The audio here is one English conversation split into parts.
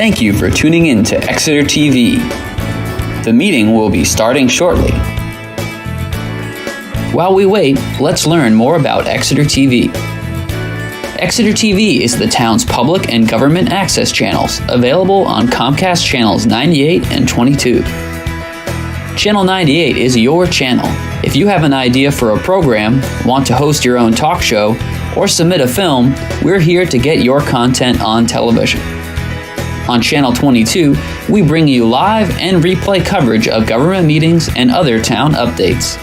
Thank you for tuning in to Exeter TV. The meeting will be starting shortly. While we wait, let's learn more about Exeter TV. Exeter TV is the town's public and government access channels, available on Comcast channels 98 and 22. Channel 98 is your channel. If you have an idea for a program, want to host your own talk show, or submit a film, we're here to get your content on television. On Channel 22, we bring you live and replay coverage of government meetings and other town updates.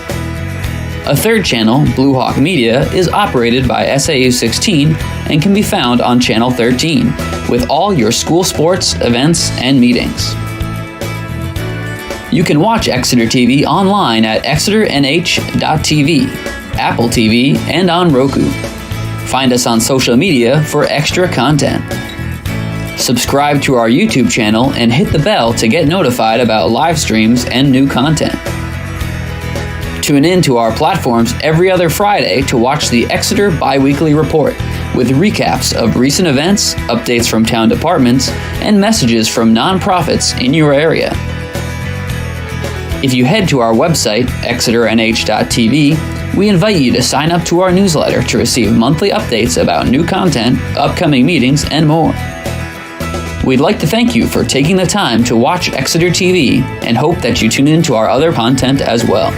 A third channel, Blue Hawk Media, is operated by SAU 16 and can be found on Channel 13, with all your school sports, events, and meetings. You can watch Exeter TV online at exeternh.tv, Apple TV, and on Roku. Find us on social media for extra content. Subscribe to our YouTube channel and hit the bell to get notified about live streams and new content. Tune in to our platforms every other Friday to watch the Exeter Biweekly Report with recaps of recent events, updates from town departments, and messages from nonprofits in your area. If you head to our website, exeternh.tv, we invite you to sign up to our newsletter to receive monthly updates about new content, upcoming meetings, and more. We'd like to thank you for taking the time to watch Exeter TV and hope that you tune in to our other content as well.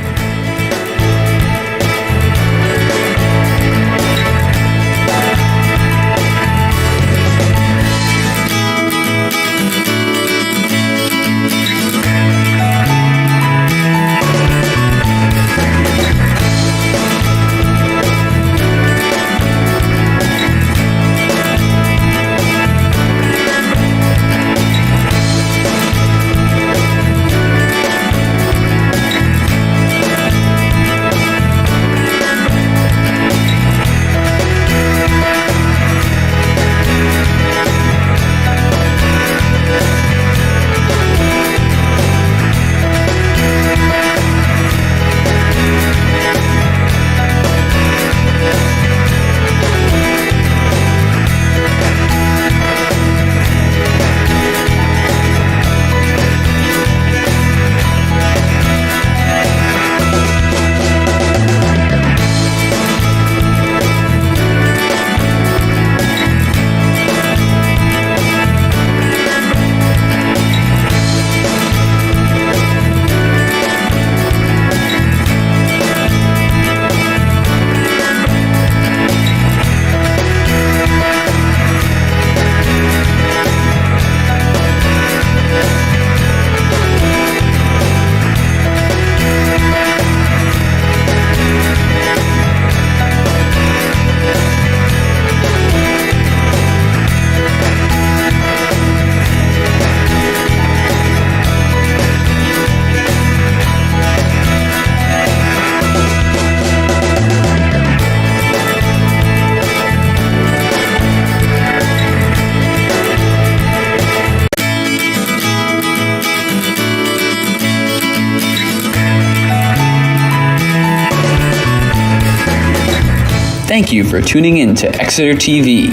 Thank you for tuning in to Exeter TV.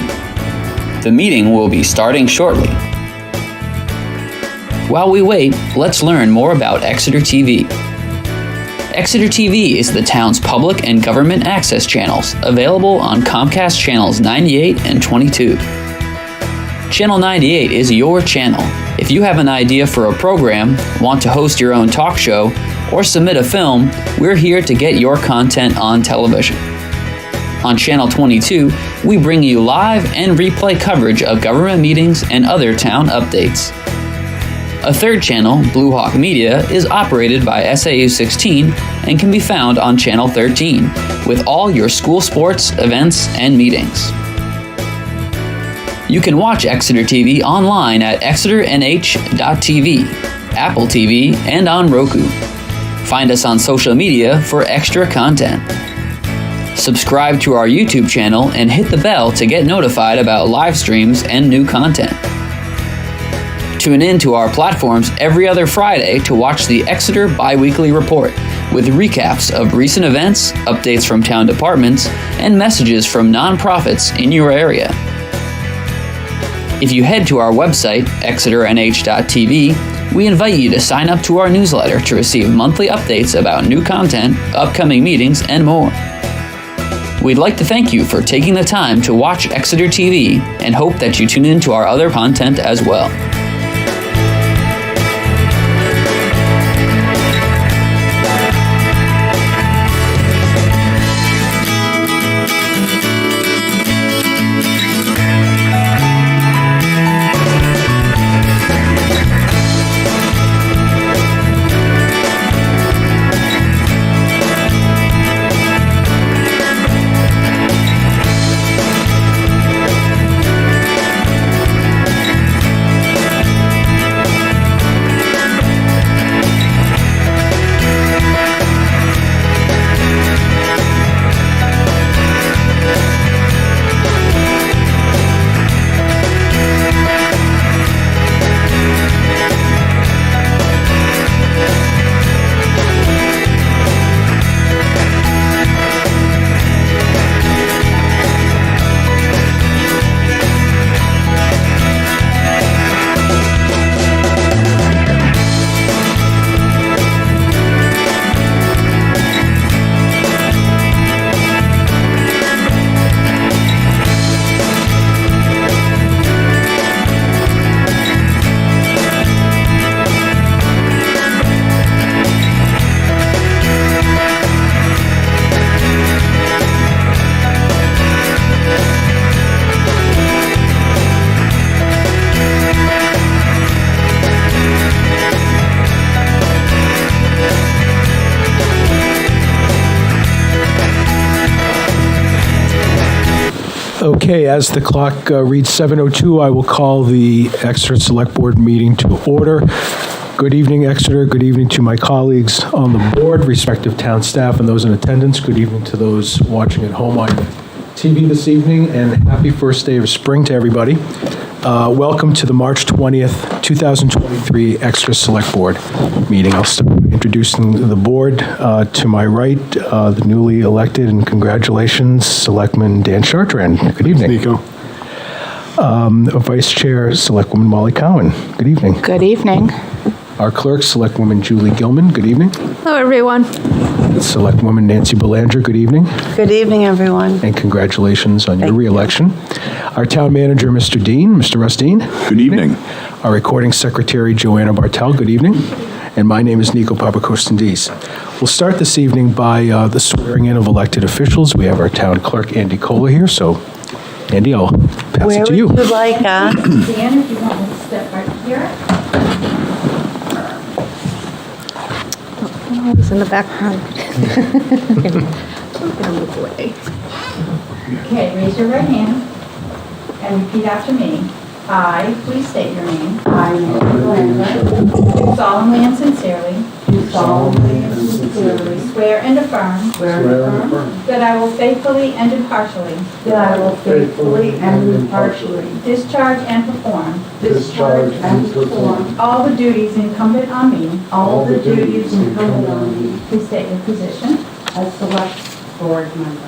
The meeting will be starting shortly. While we wait, let's learn more about Exeter TV. Exeter TV is the town's public and government access channels, available on Comcast channels 98 and 22. Channel 98 is your channel. If you have an idea for a program, want to host your own talk show, or submit a film, we're here to get your content on television. On Channel 22, we bring you live and replay coverage of government meetings and other town updates. A third channel, Blue Hawk Media, is operated by SAU 16 and can be found on Channel 13, with all your school sports, events, and meetings. You can watch Exeter TV online at exeternh.tv, Apple TV, and on Roku. Find us on social media for extra content. Subscribe to our YouTube channel and hit the bell to get notified about live streams and new content. Tune in to our platforms every other Friday to watch the Exeter Biweekly Report with recaps of recent events, updates from town departments, and messages from nonprofits in your area. If you head to our website, exeternh.tv, we invite you to sign up to our newsletter to receive monthly updates about new content, upcoming meetings, and more. We'd like to thank you for taking the time to watch Exeter TV and hope that you tune in to our other content as well. Okay, as the clock reads 7:02, I will call the Exeter Select Board meeting to order. Good evening, Exeter. Good evening to my colleagues on the board, respective town staff, and those in attendance. Good evening to those watching at home on TV this evening, and happy first day of spring to everybody. Welcome to the March 20th, 2023 Exeter Select Board meeting. I'll start introducing the board. To my right, the newly elected, and congratulations, Selectman Dan Chartrand. Good evening. Nico. Vice Chair, Selectwoman Molly Cowan. Good evening. Good evening. Our clerk, Selectwoman Julie Gilman. Good evening. Hello, everyone. Selectwoman Nancy Belanger. Good evening. Good evening, everyone. And congratulations on your reelection. Our town manager, Mr. Dean. Mr. Russ Dean. Good evening. Our recording secretary, Joanna Bartel. Good evening. And my name is Nico Papakostandis. We'll start this evening by the swearing in of elected officials. We have our town clerk, Andy Kohler, here. So, Andy, I'll pass it to you. Where would you like Dan, if you want to step right here. Oh, he's in the background. Move away. Okay, raise your right hand and repeat after me. I, please state your name. I, Nancy Belanger, Do solemnly and sincerely do solemnly and sincerely swear and affirm that I will faithfully and impartially that I will faithfully and impartially discharge and perform discharge and perform all the duties incumbent on me. all the duties incumbent on me Please state your position. as Select Board member.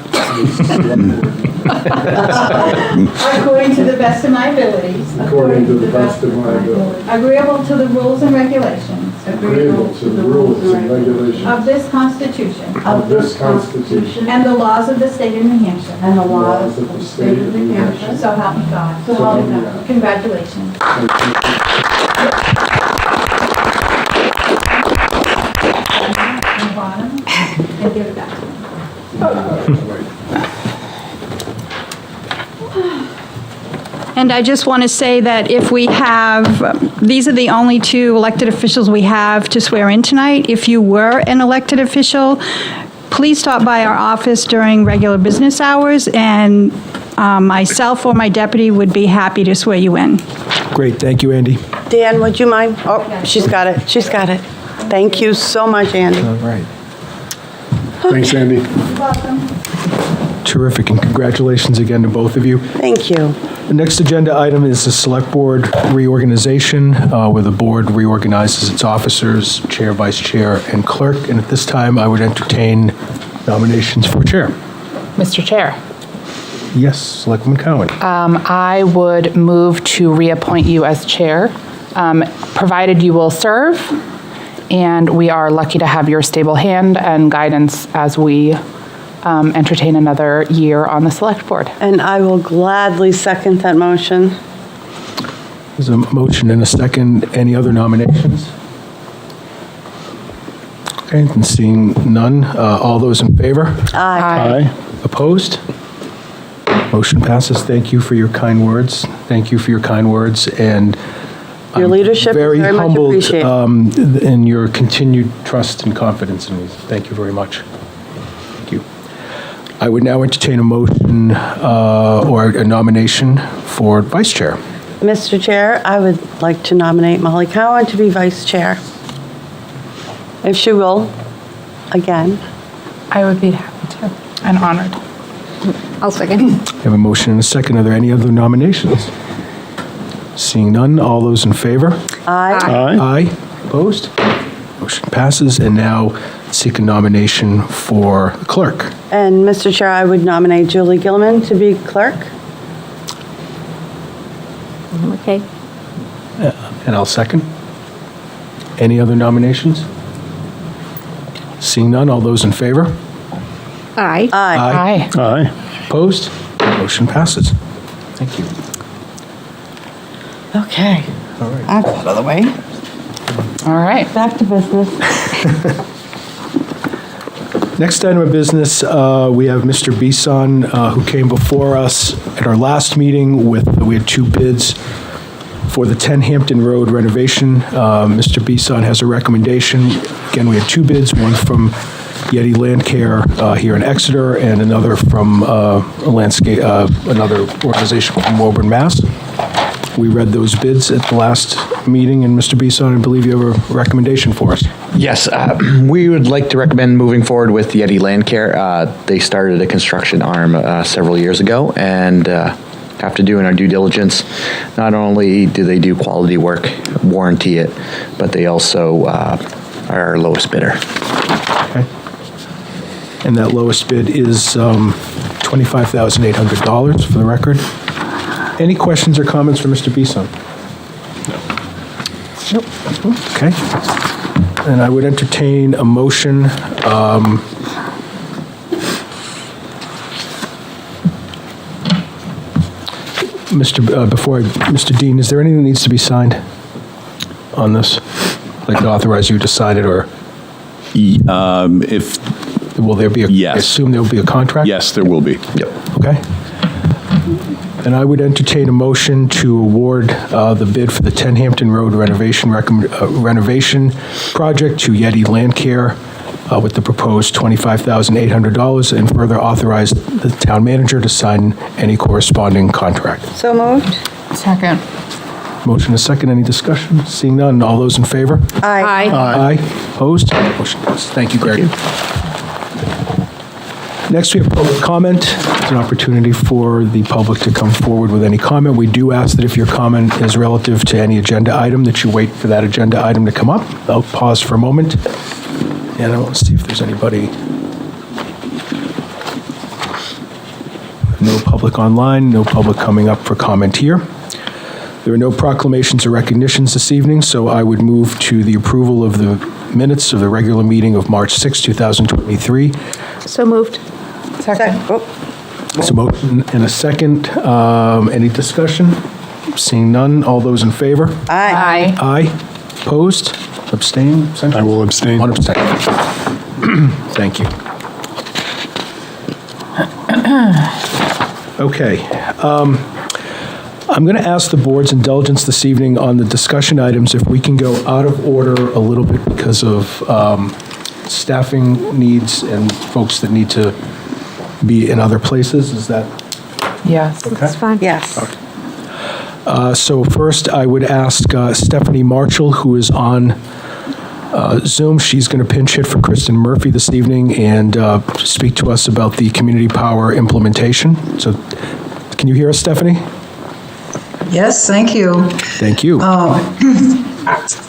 According to the best of my abilities. According to the best of my ability. Agreeable to the rules and regulations Agreeable to the rules and regulations of this Constitution of this Constitution and the laws of the state of New Hampshire. and the laws of the state of New Hampshire. So help me God. So help me God. Congratulations. On the bottom, and give it back to me. And I just want to say that if we have, these are the only two elected officials we have to swear in tonight. If you were an elected official, please stop by our office during regular business hours, and myself or my deputy would be happy to swear you in. Great. Thank you, Andy. Dan, would you mind? Oh, she's got it. She's got it. Thank you so much, Andy. All right. Thanks, Andy. You're welcome. Terrific, and congratulations again to both of you. Thank you. The next agenda item is the Select Board reorganization, where the board reorganizes its officers, chair, vice chair, and clerk. And at this time, I would entertain nominations for chair. Mr. Chair. Yes, Selectwoman Cowan. I would move to reappoint you as chair, provided you will serve, and we are lucky to have your stable hand and guidance as we entertain another year on the Select Board. And I will gladly second that motion. There's a motion and a second. Any other nominations? Okay, and seeing none, all those in favor? Aye. Opposed? Motion passes. Thank you for your kind words. Thank you for your kind words, and Your leadership is very much humbled appreciated. in your continued trust and confidence in me. Thank you very much. Thank you. I would now entertain a motion or a nomination for vice chair. Mr. Chair, I would like to nominate Molly Cowan to be vice chair. If she will, again. I would be happy to and honored. I'll second. I have a motion and a second. Are there any other nominations? Seeing none, all those in favor? Aye. Aye. Opposed? Motion passes. And now seek a nomination for clerk. And Mr. Chair, I would nominate Julie Gilman to be clerk. Okay. And I'll second. Any other nominations? Seeing none, all those in favor? Aye. Aye. Aye. Aye. Opposed? Motion passes. Thank you. Okay. All right. That's out of the way. All right. Back to business. Next item of business, we have Mr. Bisson, who came before us at our last meeting we had two bids for the 10 Hampton Road renovation. Mr. Bisson has a recommendation. Again, we had two bids, one from Yeti Land Care here in Exeter and another from another organization from Woburn, Mass. We read those bids at the last meeting, and Mr. Bisson, I believe you have a recommendation for us. Yes, we would like to recommend moving forward with Yeti Land Care. They started a construction arm several years ago, and after doing our due diligence, not only do they do quality work, warranty it, but they also are our lowest bidder. Okay. And that lowest bid is $25,800 for the record. Any questions or comments for Mr. Bisson? Nope. Okay. And I would entertain a motion. Mr. Dean, is there anything that needs to be signed on this? Like to authorize you to sign it, or If, will there be Yes. I assume there will be a contract? yes, there will be. Yep. Okay. And I would entertain a motion to award the bid for the 10 Hampton Road renovation project to Yeti Land Care with the proposed $25,800, and further authorize the town manager to sign any corresponding contract. So moved. Second. Motion is second. Any discussion? Seeing none. All those in favor? Aye. Aye. Opposed? Motion passes. Thank you, Greg. Next, we have public comment. It's an opportunity for the public to come forward with any comment. We do ask that if your comment is relative to any agenda item, that you wait for that agenda item to come up. I'll pause for a moment, and I want to see if there's anybody. No public online, no public coming up for comment here. There are no proclamations or recognitions this evening, so I would move to the approval of the minutes of the regular meeting of March 6, 2023. So moved. Second. Oh, There's a motion and a second. Any discussion? Seeing none, all those in favor? aye. Aye. Aye. Opposed? Abstain? I will abstain. One abstain. Thank you. Okay. I'm going to ask the board's indulgence this evening on the discussion items if we can go out of order a little bit because of staffing needs and folks that need to be in other places. Is that Yes. okay? That's fine. Yes. So first, I would ask Stephanie Marshall, who is on Zoom. She's going to pinch hit for Kristen Murphy this evening and speak to us about the community power implementation. So can you hear us, Stephanie? Yes, thank you. Thank you.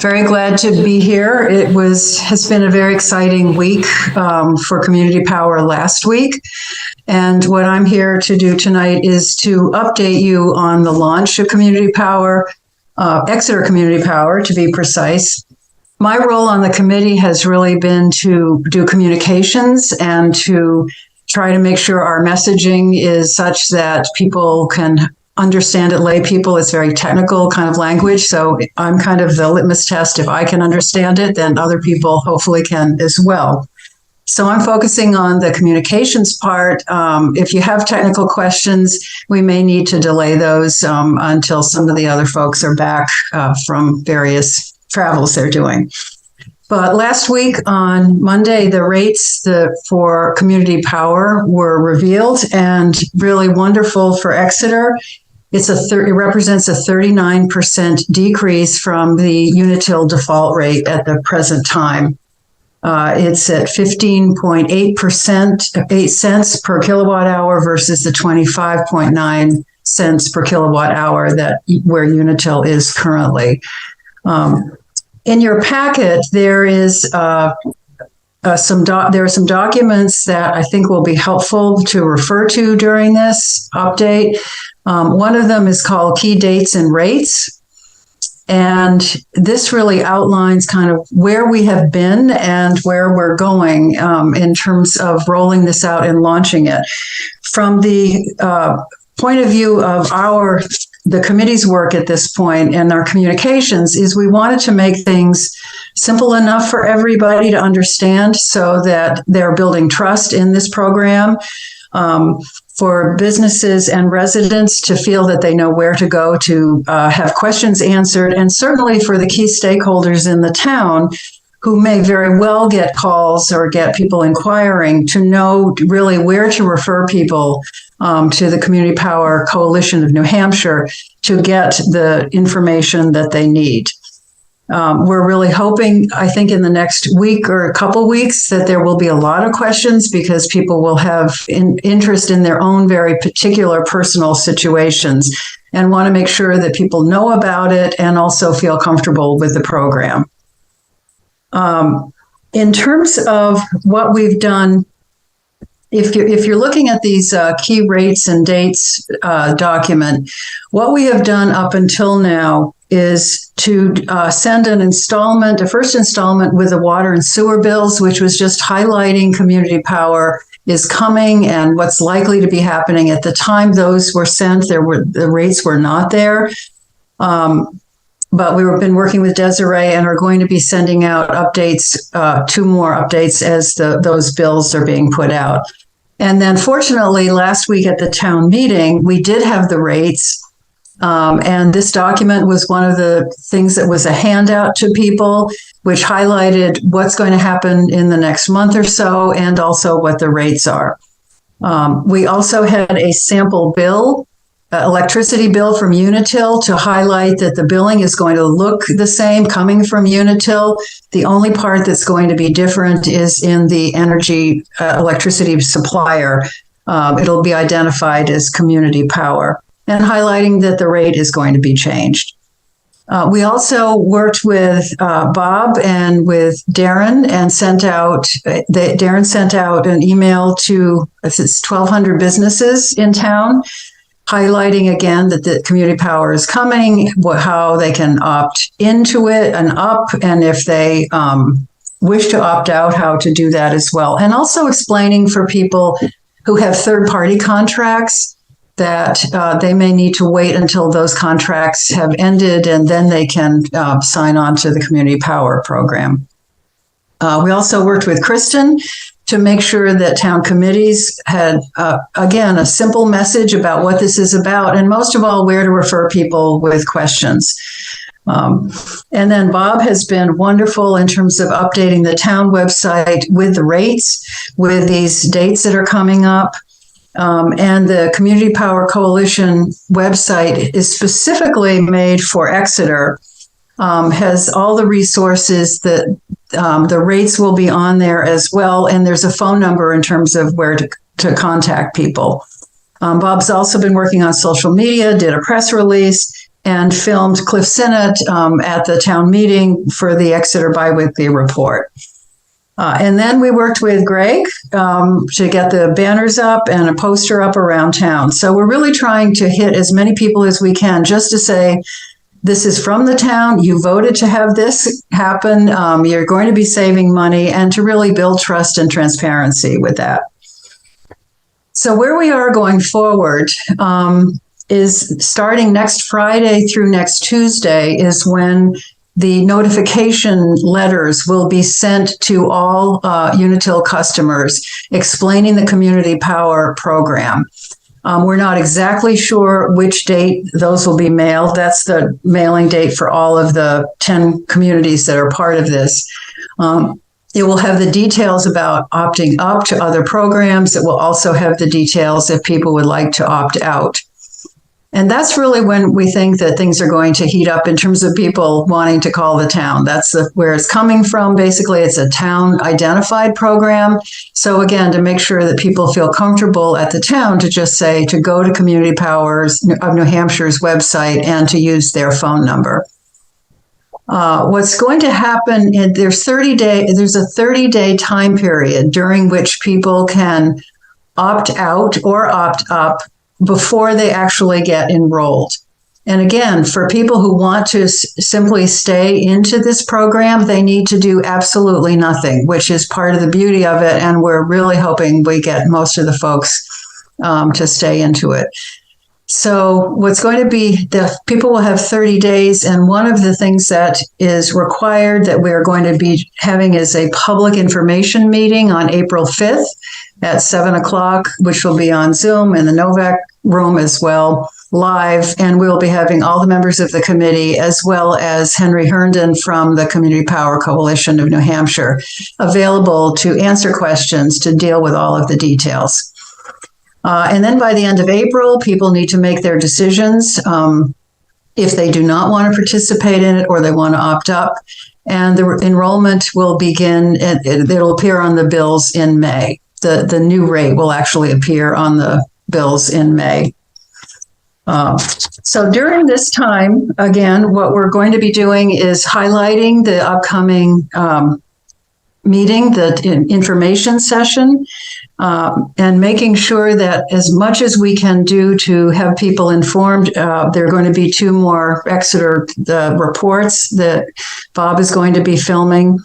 Very glad to be here. It has been a very exciting week for Community Power last week. And what I'm here to do tonight is to update you on the launch of Community Power, Exeter Community Power, to be precise. My role on the committee has really been to do communications and to try to make sure our messaging is such that people can understand it. Lay people, it's very technical kind of language. So I'm kind of the litmus test. If I can understand it, then other people hopefully can as well. So I'm focusing on the communications part. If you have technical questions, we may need to delay those until some of the other folks are back from various travels they're doing. But last week on Monday, the rates for Community Power were revealed, and really wonderful for Exeter. It represents a 39% decrease from the Unitil default rate at the present time. It's at 8 cents per kilowatt hour versus the 25.9 cents per kilowatt hour where Unitil is currently. In your packet, there is there are some documents that I think will be helpful to refer to during this update. One of them is called Key Dates and Rates. And this really outlines kind of where we have been and where we're going in terms of rolling this out and launching it. From the point of view of the committee's work at this point and our communications, is we wanted to make things simple enough for everybody to understand so that they're building trust in this program, for businesses and residents to feel that they know where to go to have questions answered, and certainly for the key stakeholders in the town who may very well get calls or get people inquiring, to know really where to refer people to the Community Power Coalition of New Hampshire to get the information that they need. We're really hoping, I think, in the next week or a couple weeks that there will be a lot of questions, because people will have interest in their own very particular personal situations and want to make sure that people know about it and also feel comfortable with the program. In terms of what we've done, if you're looking at these key rates and dates document, what we have done up until now is to send a first installment with the water and sewer bills, which was just highlighting Community Power is coming and what's likely to be happening. At the time those were sent, the rates were not there. But we've been working with Desiree and are going to be sending out updates, 2 more updates as those bills are being put out. And then fortunately, last week at the town meeting, we did have the rates. And this document was one of the things that was a handout to people, which highlighted what's going to happen in the next month or so, and also what the rates are. We also had a sample bill, electricity bill from Unitil, to highlight that the billing is going to look the same coming from Unitil. The only part that's going to be different is in the energy electricity supplier. It'll be identified as Community Power, and highlighting that the rate is going to be changed. We also worked with Bob and with Darren and Darren sent out an email to 1,200 businesses in town, highlighting again that the Community Power is coming, how they can opt into it and if they wish to opt out, how to do that as well. And also explaining for people who have third-party contracts that they may need to wait until those contracts have ended, and then they can sign on to the Community Power program. We also worked with Kristen to make sure that town committees had, again, a simple message about what this is about, and most of all, where to refer people with questions. And then Bob has been wonderful in terms of updating the town website with the rates, with these dates that are coming up. And the Community Power Coalition website is specifically made for Exeter, has all the resources that the rates will be on there as well. And there's a phone number in terms of where to contact people. Bob's also been working on social media, did a press release, and filmed Cliff Sinnott at the town meeting for the Exeter biweekly report. And then we worked with Greg to get the banners up and a poster up around town. So we're really trying to hit as many people as we can just to say, this is from the town. You voted to have this happen. You're going to be saving money, and to really build trust and transparency with that. So where we are going forward is starting next Friday through next Tuesday is when the notification letters will be sent to all Unitil customers explaining the Community Power program. We're not exactly sure which date those will be mailed. That's the mailing date for all of the 10 communities that are part of this. It will have the details about opting up to other programs. It will also have the details if people would like to opt out. And that's really when we think that things are going to heat up in terms of people wanting to call the town. That's where it's coming from. Basically, it's a town identified program. So again, to make sure that people feel comfortable at the town to just say to go to Community Powers of New Hampshire's website and to use their phone number. What's going to happen, there's a 30-day time period during which people can opt out or opt up before they actually get enrolled. And again, for people who want to simply stay into this program, they need to do absolutely nothing, which is part of the beauty of it. And we're really hoping we get most of the folks to stay into it. So what's going to be, the people will have 30 days. And one of the things that is required that we're going to be having is a public information meeting on April 5th at 7:00, which will be on Zoom in the Novak room as well, live. And we'll be having all the members of the committee, as well as Henry Herndon from the Community Power Coalition of New Hampshire, available to answer questions, to deal with all of the details. And then by the end of April, people need to make their decisions if they do not want to participate in it or they want to opt up. And the enrollment will begin, it'll appear on the bills in May. The new rate will actually appear on the bills in May. So during this time, again, what we're going to be doing is highlighting the upcoming meeting, the information session, and making sure that as much as we can do to have people informed. There are going to be 2 more Exeter reports that Bob is going to be filming.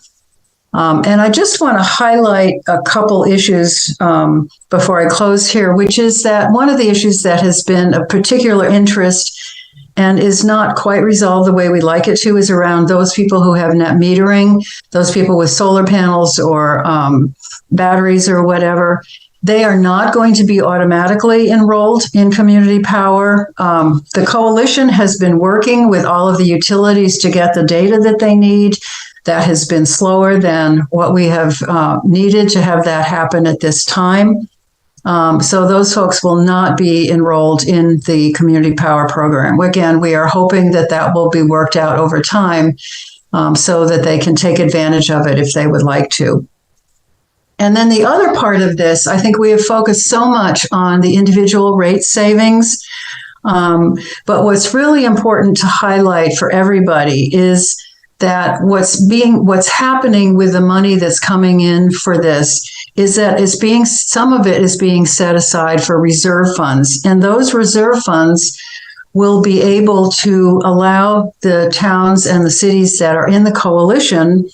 And I just want to highlight a couple issues before I close here, which is that one of the issues that has been of particular interest and is not quite resolved the way we like it to is around those people who have net metering, those people with solar panels or batteries or whatever. They are not going to be automatically enrolled in Community Power. The coalition has been working with all of the utilities to get the data that they need. That has been slower than what we have needed to have that happen at this time. So those folks will not be enrolled in the Community Power program. Again, we are hoping that that will be worked out over time so that they can take advantage of it if they would like to. And then the other part of this, I think we have focused so much on the individual rate savings. But what's really important to highlight for everybody is that what's happening with the money that's coming in for this is that some of it is being set aside for reserve funds. And those reserve funds will be able to allow the towns and the cities that are in the coalition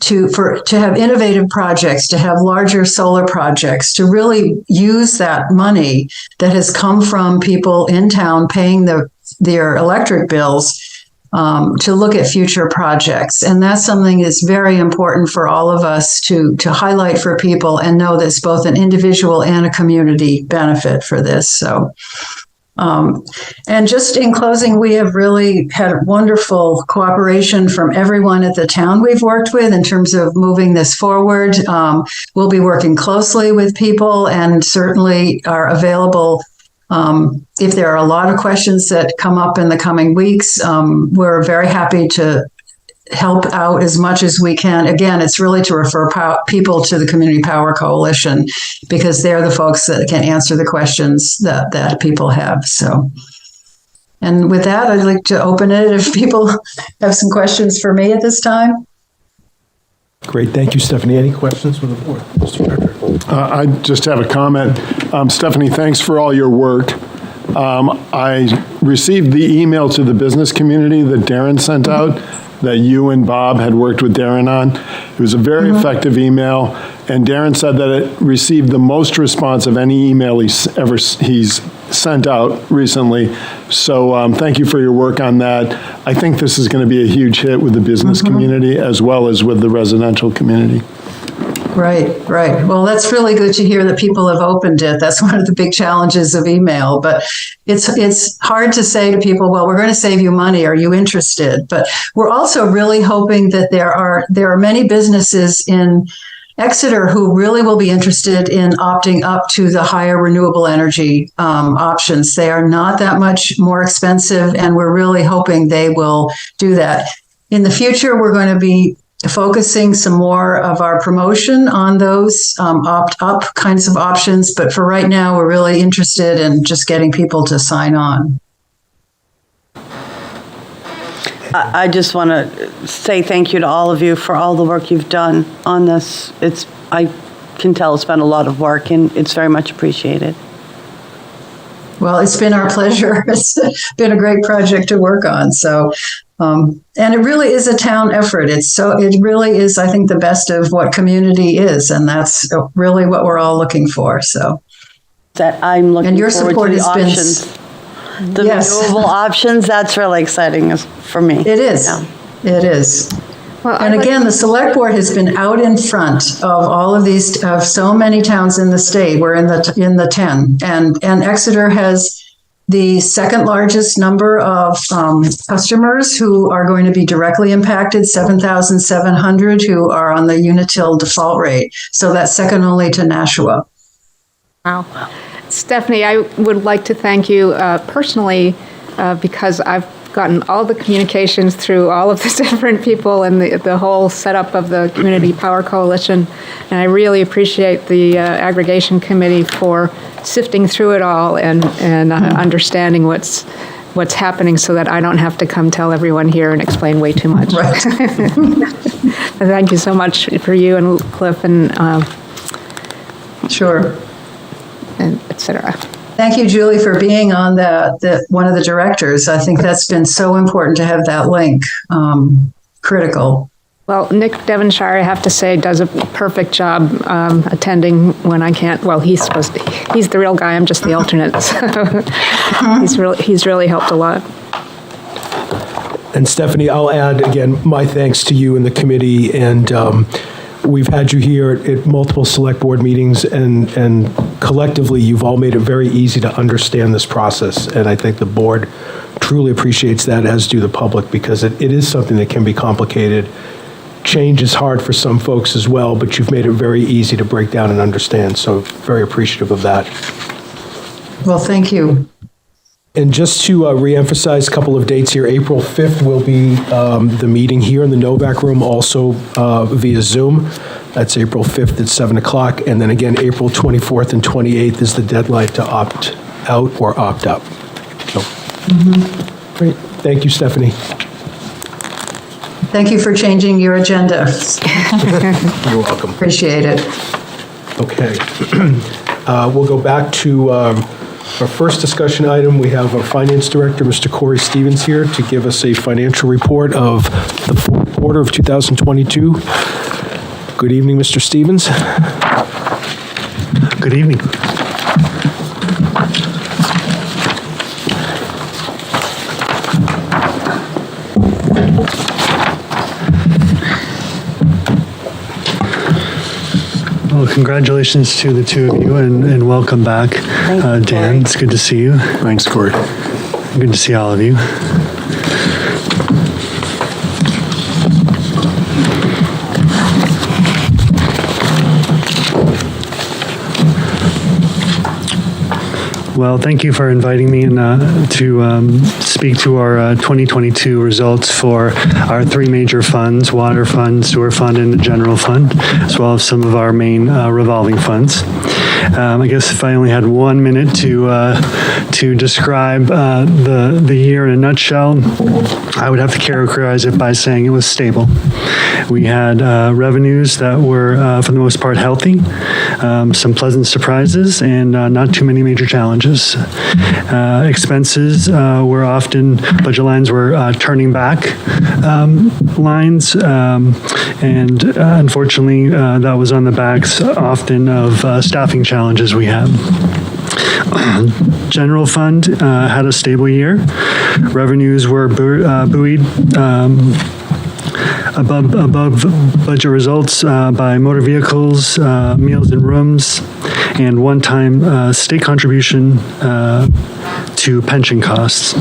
to have innovative projects, to have larger solar projects, to really use that money that has come from people in town paying their electric bills to look at future projects. And that's something that's very important for all of us to highlight for people and know that's both an individual and a community benefit for this. So, and just in closing, we have really had wonderful cooperation from everyone at the town we've worked with in terms of moving this forward. We'll be working closely with people and certainly are available if there are a lot of questions that come up in the coming weeks. We're very happy to help out as much as we can. Again, it's really to refer people to the Community Power Coalition because they're the folks that can answer the questions that people have. So, and with that, I'd like to open it if people have some questions for me at this time. Great, thank you, Stephanie. Any questions from the board? Mr. Director? I just have a comment. Stephanie, thanks for all your work. I received the email to the business community that Darren sent out, that you and Bob had worked with Darren on. It was a very effective email, and Darren said that it received the most response of any email he's sent out recently. So thank you for your work on that. I think this is going to be a huge hit with the business community as well as with the residential community. Right, right. Well, that's really good to hear that people have opened it. That's one of the big challenges of email. But it's hard to say to people, well, we're going to save you money. Are you interested? But we're also really hoping that there are many businesses in Exeter who really will be interested in opting up to the higher renewable energy options. They are not that much more expensive, and we're really hoping they will do that. In the future, we're going to be focusing some more of our promotion on those opt-up kinds of options. But for right now, we're really interested in just getting people to sign on. I just want to say thank you to all of you for all the work you've done on this. I can tell it's been a lot of work, and it's very much appreciated. Well, it's been our pleasure. It's been a great project to work on. So, and it really is a town effort. It really is, I think, the best of what community is, and that's really what we're all looking for. So, that I'm looking and your forward support to the has options. been The renewable options, that's really exciting for me. It is. Yeah. It is. Well, And again, the select board has been out in front of all of these, of so many towns in the state. We're in the 10, and Exeter has the second largest number of customers who are going to be directly impacted, 7,700 who are on the Unitil default rate. So that's second only to Nashua. Wow. Stephanie, I would like to thank you personally because I've gotten all the communications through all of the different people and the whole setup of the Community Power Coalition. And I really appreciate the aggregation committee for sifting through it all and understanding what's happening so that I don't have to come tell everyone here and explain way too much. Right. Thank you so much for you and Cliff and Sure. and et cetera. Thank you, Julie, for being on the one of the directors. I think that's been so important to have that link. Critical. Well, Nick Devonshire, I have to say, does a perfect job attending when I can't. Well, he's the real guy. I'm just the alternate. So he's really helped a lot. And Stephanie, I'll add again my thanks to you and the committee, and we've had you here at multiple select board meetings, and collectively you've all made it very easy to understand this process, and I think the board truly appreciates that, as do the public, because it is something that can be complicated. Change is hard for some folks as well, but you've made it very easy to break down and understand, so very appreciative of that. Well, thank you. And just to reemphasize a couple of dates here, April 5th will be the meeting here in the Novak Room, also via Zoom. That's April 5th at 7 o'clock. And then again, April 24th and 28th is the deadline to opt out or opt up. So, Great. Thank you, Stephanie. Thank you for changing your agenda. You're welcome. Appreciate it. Okay. We'll go back to our first discussion item. We have our Finance Director, Mr. Corey Stevens, here to give us a financial report of the fourth quarter of 2022. Good evening, Mr. Stevens. Good evening. Well, congratulations to the two of you, and welcome back, Dan. It's good to see you. Thanks, Corey. Good to see all of you. Well, thank you for inviting me to speak to our 2022 results for our three major funds: Water Fund, Sewer Fund, and the General Fund, as well as some of our main revolving funds. I guess if I only had 1 minute to describe the year in a nutshell, I would have to characterize it by saying it was stable. We had revenues that were, for the most part, healthy, some pleasant surprises, and not too many major challenges. Expenses were often, budget lines were turning back lines, and unfortunately, that was on the backs often of staffing challenges we had. General fund had a stable year. Revenues were buoyed above budget results by motor vehicles, meals and rooms, and one-time state contribution to pension costs.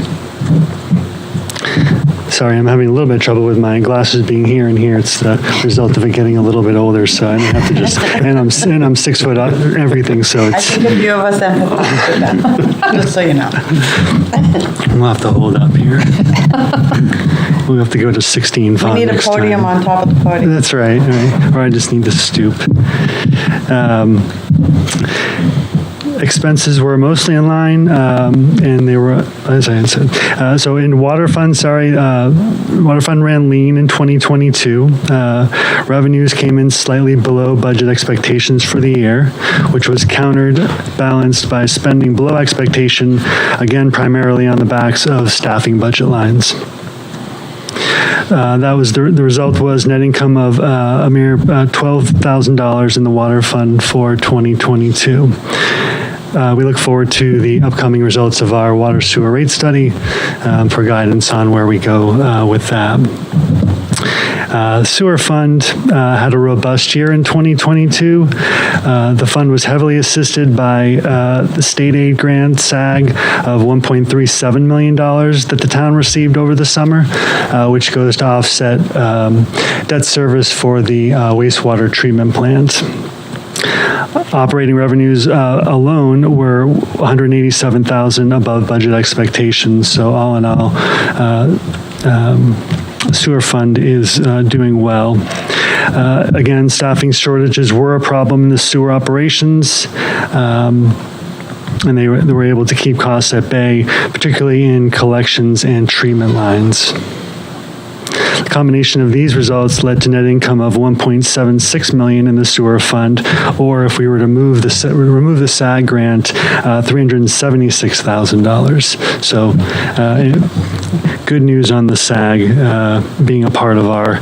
Sorry, I'm having a little bit of trouble with my glasses being here and here. It's the result of it getting a little bit older, so I have to just, and I'm 6 foot up, everything, so I it's, think a few of us empathize with that, just so you know. we'll have to hold up here. We'll have to go to 16 font We need a next podium time. on top of the podium. That's right, or I just need to stoop. Expenses were mostly in line, and they were, as I had said. So in water fund, water fund ran lean in 2022. Revenues came in slightly below budget expectations for the year, which was counterbalanced by spending below expectation, again, primarily on the backs of staffing budget lines. That was the result was net income of a mere $12,000 in the water fund for 2022. We look forward to the upcoming results of our water sewer rate study for guidance on where we go with that. Sewer fund had a robust year in 2022. The fund was heavily assisted by the state aid grant, SAG, of $1.37 million that the town received over the summer, which goes to offset debt service for the wastewater treatment plant. Operating revenues alone were $187,000 above budget expectations. So all in all, sewer fund is doing well. Again, staffing shortages were a problem in the sewer operations. And they were able to keep costs at bay, particularly in collections and treatment lines. The combination of these results led to net income of $1.76 million in the sewer fund, or if we were to remove the SAG grant, $376,000. So good news on the SAG being a part of our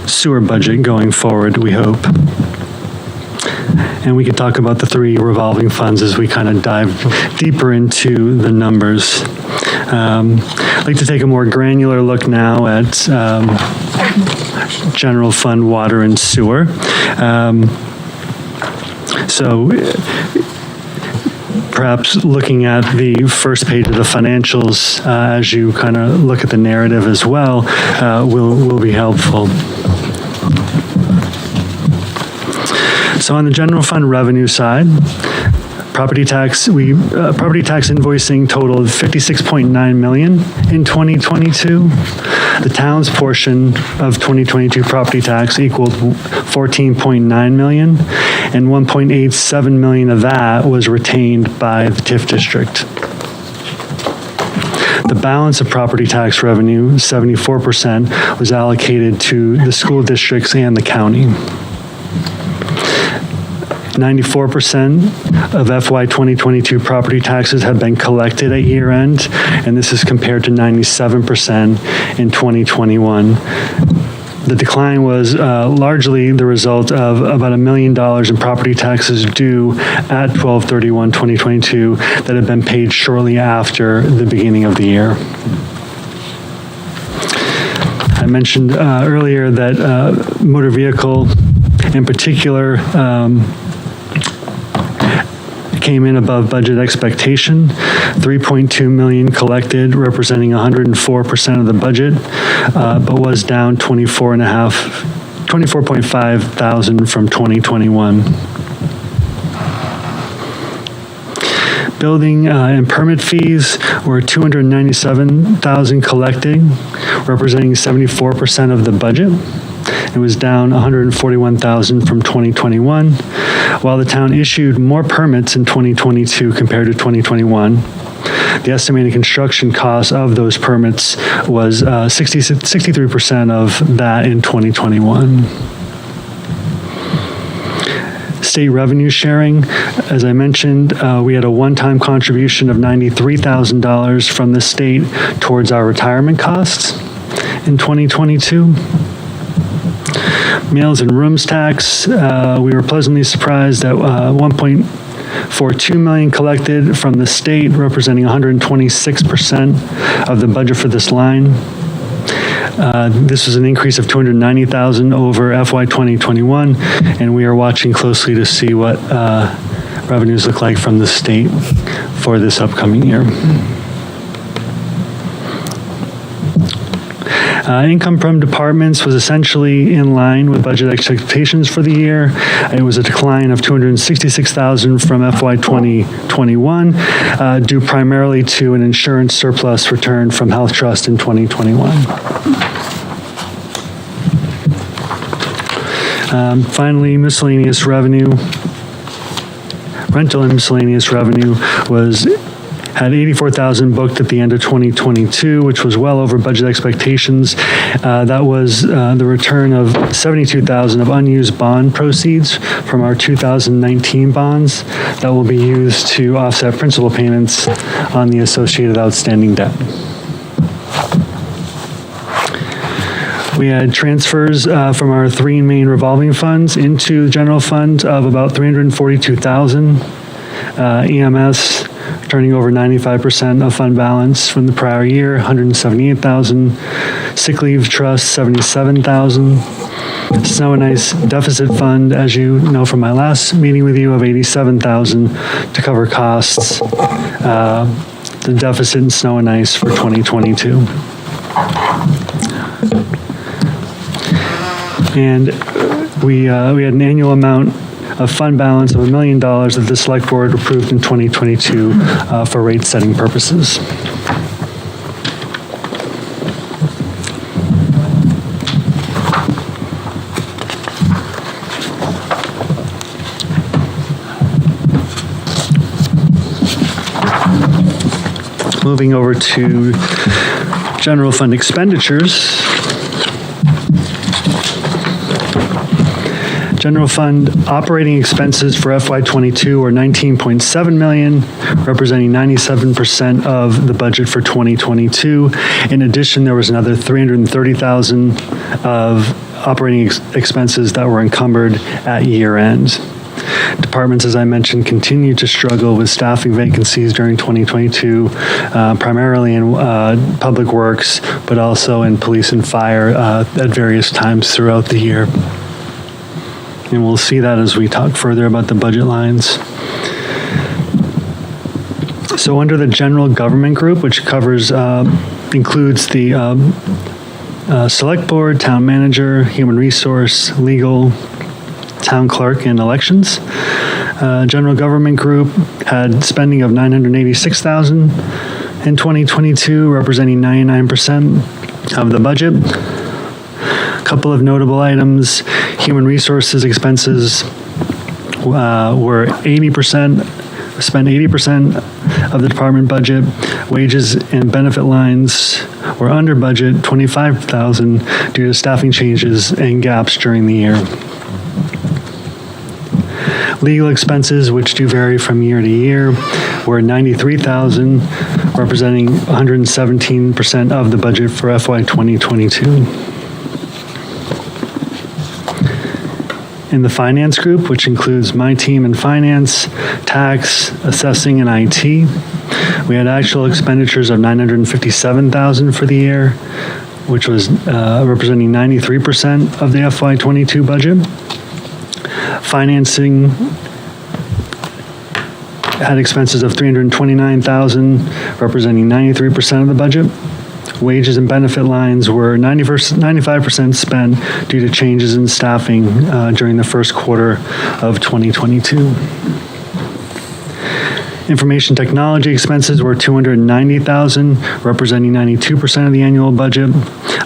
sewer budget going forward, we hope. And we could talk about the three revolving funds as we kind of dive deeper into the numbers. I'd like to take a more granular look now at general fund water and sewer. So perhaps looking at the first page of the financials as you kind of look at the narrative as well will be helpful. So on the general fund revenue side, property tax invoicing totaled $56.9 million in 2022. The town's portion of 2022 property tax equaled $14.9 million, and $1.87 million of that was retained by the TIF district. The balance of property tax revenue, 74%, was allocated to the school districts and the county. 94% of FY 2022 property taxes have been collected at year end, and this is compared to 97% in 2021. The decline was largely the result of about $1 million in property taxes due at 12/31/2022 that had been paid shortly after the beginning of the year. I mentioned earlier that motor vehicle in particular came in above budget expectation. $3.2 million collected, representing 104% of the budget, but was down 24.5 thousand from 2021. Building and permit fees were $297,000 collected, representing 74% of the budget. It was down $141,000 from 2021. While the town issued more permits in 2022 compared to 2021, the estimated construction cost of those permits was 63% of that in 2021. State revenue sharing, as I mentioned, we had a one-time contribution of $93,000 from the state towards our retirement costs in 2022. Meals and rooms tax, we were pleasantly surprised at 1.42 million collected from the state, representing 126% of the budget for this line. This was an increase of $290,000 over FY 2021, and we are watching closely to see what revenues look like from the state for this upcoming year. Income from departments was essentially in line with budget expectations for the year. It was a decline of $266,000 from FY 2021, due primarily to an insurance surplus returned from Health Trust in 2021. Finally, miscellaneous revenue. Rental and miscellaneous revenue had $84,000 booked at the end of 2022, which was well over budget expectations. That was the return of $72,000 of unused bond proceeds from our 2019 bonds that will be used to offset principal payments on the associated outstanding debt. We had transfers from our three main revolving funds into the general fund of about $342,000. EMS turning over 95% of fund balance from the prior year, $178,000. Sick leave trust, $77,000. Snow and ice deficit fund, as you know from my last meeting with you, of $87,000 to cover costs, the deficit in snow and ice for 2022. And we had an annual amount of fund balance of $1 million that the Select Board approved in 2022 for rate setting purposes. Moving over to general fund expenditures. General fund operating expenses for FY22 were $19.7 million, representing 97% of the budget for 2022. In addition, there was another $330,000 of operating expenses that were encumbered at year end. Departments, as I mentioned, continue to struggle with staffing vacancies during 2022, primarily in public works, but also in police and fire at various times throughout the year. And we'll see that as we talk further about the budget lines. So under the general government group, which covers, includes the select board, town manager, human resource, legal, town clerk, and elections. General government group had spending of $986,000 in 2022, representing 99% of the budget. Couple of notable items. Human resources expenses were 80%, spent 80% of the department budget. Wages and benefit lines were under budget, $25,000, due to staffing changes and gaps during the year. Legal expenses, which do vary from year to year, were $93,000, representing 117% of the budget for FY 2022. In the finance group, which includes my team in finance, tax, assessing, and IT, we had actual expenditures of $957,000 for the year, which was representing 93% of the FY22 budget. Financing had expenses of $329,000, representing 93% of the budget. Wages and benefit lines were 95% spent due to changes in staffing during the first quarter of 2022. Information technology expenses were $290,000, representing 92% of the annual budget.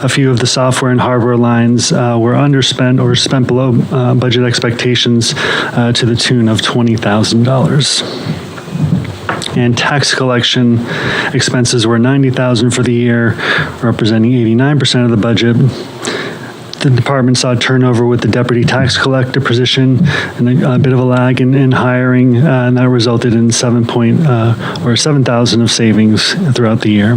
A few of the software and hardware lines were underspent or spent below budget expectations to the tune of $20,000. And tax collection expenses were $90,000 for the year, representing 89% of the budget. The department saw turnover with the deputy tax collector position and a bit of a lag in hiring, and that resulted in $7,000 of savings throughout the year.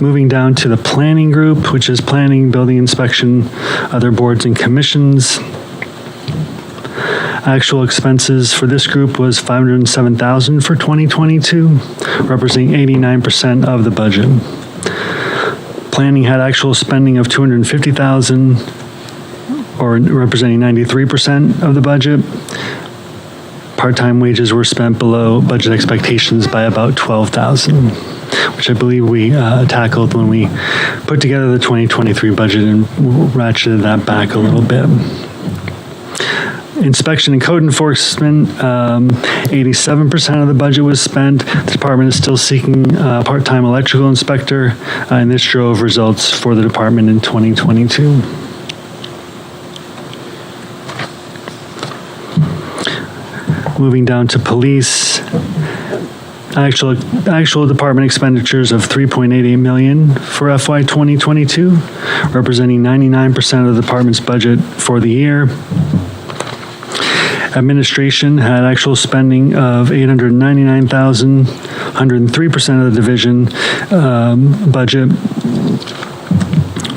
Moving down to the planning group, which is planning, building inspection, other boards and commissions. Actual expenses for this group was $507,000 for 2022, representing 89% of the budget. Planning had actual spending of $250,000, or representing 93% of the budget. Part-time wages were spent below budget expectations by about $12,000, which I believe we tackled when we put together the 2023 budget and ratcheted that back a little bit. Inspection and code enforcement, 87% of the budget was spent. The department is still seeking a part-time electrical inspector, and this drove results for the department in 2022. Moving down to police, actual department expenditures of $3.88 million for FY 2022, representing 99% of the department's budget for the year. Administration had actual spending of $899,000, 103% of the division budget,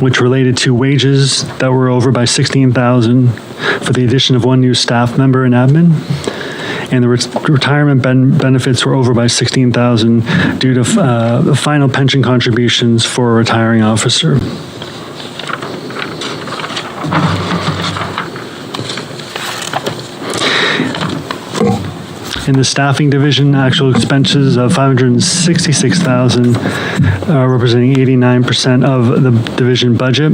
which related to wages that were over by $16,000 for the addition of one new staff member in admin. And the retirement benefits were over by $16,000 due to final pension contributions for a retiring officer. In the staffing division, actual expenses of $566,000, representing 89% of the division budget.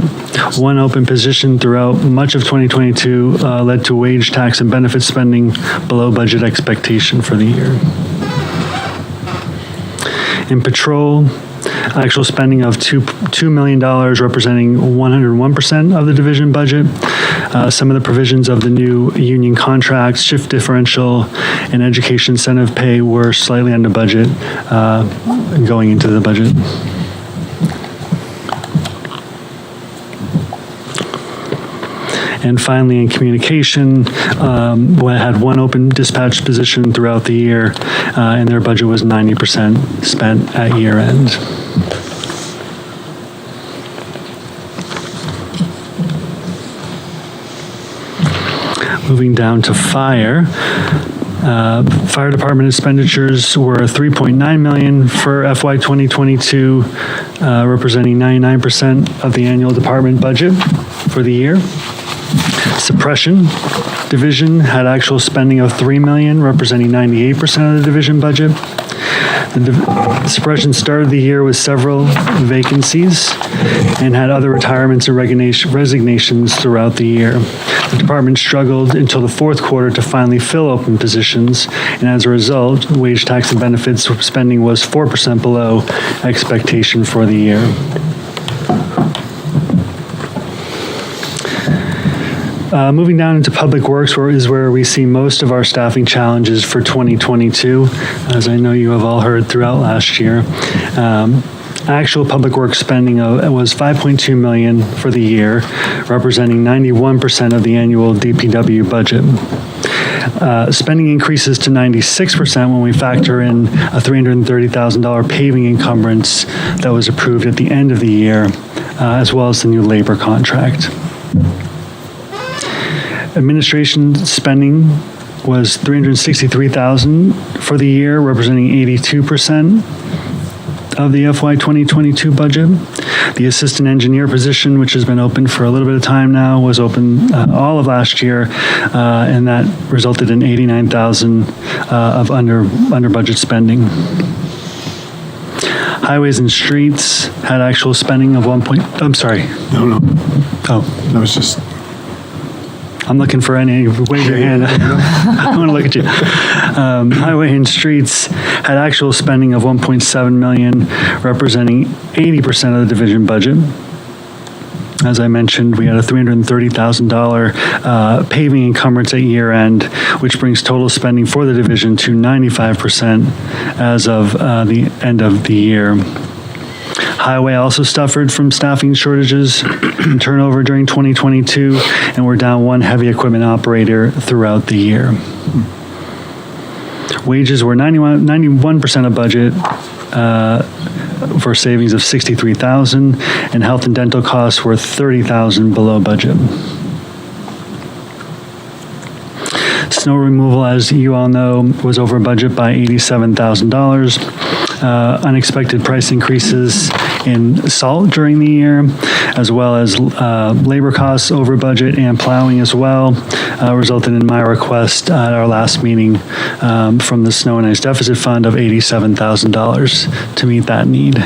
One open position throughout much of 2022 led to wage, tax, and benefit spending below budget expectation for the year. In patrol, actual spending of $2 million, representing 101% of the division budget. Some of the provisions of the new union contracts, shift differential, and education incentive pay were slightly under budget going into the budget. And finally, in communication, we had one open dispatch position throughout the year, and their budget was 90% spent at year end. Moving down to fire. Fire department expenditures were $3.9 million for FY 2022, representing 99% of the annual department budget for the year. Suppression division had actual spending of $3 million, representing 98% of the division budget. The suppression started the year with several vacancies and had other retirements and resignations throughout the year. The department struggled until the fourth quarter to finally fill open positions, and as a result, wage, tax, and benefits spending was 4% below expectation for the year. Moving down into public works is where we see most of our staffing challenges for 2022, as I know you have all heard throughout last year. Actual public works spending was $5.2 million for the year, representing 91% of the annual DPW budget. Spending increases to 96% when we factor in a $330,000 paving encumbrance that was approved at the end of the year, as well as the new labor contract. Administration spending was $363,000 for the year, representing 82% of the FY 2022 budget. The assistant engineer position, which has been open for a little bit of time now, was open all of last year, and that resulted in $89,000 of under budget spending. Highways and streets had actual spending of No. Oh. That was just... I'm looking for any, wave your hand. I want to look at you. Highway and Streets had actual spending of $1.7 million, representing 80% of the division budget. As I mentioned, we had a $330,000 paving encumbrance at year end, which brings total spending for the division to 95% as of the end of the year. Highway also suffered from staffing shortages and turnover during 2022, and we're down one heavy equipment operator throughout the year. Wages were 91% of budget, for savings of $63,000, and health and dental costs were $30,000 below budget. Snow removal, as you all know, was over budget by $87,000. Unexpected price increases in salt during the year, as well as labor costs over budget and plowing as well, resulted in my request at our last meeting from the Snow and Ice Deficit Fund of $87,000 to meet that need.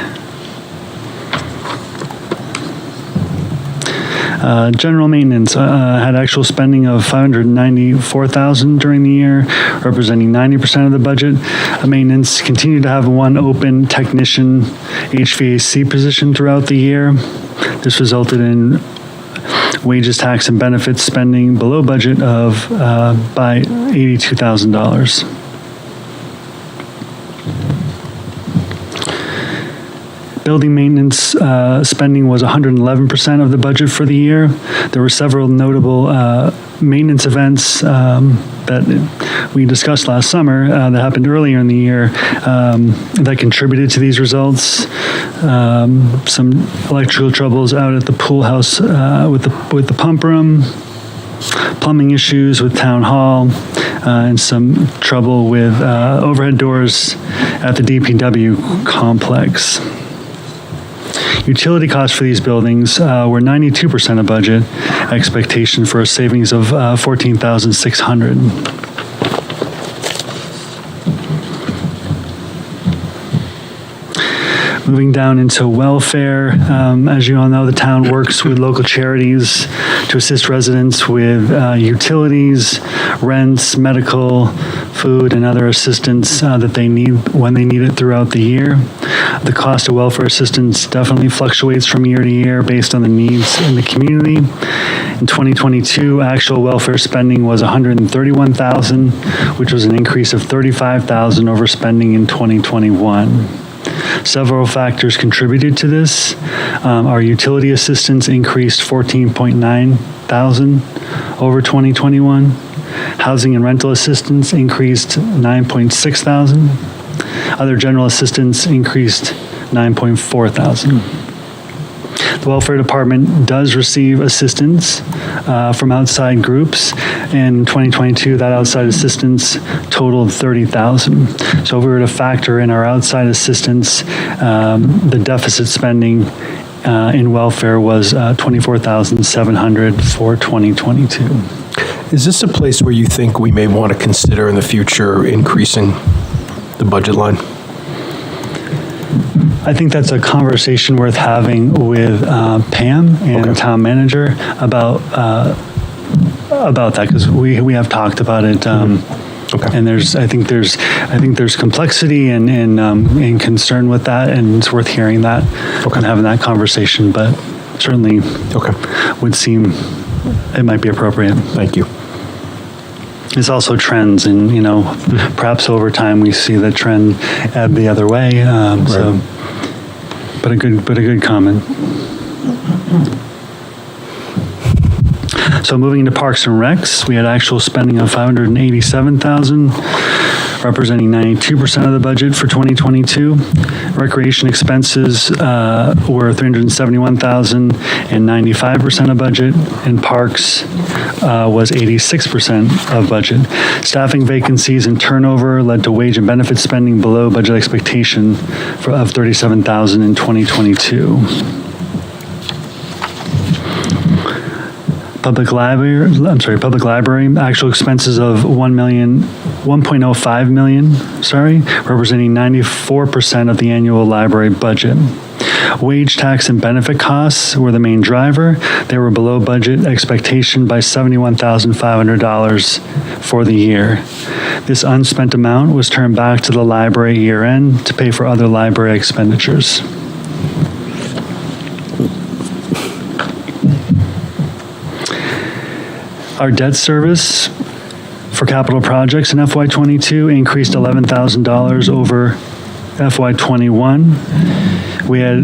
General maintenance had actual spending of $594,000 during the year, representing 90% of the budget. Maintenance continued to have one open technician HVAC position throughout the year. This resulted in wages, tax, and benefits spending below budget of by $82,000. Building maintenance spending was 111% of the budget for the year. There were several notable maintenance events that we discussed last summer that happened earlier in the year that contributed to these results. Some electrical troubles out at the pool house with the pump room, plumbing issues with town hall, and some trouble with overhead doors at the DPW complex. Utility costs for these buildings were 92% of budget, expectation for a savings of $14,600. Moving down into welfare, as you all know, the town works with local charities to assist residents with utilities, rents, medical, food, and other assistance that they need when they need it throughout the year. The cost of welfare assistance definitely fluctuates from year to year based on the needs in the community. In 2022, actual welfare spending was $131,000, which was an increase of $35,000 over spending in 2021. Several factors contributed to this. Our utility assistance increased $14,900 over 2021. Housing and rental assistance increased $9,600. Other general assistance increased $9,400. The welfare department does receive assistance from outside groups. In 2022, that outside assistance totaled $30,000. So if we were to factor in our outside assistance, the deficit spending in welfare was $24,700 for 2022. Is this a place where you think we may want to consider in the future increasing the budget line? I think that's a conversation worth having with Pam and the town manager about that, because we have talked about it. And I think there's complexity and concern with that, and it's worth hearing that and having that conversation. But certainly, would seem it might be appropriate. Thank you. There's also trends, and perhaps over time we see the trend ebb the other way. So, but a good comment. So moving into Parks and Recs, we had actual spending of $587,000, representing 92% of the budget for 2022. Recreation expenses were $371,000 and 95% of budget, and parks was 86% of budget. Staffing vacancies and turnover led to wage and benefit spending below budget expectation of $37,000 in 2022. Public library, actual expenses of $1.05 million, representing 94% of the annual library budget. Wage, tax, and benefit costs were the main driver. They were below budget expectation by $71,500 for the year. This unspent amount was turned back to the library year-end to pay for other library expenditures. Our debt service for capital projects in FY22 increased $11,000 over FY21. We had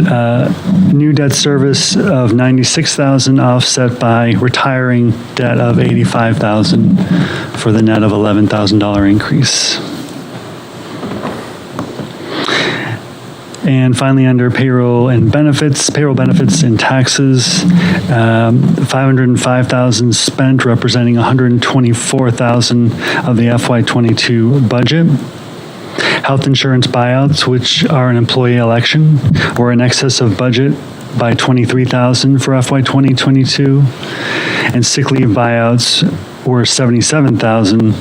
new debt service of $96,000 offset by retiring debt of $85,000 for the net of $11,000 increase. And finally, under payroll benefits and taxes, $505,000 spent, representing $124,000 of the FY22 budget. Health insurance buyouts, which are an employee election, were in excess of budget by $23,000 for FY 2022, and sick leave buyouts were $77,000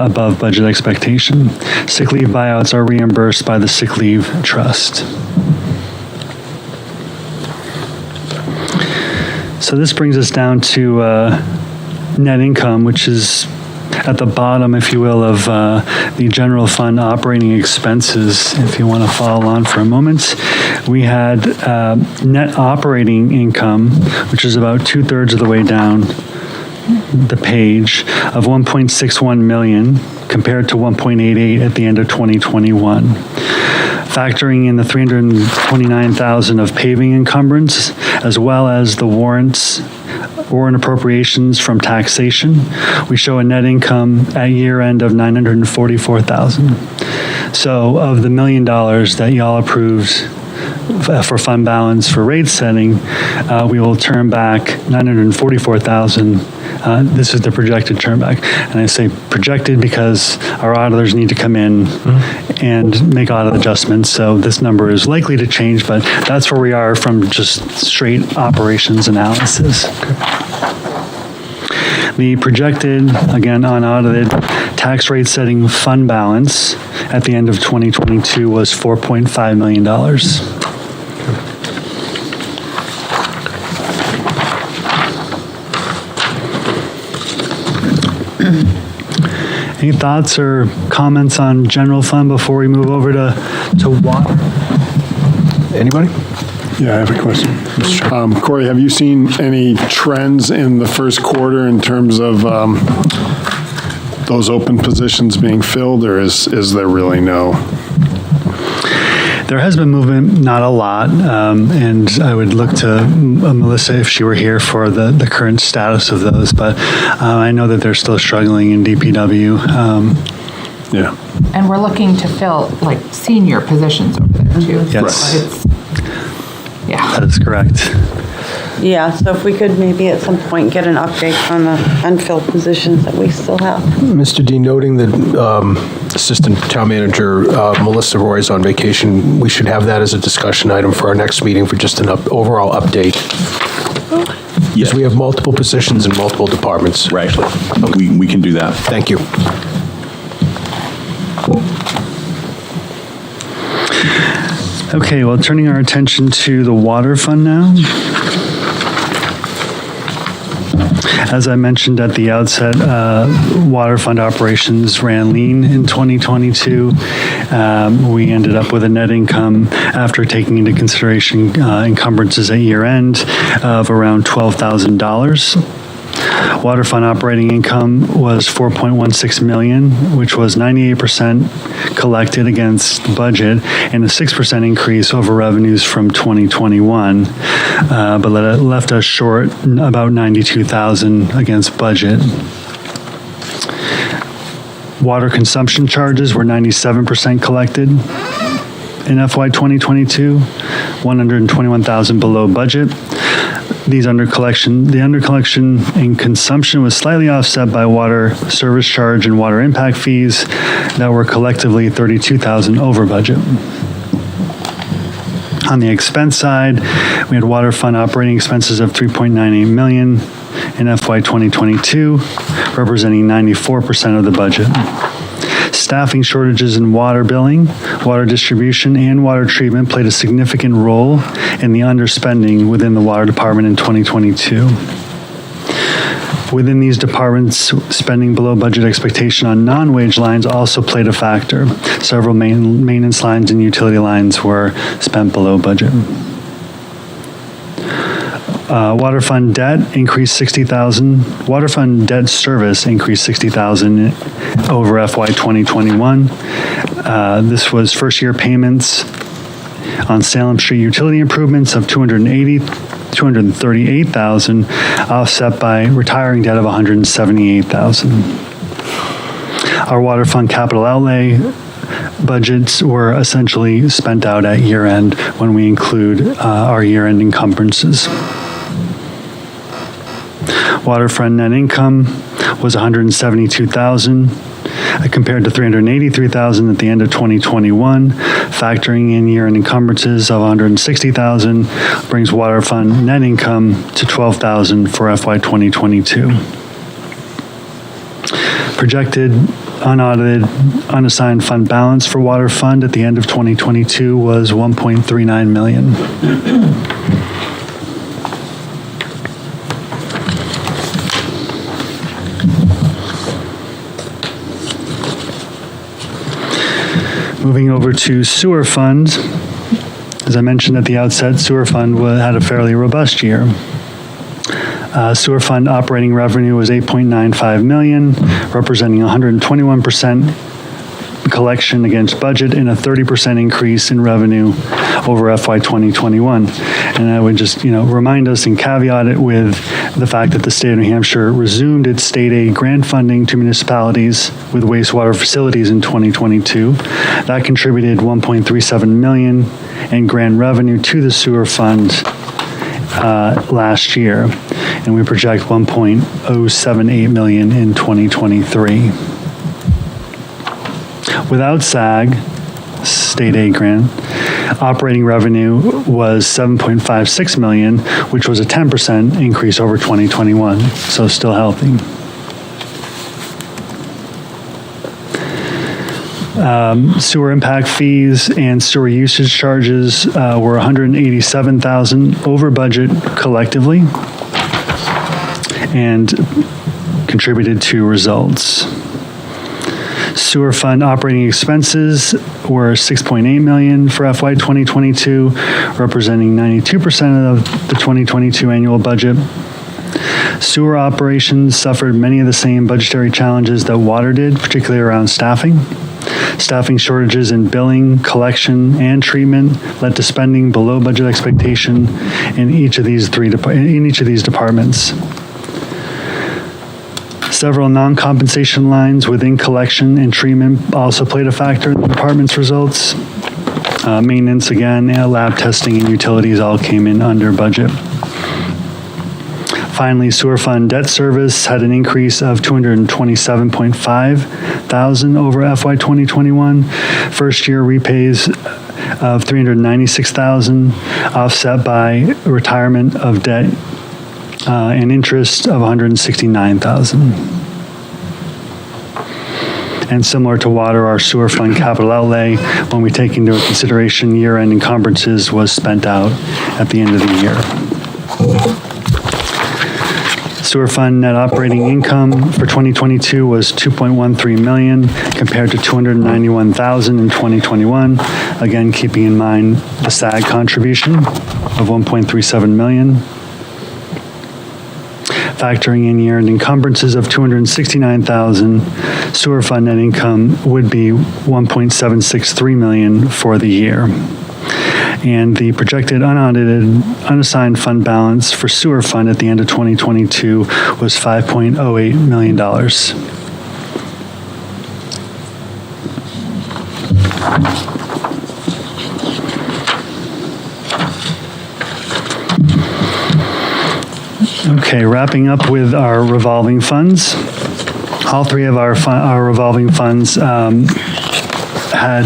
above budget expectation. Sick leave buyouts are reimbursed by the Sick Leave Trust. So this brings us down to net income, which is at the bottom, if you will, of the general fund operating expenses. If you want to follow on for a moment, we had net operating income, which is about 2/3 of the way down the page, of $1.61 million compared to $1.88 at the end of 2021. Factoring in the $329,000 of paving encumbrance, as well as the warrant appropriations from taxation, we show a net income at year end of $944,000. So of the $1 million that y'all approved for fund balance for rate setting, we will turn back $944,000. This is the projected turn back. And I say projected because our auditors need to come in and make audit adjustments. So this number is likely to change, but that's where we are from just straight operations analysis. The projected, again, unaudited tax rate setting fund balance at the end of 2022 was $4.5 million. Any thoughts or comments on general fund before we move over to water? Anybody? Yeah, I have a question. Corey, have you seen any trends in the first quarter in terms of those open positions being filled, or is there really no? There has been movement, not a lot, and I would look to Melissa if she were here for the current status of those, but I know that they're still struggling in DPW. Yeah. And we're looking to fill like senior positions over there too. Yes. Yeah. That is correct. Yeah, so if we could maybe at some point get an update on the unfilled positions that we still have. Mr. D, noting that Assistant Town Manager Melissa Roy is on vacation, we should have that as a discussion item for our next meeting for just an overall update. Yes, we have multiple positions in multiple departments. Right. We can do that. Thank you. Okay, well, turning our attention to the water fund now. As I mentioned at the outset, water fund operations ran lean in 2022. We ended up with a net income after taking into consideration encumbrances at year end of around $12,000. Water fund operating income was $4.16 million, which was 98% collected against budget and a 6% increase over revenues from 2021, but left us short about $92,000 against budget. Water consumption charges were 97% collected in FY 2022, $121,000 below budget. The under-collection in consumption was slightly offset by water service charge and water impact fees that were collectively $32,000 over budget. On the expense side, we had water fund operating expenses of $3.98 million in FY 2022, representing 94% of the budget. Staffing shortages in water billing, water distribution, and water treatment played a significant role in the underspending within the water department in 2022. Within these departments, spending below budget expectation on non-wage lines also played a factor. Several maintenance lines and utility lines were spent below budget. Water fund debt increased $60,000. Water fund debt service increased $60,000 over FY 2021. This was first-year payments on Salem Street utility improvements of $238,000, offset by retiring debt of $178,000. Our water fund capital outlay budgets were essentially spent out at year-end when we include our year-end encumbrances. Waterfront net income was $172,000 compared to $383,000 at the end of 2021. Factoring in year-end encumbrances of $160,000 brings waterfront net income to $12,000 for FY 2022. Projected unaudited unassigned fund balance for water fund at the end of 2022 was $1.39 million. Moving over to sewer fund, as I mentioned at the outset, sewer fund had a fairly robust year. Sewer fund operating revenue was $8.95 million, representing 121% collection against budget and a 30% increase in revenue over FY 2021. And I would just, remind us and caveat it with the fact that the state of New Hampshire resumed its state aid grant funding to municipalities with wastewater facilities in 2022. That contributed $1.37 million in grant revenue to the sewer fund last year, and we project $1.078 million in 2023. Without SAG, state aid grant, operating revenue was $7.56 million, which was a 10% increase over 2021, so still healthy. Sewer impact fees and sewer usage charges were $187,000 over budget collectively and contributed to results. Sewer fund operating expenses were $6.8 million for FY 2022, representing 92% of the 2022 annual budget. Sewer operations suffered many of the same budgetary challenges that water did, particularly around staffing. Staffing shortages in billing, collection, and treatment led to spending below budget expectation in each of these departments. Several non-compensation lines within collection and treatment also played a factor in the department's results. Maintenance, again, lab testing, and utilities all came in under budget. Finally, sewer fund debt service had an increase of $227,500 over FY 2021. First year repays of $396,000, offset by retirement of debt and interest of $169,000. And similar to water, our sewer fund capital outlay, when we take into consideration year-end encumbrances, was spent out at the end of the year. Sewer fund net operating income for 2022 was $2.13 million compared to $291,000 in 2021. Again, keeping in mind the SAG contribution of $1.37 million. Factoring in year-end encumbrances of $269,000, sewer fund net income would be $1.763 million for the year. And the projected unaudited unassigned fund balance for sewer fund at the end of 2022 was $5.08 million. Okay, wrapping up with our revolving funds. All three of our revolving funds had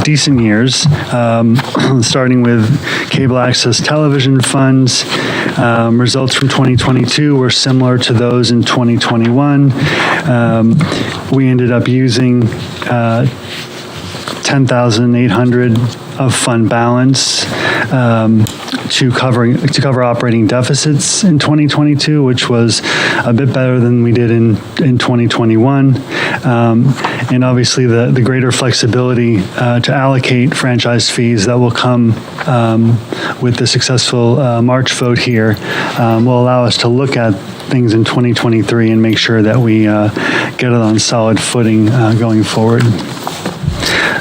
decent years, starting with cable access television funds. Results from 2022 were similar to those in 2021. We ended up using 10,800 of fund balance to cover operating deficits in 2022, which was a bit better than we did in 2021. And obviously the greater flexibility to allocate franchise fees that will come with the successful March vote here will allow us to look at things in 2023 and make sure that we get it on solid footing going forward.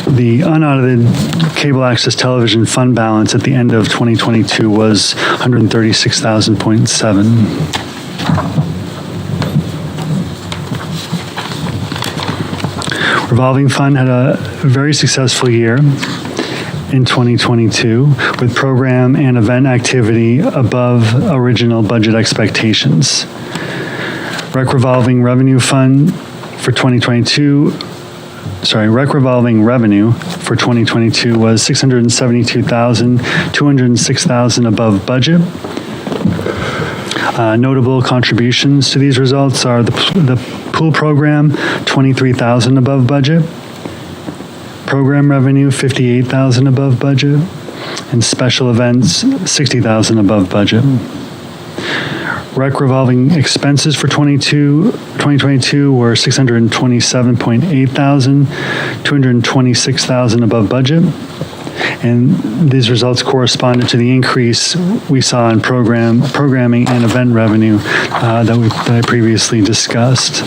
The unaudited cable access television fund balance at the end of 2022 was $136,000.7. Revolving fund had a very successful year in 2022 with program and event activity above original budget expectations. Rec revolving revenue fund for 2022 rec revolving revenue for 2022 was $672,000, $206,000 above budget. Notable contributions to these results are the pool program, $23,000 above budget. Program revenue, $58,000 above budget. And special events, $60,000 above budget. Rec revolving expenses for 2022 were $627,800, $226,000 above budget. And these results corresponded to the increase we saw in programming and event revenue that I previously discussed.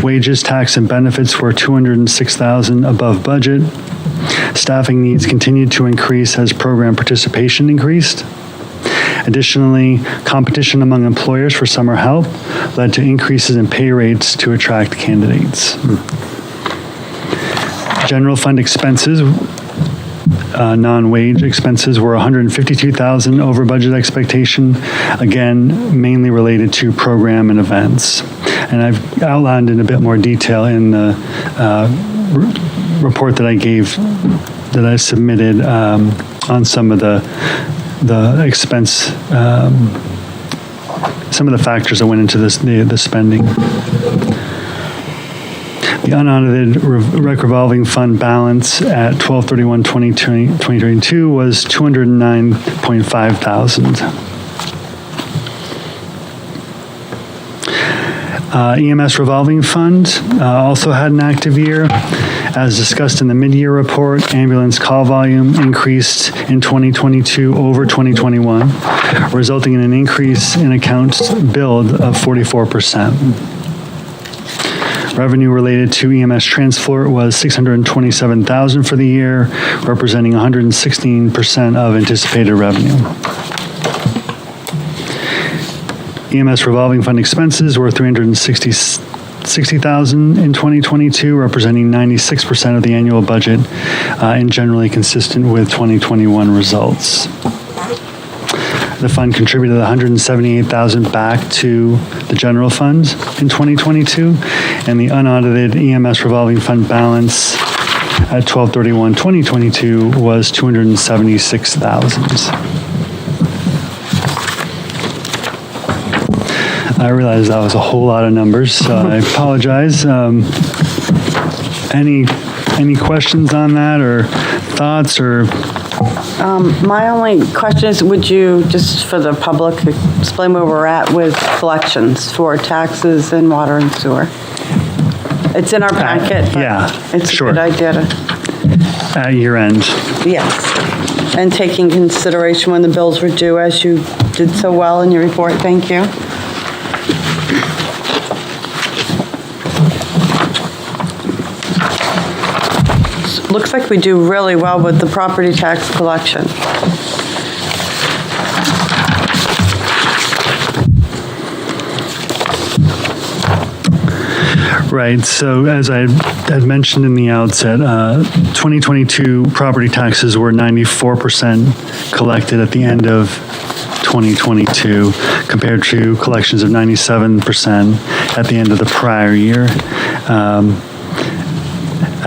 Wages, tax, and benefits were $206,000 above budget. Staffing needs continued to increase as program participation increased. Additionally, competition among employers for summer help led to increases in pay rates to attract candidates. General fund expenses, non-wage expenses, were $152,000 over budget expectation, again, mainly related to program and events. And I've outlined in a bit more detail in the report that I submitted on some of the expense, some of the factors that went into the spending. The unaudited rec revolving fund balance at 12/31/2022 was $209,500. EMS revolving fund also had an active year. As discussed in the mid-year report, ambulance call volume increased in 2022 over 2021, resulting in an increase in accounts billed of 44%. Revenue related to EMS transport was $627,000 for the year, representing 116% of anticipated revenue. EMS revolving fund expenses were $360,000 in 2022, representing 96% of the annual budget, and generally consistent with 2021 results. The fund contributed $178,000 back to the general fund in 2022, and the unaudited EMS revolving fund balance at 12/31/2022 was $276,000. I realize that was a whole lot of numbers, so I apologize. Any questions on that, or thoughts, or? My only question is, would you, just for the public, explain where we're at with collections for taxes and water and sewer? It's in our packet, but yeah, it's sure. a good idea to. At year end. Yes, and taking consideration when the bills were due, as you did so well in your report. Thank you. Looks like we do really well with the property tax collection. Right, so as I had mentioned in the outset, 2022 property taxes were 94% collected at the end of 2022, compared to collections of 97% at the end of the prior year.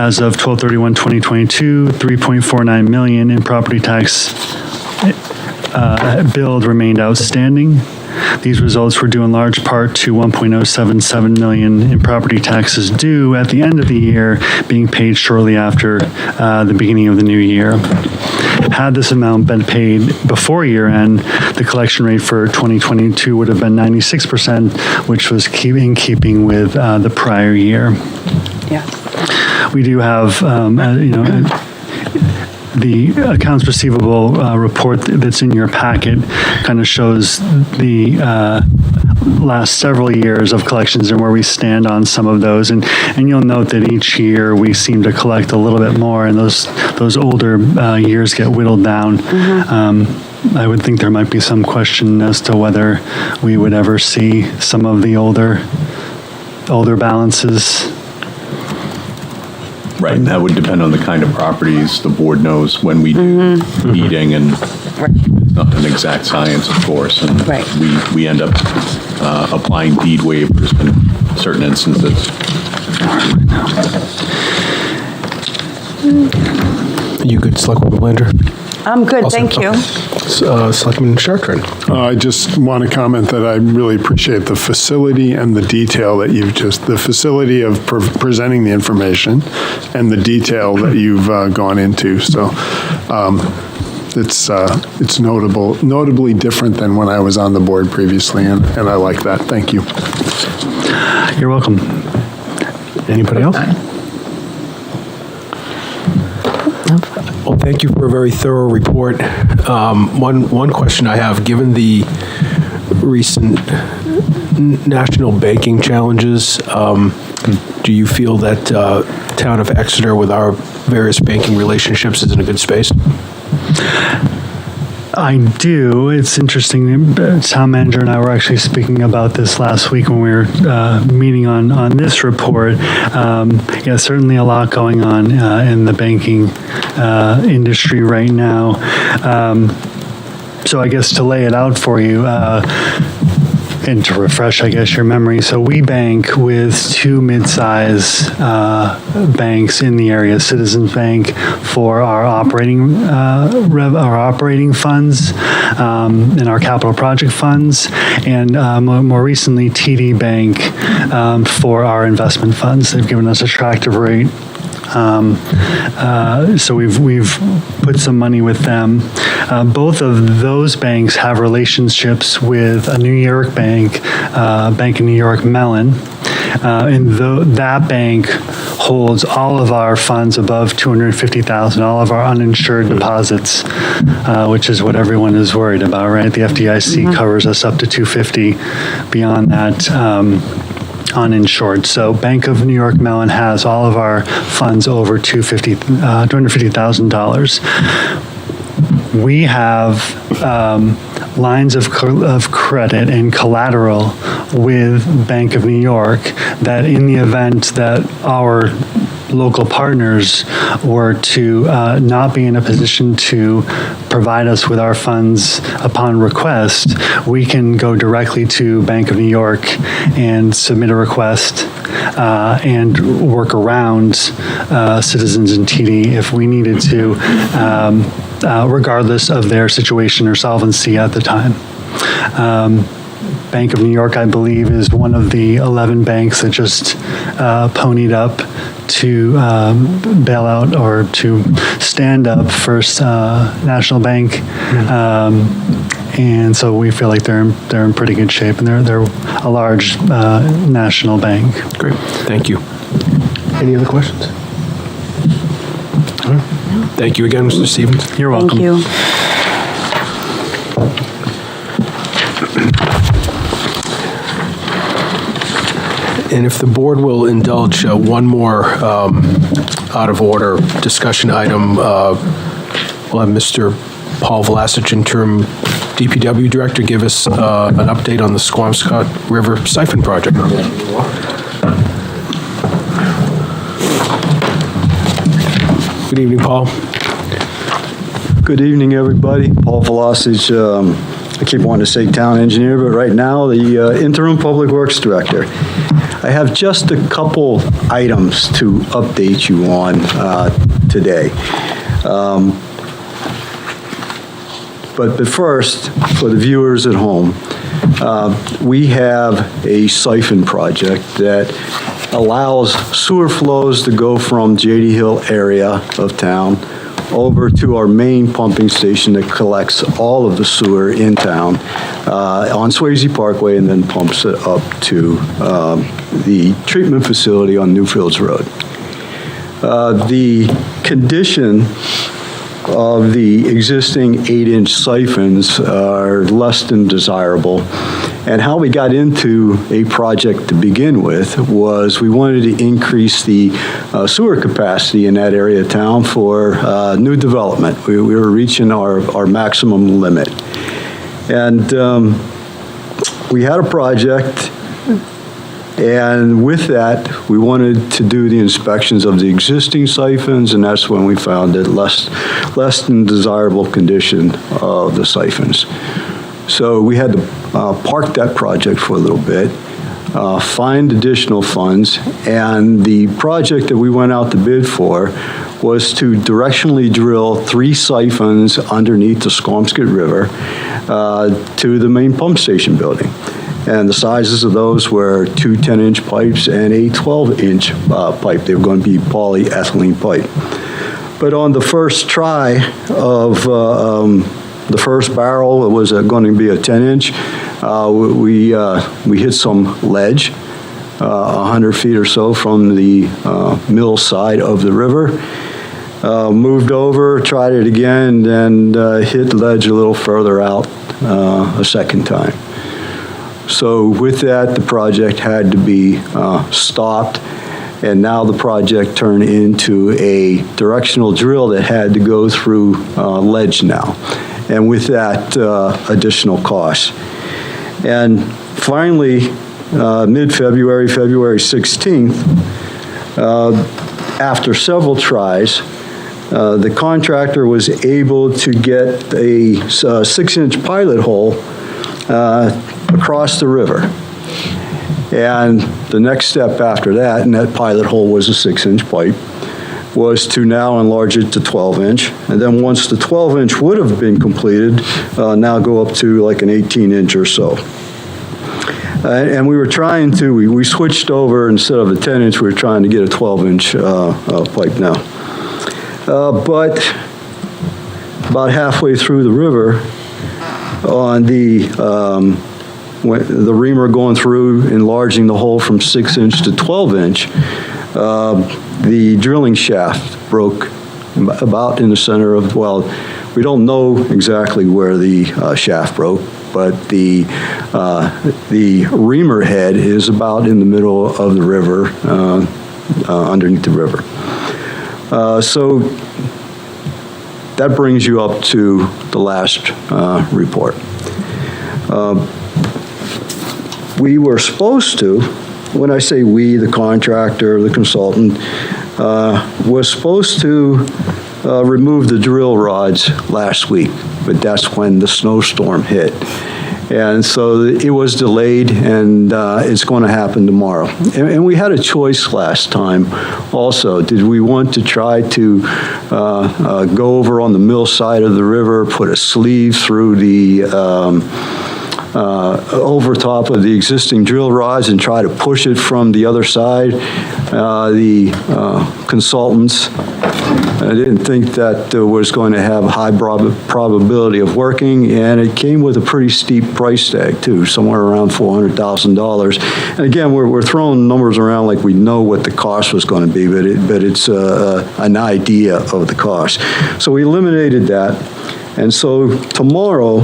As of 12/31/2022, $3.49 million in property tax billed remained outstanding. These results were due in large part to $1.077 million in property taxes due at the end of the year being paid shortly after the beginning of the new year. Had this amount been paid before year end, the collection rate for 2022 would have been 96%, which was in keeping with the prior year. Yeah. We do have, the accounts receivable report that's in your packet kind of shows the last several years of collections and where we stand on some of those. And you'll note that each year we seem to collect a little bit more, and those older years get whittled down. I would think there might be some question as to whether we would ever see some of the older balances. Right, and that would depend on the kind of properties. The board knows when we do meeting, and it's not an exact science, of course, and we end up applying deed waivers in certain instances. You good, Selectwoman Belanger? I'm good, thank you. Selectman Chartrand. I just want to comment that I really appreciate the facility and the detail that the facility of presenting the information and the detail that you've gone into. So it's notably different than when I was on the board previously, and I like that. Thank you. You're welcome. Anybody else? Well, thank you for a very thorough report. One question I have, given the recent national banking challenges, do you feel that town of Exeter, with our various banking relationships, is in a good space? I do. It's interesting. The town manager and I were actually speaking about this last week when we were meeting on this report. Yeah, certainly a lot going on in the banking industry right now. So I guess to lay it out for you, and to refresh, I guess, your memory. So we bank with two mid-size banks in the area: Citizens Bank for our operating funds and our capital project funds, and more recently TD Bank for our investment funds. They've given us attractive rate. So we've put some money with them. Both of those banks have relationships with a New York bank, Bank of New York Mellon, and that bank holds all of our funds above $250,000, all of our uninsured deposits, which is what everyone is worried about, right? The FDIC covers us up to $250,000. Beyond that, uninsured. So Bank of New York Mellon has all of our funds over $250,000. We have lines of credit and collateral with Bank of New York that, in the event that our local partners were to not be in a position to provide us with our funds upon request, we can go directly to Bank of New York and submit a request and work around Citizens and TD if we needed to, regardless of their situation or solvency at the time. Bank of New York, I believe, is one of the 11 banks that just ponied up to bail out or to stand up First National Bank, and so we feel like they're in pretty good shape, and they're a large national bank. Great, thank you. Any other questions? All right. Thank you again, Mr. Stevens. You're welcome. Thank you. And if the board will indulge one more out of order discussion item, we'll have Mr. Paul Vlasic, interim DPW director, give us an update on the Squamscott River Siphon project. Good evening, Paul. Good evening, everybody. Paul Vlasic, I keep wanting to say town engineer, but right now the interim public works director. I have just a couple items to update you on today. But first, for the viewers at home, we have a siphon project that allows sewer flows to go from JD Hill area of town over to our main pumping station that collects all of the sewer in town on Swayze Parkway and then pumps it up to the treatment facility on Newfields Road. The condition of the existing 8-inch siphons are less than desirable. And how we got into a project to begin with was we wanted to increase the sewer capacity in that area of town for new development. We were reaching our maximum limit. And we had a project, and with that, we wanted to do the inspections of the existing siphons, and that's when we found it less than desirable condition of the siphons. So we had to park that project for a little bit, find additional funds, and the project that we went out to bid for was to directionally drill 3 siphons underneath the Squamscott River to the main pump station building. And the sizes of those were 2 10-inch pipes and a 12-inch pipe. They were going to be polyethylene pipe. But on the first try of the first barrel, it was going to be a 10-inch. We hit some ledge, 100 feet or so from the mill side of the river. Moved over, tried it again, and hit the ledge a little further out a second time. So with that, the project had to be stopped, and now the project turned into a directional drill that had to go through ledge now, and with that, additional costs. And finally, mid-February, February 16th, after several tries, the contractor was able to get a 6-inch pilot hole across the river. And the next step after that, and that pilot hole was a 6-inch pipe, was to now enlarge it to 12-inch. And then once the 12-inch would have been completed, now go up to like an 18-inch or so. And we were trying to, we switched over, instead of a 10-inch, we were trying to get a 12-inch pipe now. But about halfway through the river, on the reamer going through, enlarging the hole from 6-inch to 12-inch, the drilling shaft broke about in the center of, well, we don't know exactly where the shaft broke, but the reamer head is about in the middle of the river, underneath the river. So that brings you up to the last report. We were supposed to, when I say we, the contractor, the consultant, was supposed to remove the drill rods last week, but that's when the snowstorm hit. And so it was delayed, and it's going to happen tomorrow. And we had a choice last time also. Did we want to try to go over on the mill side of the river, put a sleeve through the over top of the existing drill rods and try to push it from the other side? The consultants I didn't think that was going to have high probability of working, and it came with a pretty steep price tag too, somewhere around $400,000. And again, we're throwing numbers around like we know what the cost was going to be, but it's an idea of the cost. So we eliminated that, and so tomorrow,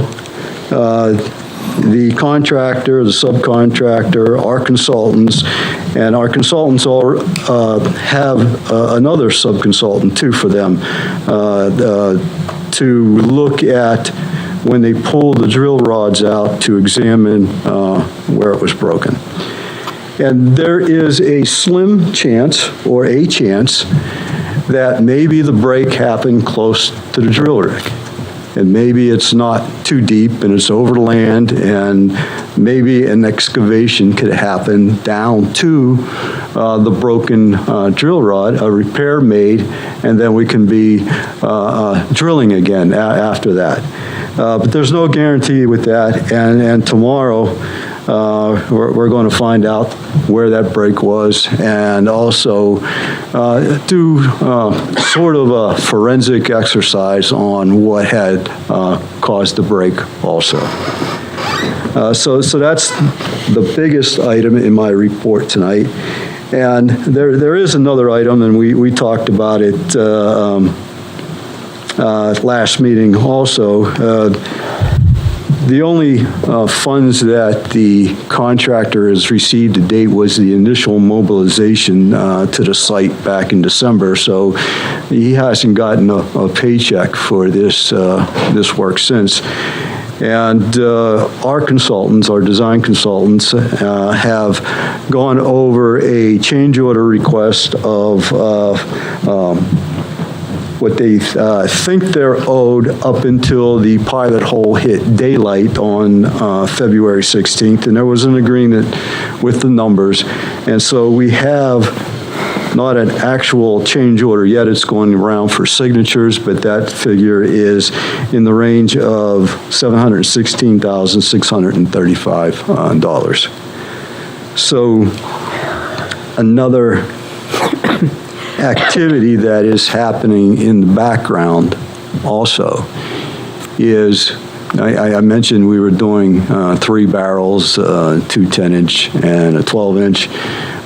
the contractor, the subcontractor, our consultants all have another subconsultant too for them to look at when they pull the drill rods out to examine where it was broken. And there is a slim chance, or a chance, that maybe the break happened close to the drill rig. And maybe it's not too deep and it's over land, and maybe an excavation could happen down to the broken drill rod, a repair made, and then we can be drilling again after that. But there's no guarantee with that, and tomorrow, we're going to find out where that break was, and also do sort of a forensic exercise on what had caused the break also. So that's the biggest item in my report tonight. And there is another item, and we talked about it last meeting also. The only funds that the contractor has received to date was the initial mobilization to the site back in December, so he hasn't gotten a paycheck for this work since. And our consultants, our design consultants, have gone over a change order request of what they think they're owed up until the pilot hole hit daylight on February 16th, and there was an agreement with the numbers. And so we have not an actual change order yet. It's going around for signatures, but that figure is in the range of $716,635. So another activity that is happening in the background also is, I mentioned we were doing 3 barrels, 2 10-inch and a 12-inch.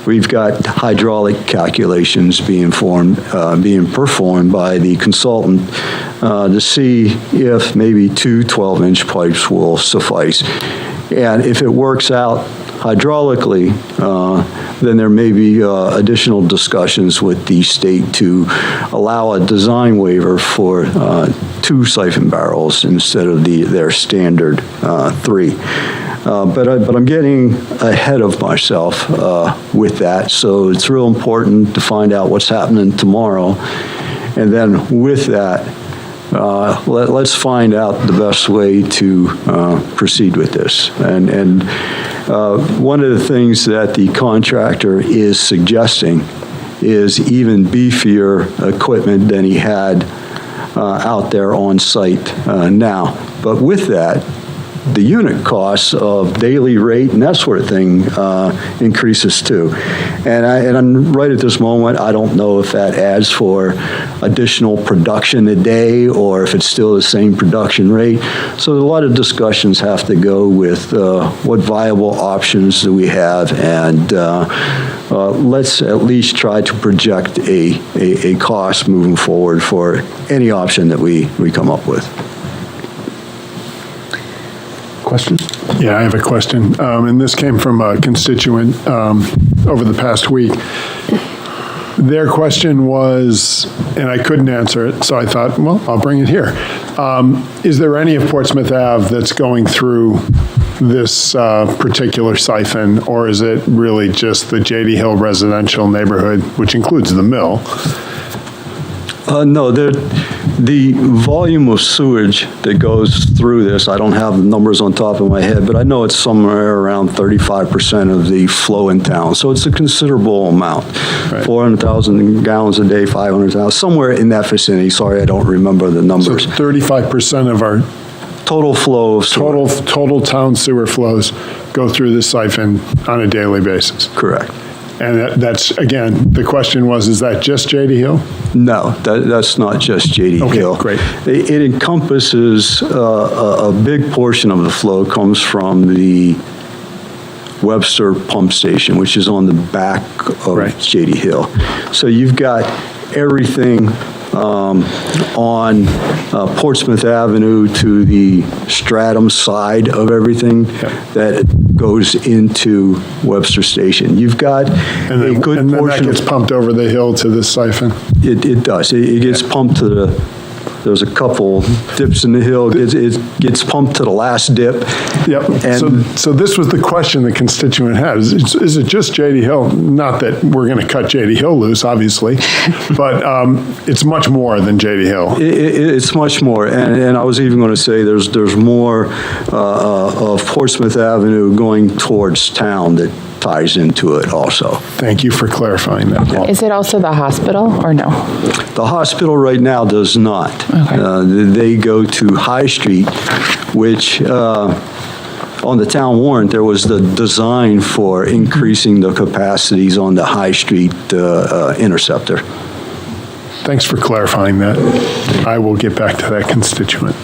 We've got hydraulic calculations being performed by the consultant to see if maybe 2 12-inch pipes will suffice. And if it works out hydraulically, then there may be additional discussions with the state to allow a design waiver for 2 siphon barrels instead of their standard 3. But I'm getting ahead of myself with that, so it's real important to find out what's happening tomorrow. And then with that, let's find out the best way to proceed with this. And one of the things that the contractor is suggesting is even beefier equipment than he had out there on site now. But with that, the unit costs of daily rate and that sort of thing increases too. And I'm right at this moment, I don't know if that adds for additional production a day or if it's still the same production rate. So a lot of discussions have to go with what viable options do we have, and let's at least try to project a cost moving forward for any option that we come up with. Questions? Yeah, I have a question, and this came from a constituent over the past week. Their question was, and I couldn't answer it, so I thought, well, I'll bring it here. Is there any of Portsmouth Ave that's going through this particular siphon, or is it really just the J.D. Hill residential neighborhood, which includes the mill? No, the volume of sewage that goes through this, I don't have the numbers on top of my head, but I know it's somewhere around 35% of the flow in town. So it's a considerable amount. Right. 400,000 gallons a day, 500,000, somewhere in that vicinity. Sorry, I don't remember the numbers. So 35% of our total flow of sewer. Total town sewer flows go through this siphon on a daily basis. Correct. And that's, again, the question was, is that just J.D. Hill? No, that's not just J.D. Hill. Okay, great. It encompasses a big portion of the flow comes from the Webster pump station, which is on the back of J.D. Hill. So you've got everything on Portsmouth Avenue to the Stratum side of everything that goes into Webster Station. You've got a good portion. And then that gets pumped over the hill to this siphon? It does. It gets pumped to the, there's a couple dips in the hill. It gets pumped to the last dip. Yep. And so this was the question the constituent had. Is it just J.D. Hill? Not that we're going to cut J.D. Hill loose, obviously, but it's much more than J.D. Hill. It's much more. And I was even going to say there's more of Portsmouth Avenue going towards town that ties into it also. Thank you for clarifying that, Paul. Is it also the hospital or no? The hospital right now does not. They go to High Street, which on the town warrant, there was the design for increasing the capacities on the High Street interceptor. Thanks for clarifying that. I will get back to that constituent.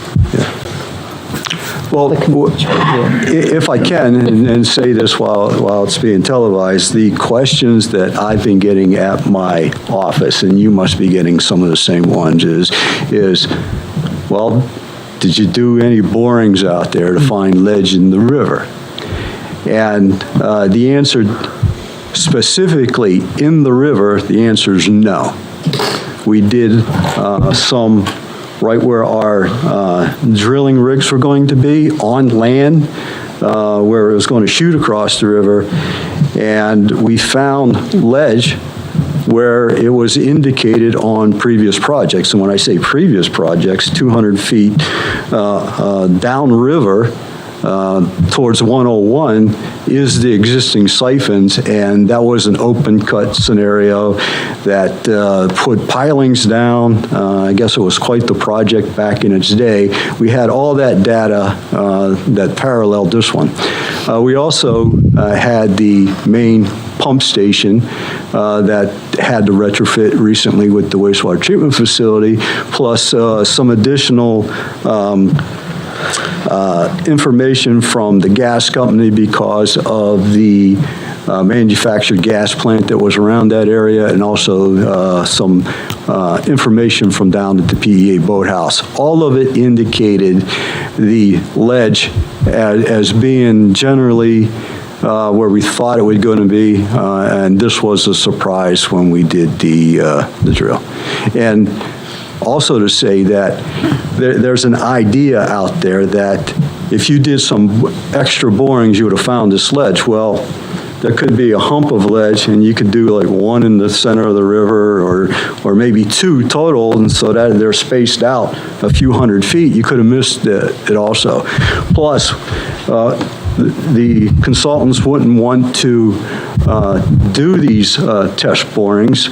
Well, if I can, and say this while it's being televised, the questions that I've been getting at my office, and you must be getting some of the same ones, is well, did you do any borings out there to find ledge in the river? And the answer, specifically in the river, the answer is no. We did some right where our drilling rigs were going to be, on land, where it was going to shoot across the river, and we found ledge where it was indicated on previous projects. And when I say previous projects, 200 feet downriver towards 101 is the existing Siphons, and that was an open cut scenario that put pilings down. I guess it was quite the project back in its day. We had all that data that paralleled this one. We also had the main pump station that had to retrofit recently with the wastewater treatment facility, plus some additional information from the gas company because of the manufactured gas plant that was around that area, and also some information from down at the PEA boathouse. All of it indicated the ledge as being generally where we thought it was going to be, and this was a surprise when we did the drill. And also to say that there's an idea out there that if you did some extra borings, you would have found this ledge. Well, there could be a hump of ledge, and you could do like one in the center of the river, or maybe two total, and so that they're spaced out a few hundred feet. You could have missed it also. Plus, the consultants wouldn't want to do these test borings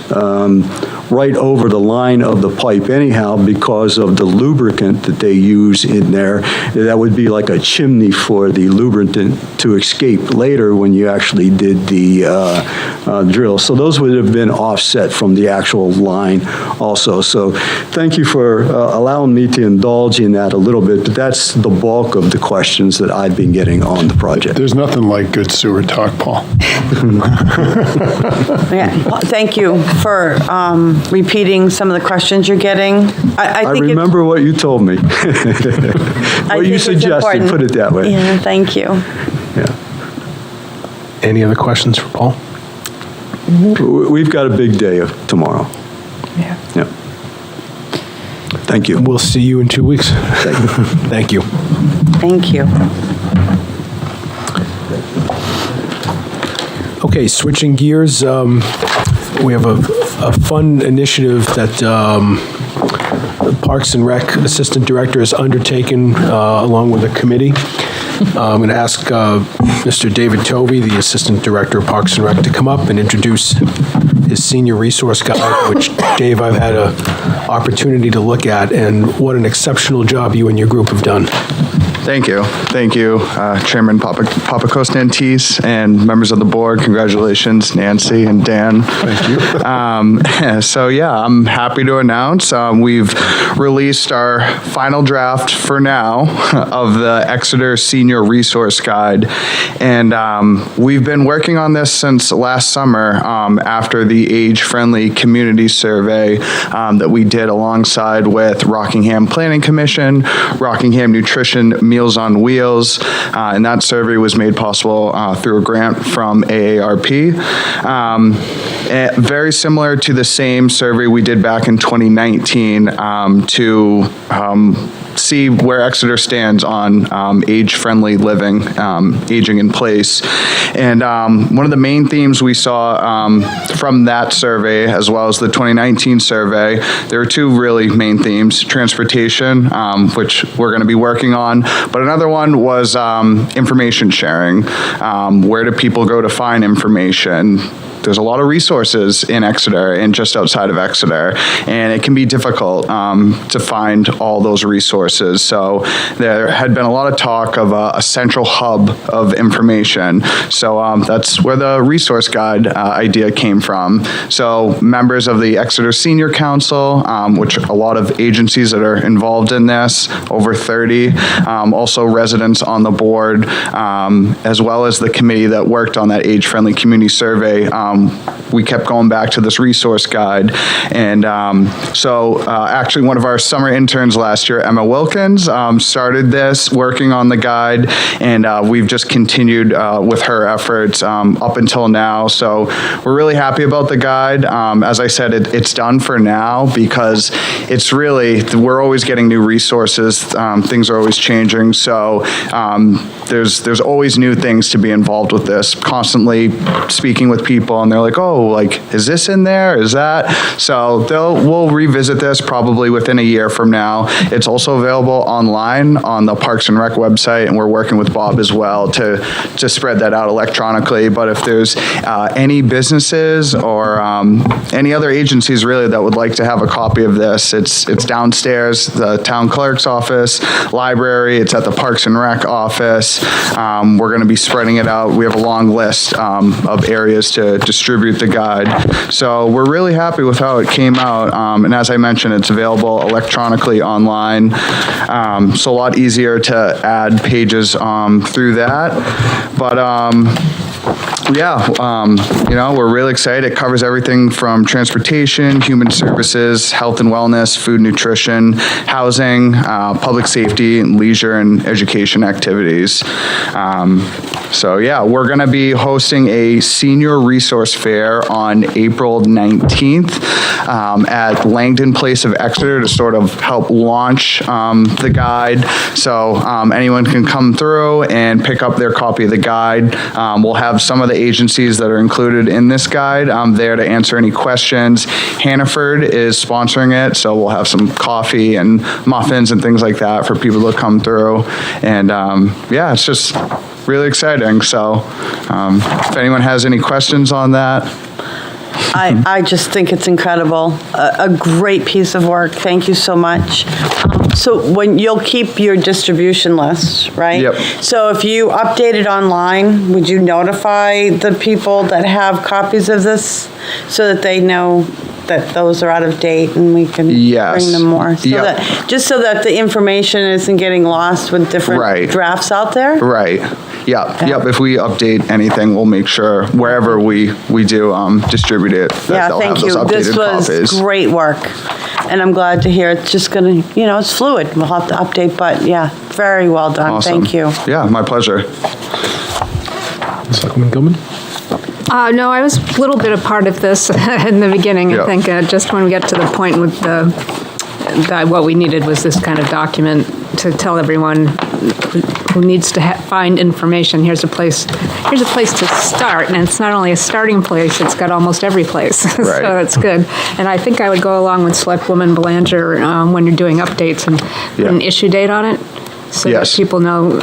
right over the line of the pipe anyhow, because of the lubricant that they use in there. That would be like a chimney for the lubricant to escape later when you actually did the drill. So those would have been offset from the actual line also. So thank you for allowing me to indulge in that a little bit, but that's the bulk of the questions that I've been getting on the project. There's nothing like good sewer talk, Paul. Yeah. Thank you for repeating some of the questions you're getting. I think remember what you told me. What you suggested, put it that way. Yeah, thank you. Yeah. Any other questions for Paul? We've got a big day tomorrow. Yeah. Yeah. Thank you. We'll see you in 2 weeks. Thank you. Thank you. Okay, switching gears, we have a fun initiative that the Parks and Rec Assistant Director has undertaken along with a committee. I'm going to ask Mr. David Tovey, the Assistant Director of Parks and Rec, to come up and introduce his senior resource guide, which, Dave, I've had an opportunity to look at, and what an exceptional job you and your group have done. Thank you. Thank you, Chairman Papakos-Nantes and members of the board. Congratulations, Nancy and Dan. Thank you. So yeah, I'm happy to announce we've released our final draft for now of the Exeter Senior Resource Guide. And we've been working on this since last summer after the age-friendly community survey that we did alongside with Rockingham Planning Commission, Rockingham Nutrition Meals on Wheels, and that survey was made possible through a grant from AARP. Very similar to the same survey we did back in 2019 to see where Exeter stands on age-friendly living, aging in place. And one of the main themes we saw from that survey, as well as the 2019 survey, there were two really main themes: transportation, which we're going to be working on, but another one was information sharing. Where do people go to find information? There's a lot of resources in Exeter and just outside of Exeter, and it can be difficult to find all those resources. So there had been a lot of talk of a central hub of information. So that's where the resource guide idea came from. So members of the Exeter Senior Council, which a lot of agencies that are involved in this, over 30, also residents on the board, as well as the committee that worked on that age-friendly community survey, we kept going back to this resource guide. And actually one of our summer interns last year, Emma Wilkins, started this, working on the guide, and we've just continued with her efforts up until now. So we're really happy about the guide. As I said, it's done for now because it's really, we're always getting new resources. Things are always changing. So there's always new things to be involved with this, constantly speaking with people, and they're like, oh, like, is this in there? Is that? So we'll revisit this probably within a year from now. It's also available online on the Parks and Rec website, and we're working with Bob as well to spread that out electronically. But if there's any businesses or any other agencies really that would like to have a copy of this, it's downstairs, the town clerk's office, library, it's at the Parks and Rec office. We're going to be spreading it out. We have a long list of areas to distribute the guide. So we're really happy with how it came out. And as I mentioned, it's available electronically online. So a lot easier to add pages through that. But we're really excited. It covers everything from transportation, human services, health and wellness, food, nutrition, housing, public safety, and leisure and education activities. We're going to be hosting a senior resource fair on April 19th at Langdon Place of Exeter to sort of help launch the guide. So anyone can come through and pick up their copy of the guide. We'll have some of the agencies that are included in this guide there to answer any questions. Hannaford is sponsoring it, so we'll have some coffee and muffins and things like that for people to come through. And it's just really exciting. So if anyone has any questions on that. I just think it's incredible. A great piece of work. Thank you so much. So when you'll keep your distribution list, right? Yep. So if you update it online, would you notify the people that have copies of this so that they know that those are out of date and we can bring them more? So so that the information isn't getting lost with different drafts out there? Right. Yep. If we update anything, we'll make sure wherever we do distribute it, that they'll have those updated This was copies. great work. And I'm glad to hear it's just going to, it's fluid. We'll have to update, but very well done. Awesome. Thank you. Yeah, my pleasure. Selectman Gilman? No, I was a little bit a part of this in the beginning. I think just when we get to the point with what we needed was this kind of document to tell everyone who needs to find information. Here's a place to start, and it's not only a starting place; it's got almost every place. So that's good. And I think I would go along with Selectwoman Belanger when you're doing updates and put an issue date on it, so that people know.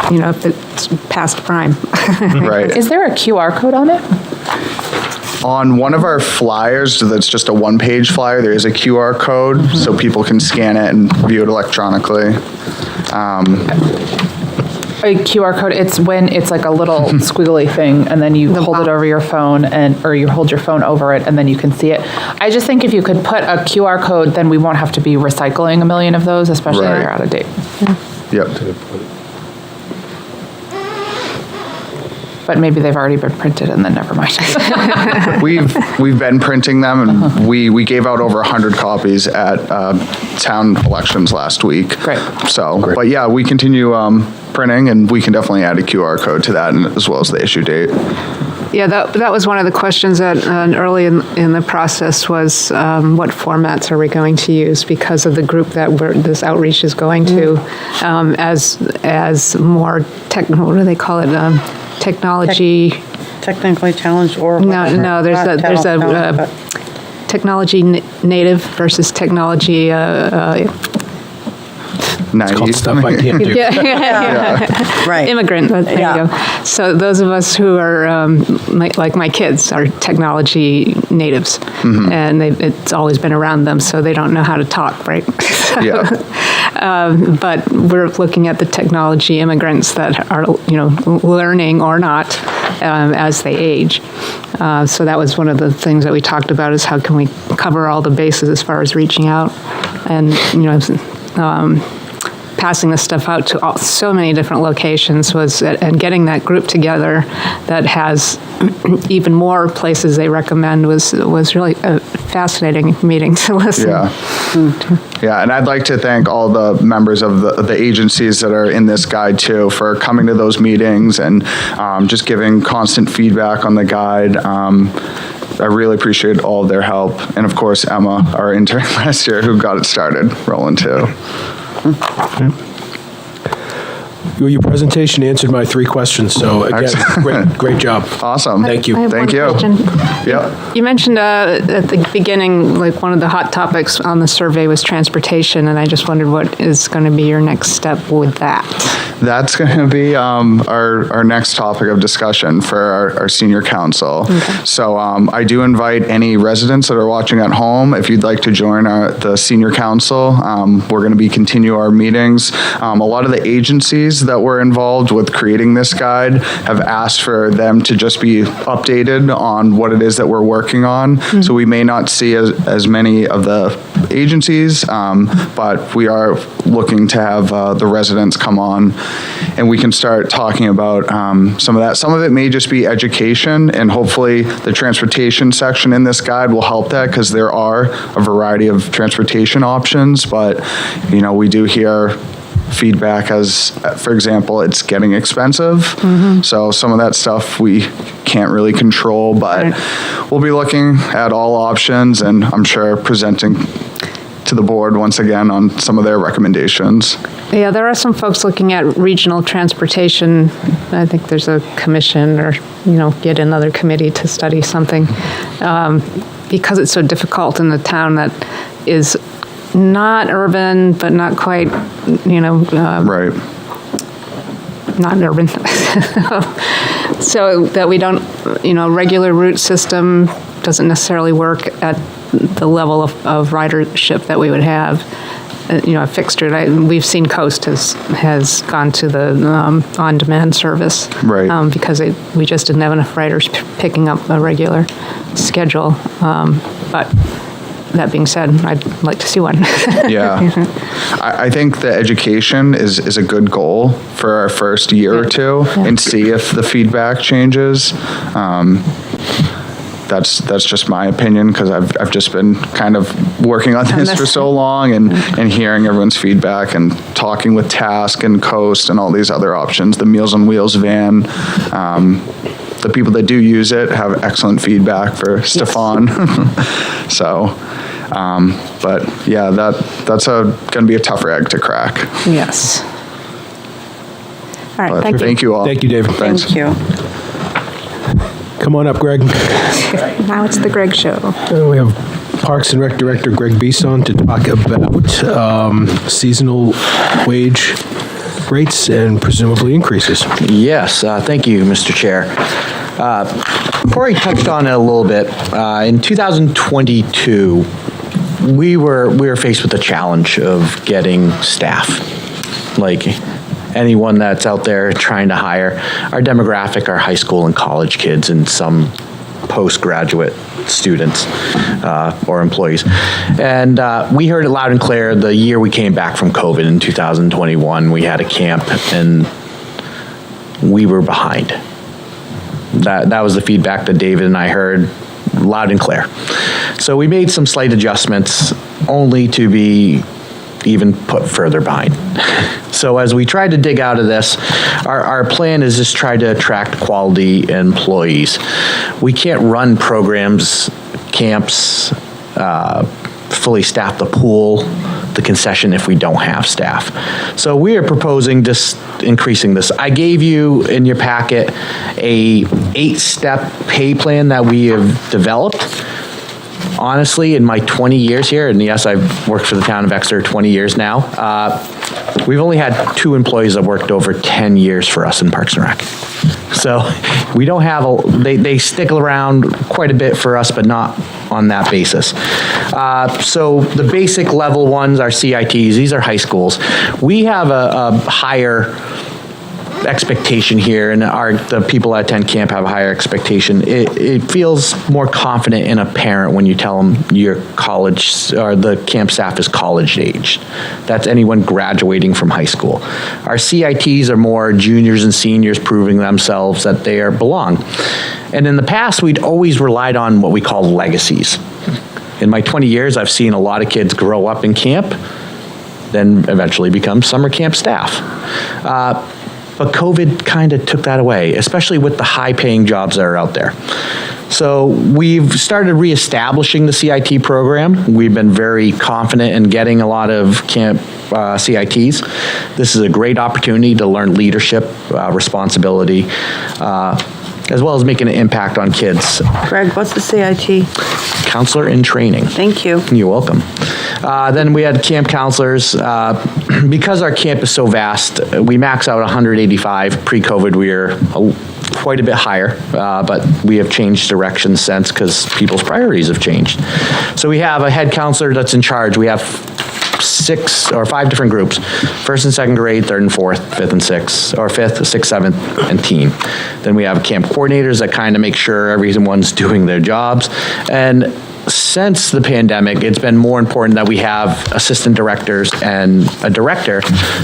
If it's past prime. Right. Is there a QR code on it? On one of our flyers, that's just a one-page flyer, there is a QR code, so people can scan it and view it electronically. A QR code, it's when it's like a little squiggly thing, and then you hold it over your phone, or you hold your phone over it, and then you can see it. I just think if you could put a QR code, then we won't have to be recycling a million of those, especially if they're out of date. Yep. But maybe they've already been printed, and then never mind. We've been printing them, and we gave out over 100 copies at town elections last week. Great. So, but yeah, we continue printing, and we can definitely add a QR code to that, as well as the issue date. Yeah, that was one of the questions that early in the process was what formats are we going to use because of the group that this outreach is going to, as more what do they call it? Technology. Technically challenged or No. There's a technology native versus technology. It's called stuff I can't do. Right. Immigrant, there you go. So those of us who are, like my kids, are technology natives, and it's always been around them, so they don't know how to talk, right? But we're looking at the technology immigrants that are, learning or not as they age. So that was one of the things that we talked about is how can we cover all the bases as far as reaching out and, passing this stuff out to so many different locations and getting that group together that has even more places they recommend was really a fascinating meeting to listen. Yeah, and I'd like to thank all the members of the agencies that are in this guide too for coming to those meetings and just giving constant feedback on the guide. I really appreciate all of their help. And of course, Emma, our intern last year, who got it started rolling too. Your presentation answered my 3 questions, so again, great job. Awesome. Thank you. I have Thank one you. question. Yep. You mentioned at the beginning, like one of the hot topics on the survey was transportation, and I just wondered what is going to be your next step with that? That's going to be our next topic of discussion for our senior council. Okay. So I do invite any residents that are watching at home, if you'd like to join the senior council, we're going to be continue our meetings. A lot of the agencies that were involved with creating this guide have asked for them to just be updated on what it is that we're working on. So we may not see as many of the agencies, but we are looking to have the residents come on and we can start talking about some of that. Some of it may just be education, and hopefully the transportation section in this guide will help that because there are a variety of transportation options, but we do hear feedback as, for example, it's getting expensive. So some of that stuff we can't really control, but we'll be looking at all options and I'm sure presenting to the board once again on some of their recommendations. Yeah, there are some folks looking at regional transportation. I think there's a commission or, get another committee to study something because it's so difficult in the town that is not urban, but not quite, Right. not urban. So that we don't, regular route system doesn't necessarily work at the level of ridership that we would have. A fixed route. We've seen Coast has gone to the on-demand service, right? Because we just didn't have enough riders picking up a regular schedule. But that being said, I'd like to see one. Yeah, I think the education is a good goal for our first year or two, and see if the feedback changes. That's just my opinion because I've just been kind of working on this for so long and hearing everyone's feedback and talking with Task and Coast and all these other options, the Meals on Wheels van. The people that do use it have excellent feedback for Stefan. So, but yeah, that's going to be a tougher egg to crack. Yes. All right, thank you. Thank you all. Thank you, David. Thanks. Thank you. Come on up, Greg. Now it's the Greg Show. We have Parks and Rec Director Greg Bisson to talk about seasonal wage rates and presumably increases. Yes, thank you, Mr. Chair. Corey touched on it a little bit. In 2022, we were faced with the challenge of getting staff. Like anyone that's out there trying to hire, our demographic are high school and college kids and some postgraduate students or employees. And we heard it loud and clear the year we came back from COVID in 2021. We had a camp and we were behind. That was the feedback that David and I heard loud and clear. So we made some slight adjustments only to be even put further behind. So as we try to dig out of this, our plan is just try to attract quality employees. We can't run programs, camps, fully staff the pool, the concession if we don't have staff. So we are proposing just increasing this. I gave you in your packet a 8-step pay plan that we have developed. Honestly, in my 20 years here, and yes, I've worked for the town of Exeter 20 years now, we've only had 2 employees that worked over 10 years for us in Parks and Rec. So we don't have, they stick around quite a bit for us, but not on that basis. So the basic level ones are CITs, these are high schools. We have a higher expectation here, and the people that attend camp have a higher expectation. It feels more confident in a parent when you tell them your college, or the camp staff is college age. That's anyone graduating from high school. Our CITs are more juniors and seniors proving themselves that they belong. And in the past, we'd always relied on what we call legacies. In my 20 years, I've seen a lot of kids grow up in camp, then eventually become summer camp staff. But COVID kind of took that away, especially with the high-paying jobs that are out there. So we've started reestablishing the CIT program. We've been very confident in getting a lot of camp CITs. This is a great opportunity to learn leadership, responsibility, as well as making an impact on kids. Greg, what's the CIT? Counselor in training. Thank you. You're welcome. Then we had camp counselors. Because our camp is so vast, we max out 185. Pre-COVID, we were quite a bit higher, but we have changed directions since because people's priorities have changed. So we have a head counselor that's in charge. We have 6 or 5 different groups: first and second grade, third and fourth, fifth and sixth, or fifth, sixth, seventh, and teen. Then we have camp coordinators that kind of make sure everyone's doing their jobs. And since the pandemic, it's been more important that we have assistant directors and a director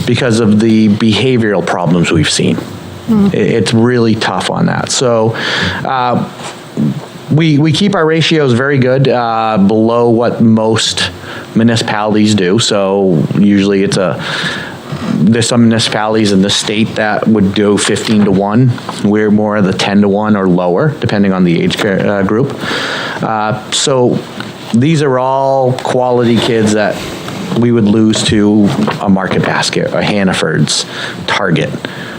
because of the behavioral problems we've seen. It's really tough on that. So we keep our ratios very good, below what most municipalities do. So usually there's some municipalities in the state that would do 15-1. We're more of the 10-1 or lower, depending on the age group. So these are all quality kids that we would lose to a Market Basket, a Hannaford's, Target.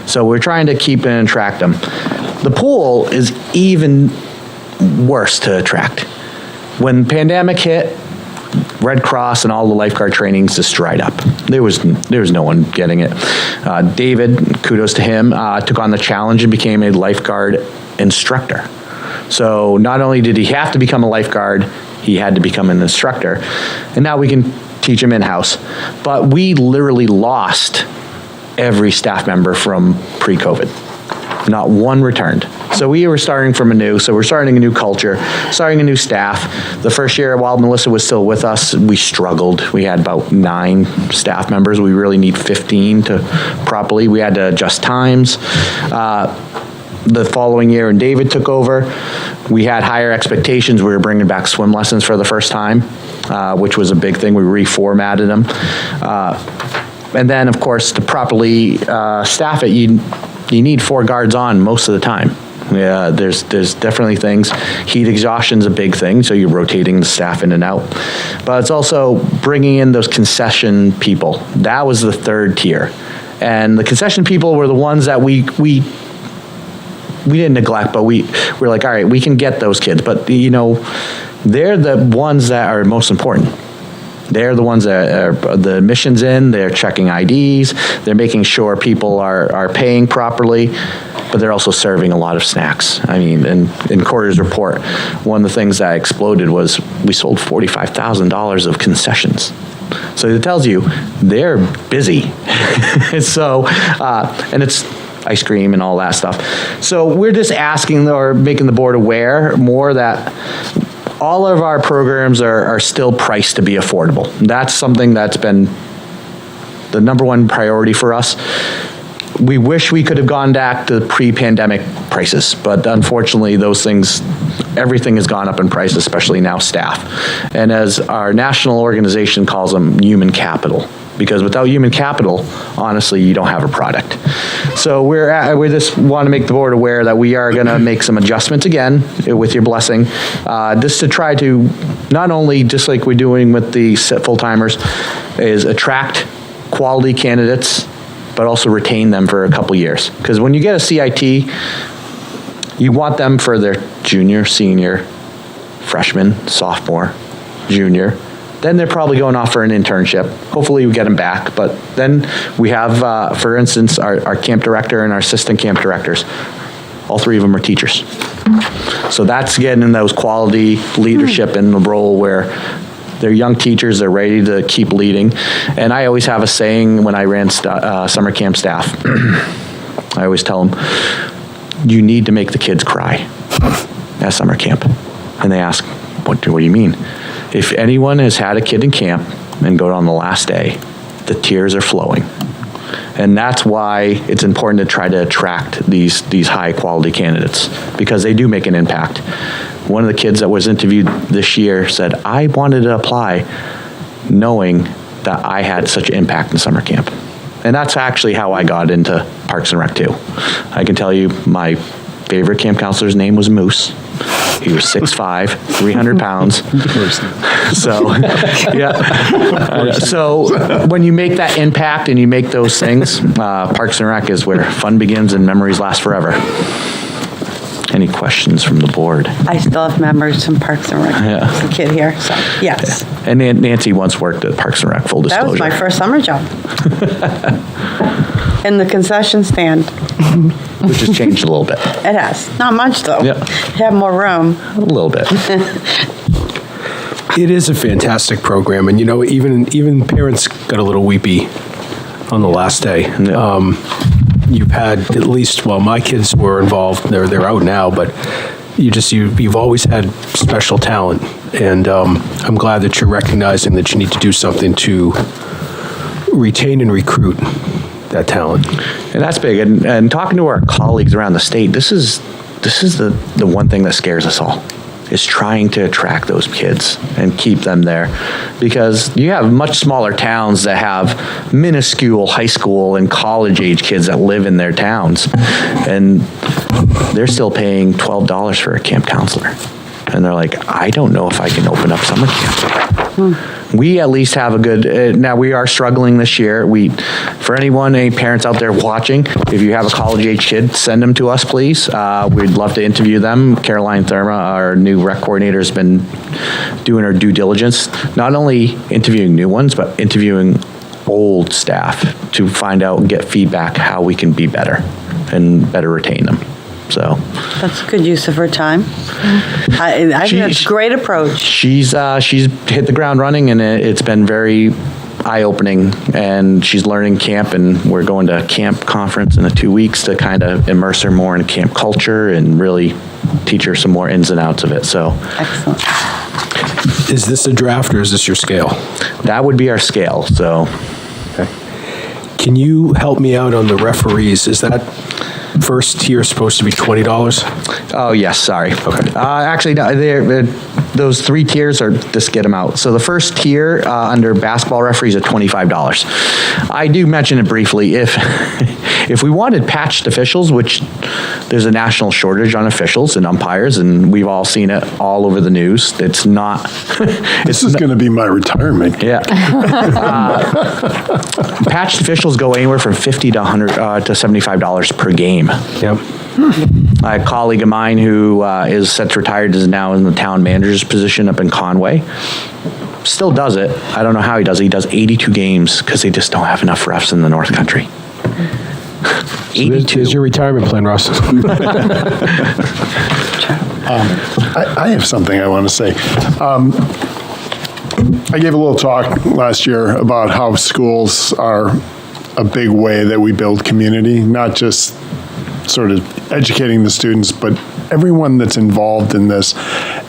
So we're trying to keep and attract them. The pool is even worse to attract. When the pandemic hit, Red Cross and all the lifeguard trainings just dried up. There was no one getting it. David, kudos to him, took on the challenge and became a lifeguard instructor. So not only did he have to become a lifeguard, he had to become an instructor. And now we can teach him in-house. But we literally lost every staff member from pre-COVID. Not one returned. So we were starting from anew. So we're starting a new culture, starting a new staff. The first year while Melissa was still with us, we struggled. We had about 9 staff members. We really need 15 to properly. We had to adjust times. The following year, when David took over, we had higher expectations. We were bringing back swim lessons for the first time, which was a big thing. We reformatted them. And then, of course, to properly staff it, you need 4 guards on most of the time. Yeah, there's definitely things. Heat exhaustion's a big thing, so you're rotating the staff in and out. But it's also bringing in those concession people. That was the 3rd tier. And the concession people were the ones that we didn't neglect, but we're like, all right, we can get those kids. But, they're the ones that are most important. They're the ones that are the admissions in, they're checking IDs, they're making sure people are paying properly, but they're also serving a lot of snacks. I mean, in Corey's report, one of the things that exploded was we sold $45,000 of concessions. So it tells you they're busy. So, and it's ice cream and all that stuff. So we're just asking or making the board aware more that all of our programs are still priced to be affordable. That's something that's been the #1 priority for us. We wish we could have gone back to pre-pandemic prices, but unfortunately everything has gone up in price, especially now staff. And as our national organization calls them, human capital. because without human capital, honestly, you don't have a product. So we just want to make the board aware that we are going to make some adjustments again, with your blessing, just to try to not only, just like we're doing with the full-timers, is attract quality candidates, but also retain them for a couple years. Because when you get a CIT, you want them for their junior, senior, freshman, sophomore, junior. Then they're probably going off for an internship. Hopefully we get them back. But then we have, for instance, our camp director and our assistant camp directors. All three of them are teachers. So that's getting in those quality leadership in the role where they're young teachers, they're ready to keep leading. And I always have a saying when I ran summer camp staff. I always tell them, you need to make the kids cry at summer camp. And they ask, what do you mean? If anyone has had a kid in camp and go on the last day, the tears are flowing. And that's why it's important to try to attract these high quality candidates, because they do make an impact. One of the kids that was interviewed this year said, I wanted to apply knowing that I had such an impact in summer camp. And that's actually how I got into Parks and Rec too. I can tell you my favorite camp counselor's name was Moose. He was 6'5", 300 pounds. So, yeah. So when you make that impact and you make those things, Parks and Rec is where fun begins and memories last forever. Any questions from the board? I still have memories from Parks and Rec. Yeah. As a kid here, so yes. Yeah. And Nancy once worked at Parks and Rec, full disclosure. That was my first summer job. In the concession stand. Which has changed a little bit. It has. Not much, though. Yeah. You have more room. A little bit. It is a fantastic program, and even parents got a little weepy on the last day. You've had at least, well, my kids were involved. They're out now, but you've always had special talent, and I'm glad that you're recognizing that you need to do something to retain and recruit that talent. And that's big. And talking to our colleagues around the state, this is the one thing that scares us all, is trying to attract those kids and keep them there. Because you have much smaller towns that have minuscule high school and college age kids that live in their towns. And they're still paying $12 for a camp counselor. And they're like, I don't know if I can open up summer camp. We at least have a good, now we are struggling this year. For any parents out there watching, if you have a college age kid, send them to us, please. We'd love to interview them. Caroline Thurma, our new rec coordinator, has been doing her due diligence, not only interviewing new ones, but interviewing old staff to find out and get feedback how we can be better and better retain them. So that's a good use of her time. I think that's a great approach. She's hit the ground running, and it's been very eye-opening, and she's learning camp, and we're going to a camp conference in 2 weeks to kind of immerse her more in camp culture and really teach her some more ins and outs of it. So excellent. Is this a draft or is this your scale? That would be our scale. So okay. Can you help me out on the referees? Is that first tier supposed to be $20? Oh, yes, sorry. Okay. Actually, no, those 3 tiers are, just get them out. So the first tier under basketball referees are $25. I do mention it briefly. If we wanted patched officials, which there's a national shortage on officials and umpires, and we've all seen it all over the news. It's not. This is going to be my retirement. Yeah. Patched officials go anywhere from $50 to $100 to $75 per game. Yep. A colleague of mine who is set to retire is now in the town manager's position up in Conway. Still does it. I don't know how he does it. He does 82 games because they just don't have enough refs in the North Country. 82. Here's your retirement plan, Ross. I have something I want to say. I gave a little talk last year about how schools are a big way that we build community, not just sort of educating the students, but everyone that's involved in this.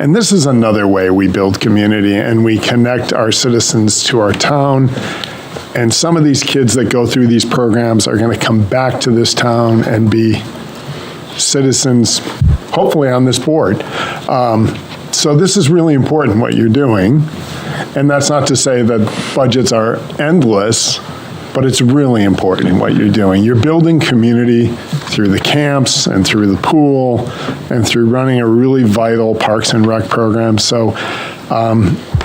And this is another way we build community, and we connect our citizens to our town. And some of these kids that go through these programs are going to come back to this town and be citizens, hopefully on this board. So this is really important what you're doing. And that's not to say that budgets are endless, but it's really important what you're doing. You're building community through the camps and through the pool and through running a really vital Parks and Rec program. So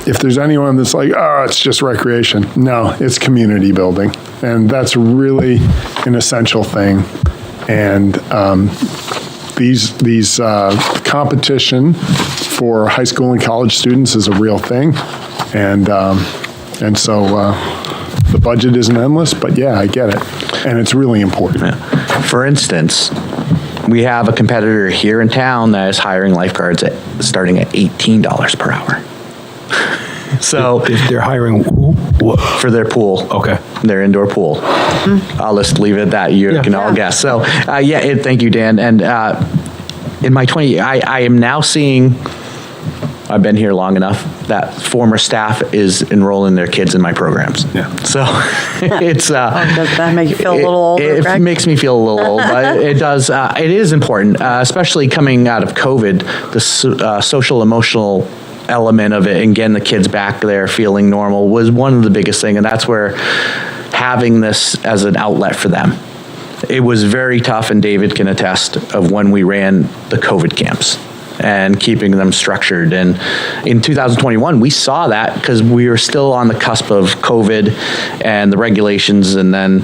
if there's anyone that's like, oh, it's just recreation, no, it's community building. And that's really an essential thing. And these competition for high school and college students is a real thing. And so the budget isn't endless, but yeah, I get it. And it's really important. Yeah. For instance, we have a competitor here in town that is hiring lifeguards starting at $18 per hour. So they're hiring who? For their pool. Okay. Their indoor pool. I'll just leave it at that. You can all guess. So thank you, Dan. And in my I am now seeing, I've been here long enough, that former staff is enrolling their kids in my programs. Yeah. So it's... does that make you feel a little older, It Greg? makes me feel a little old, but it does. It is important, especially coming out of COVID, the social emotional element of it and getting the kids back there feeling normal was one of the biggest things, and that's where having this as an outlet for them. It was very tough, and David can attest, of when we ran the COVID camps and keeping them structured. And in 2021, we saw that because we were still on the cusp of COVID and the regulations, and then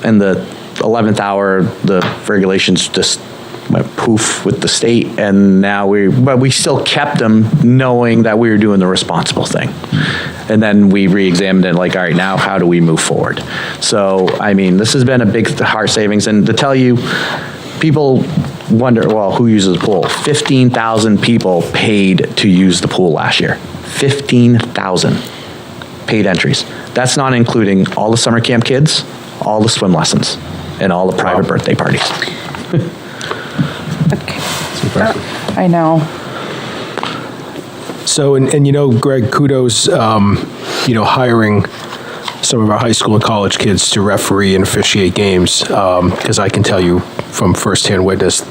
in the 11th hour, the regulations just went poof with the state, and now but we still kept them knowing that we were doing the responsible thing. And then we re-examined it, like, all right, now how do we move forward? So, I mean, this has been a big heart savings, and to tell you, people wonder, well, who uses the pool? 15,000 people paid to use the pool last year. 15,000 paid entries. That's not including all the summer camp kids, all the swim lessons, and all the private birthday parties. I know. So, and Greg, kudos, hiring some of our high school and college kids to referee and officiate games, because I can tell you from firsthand witness,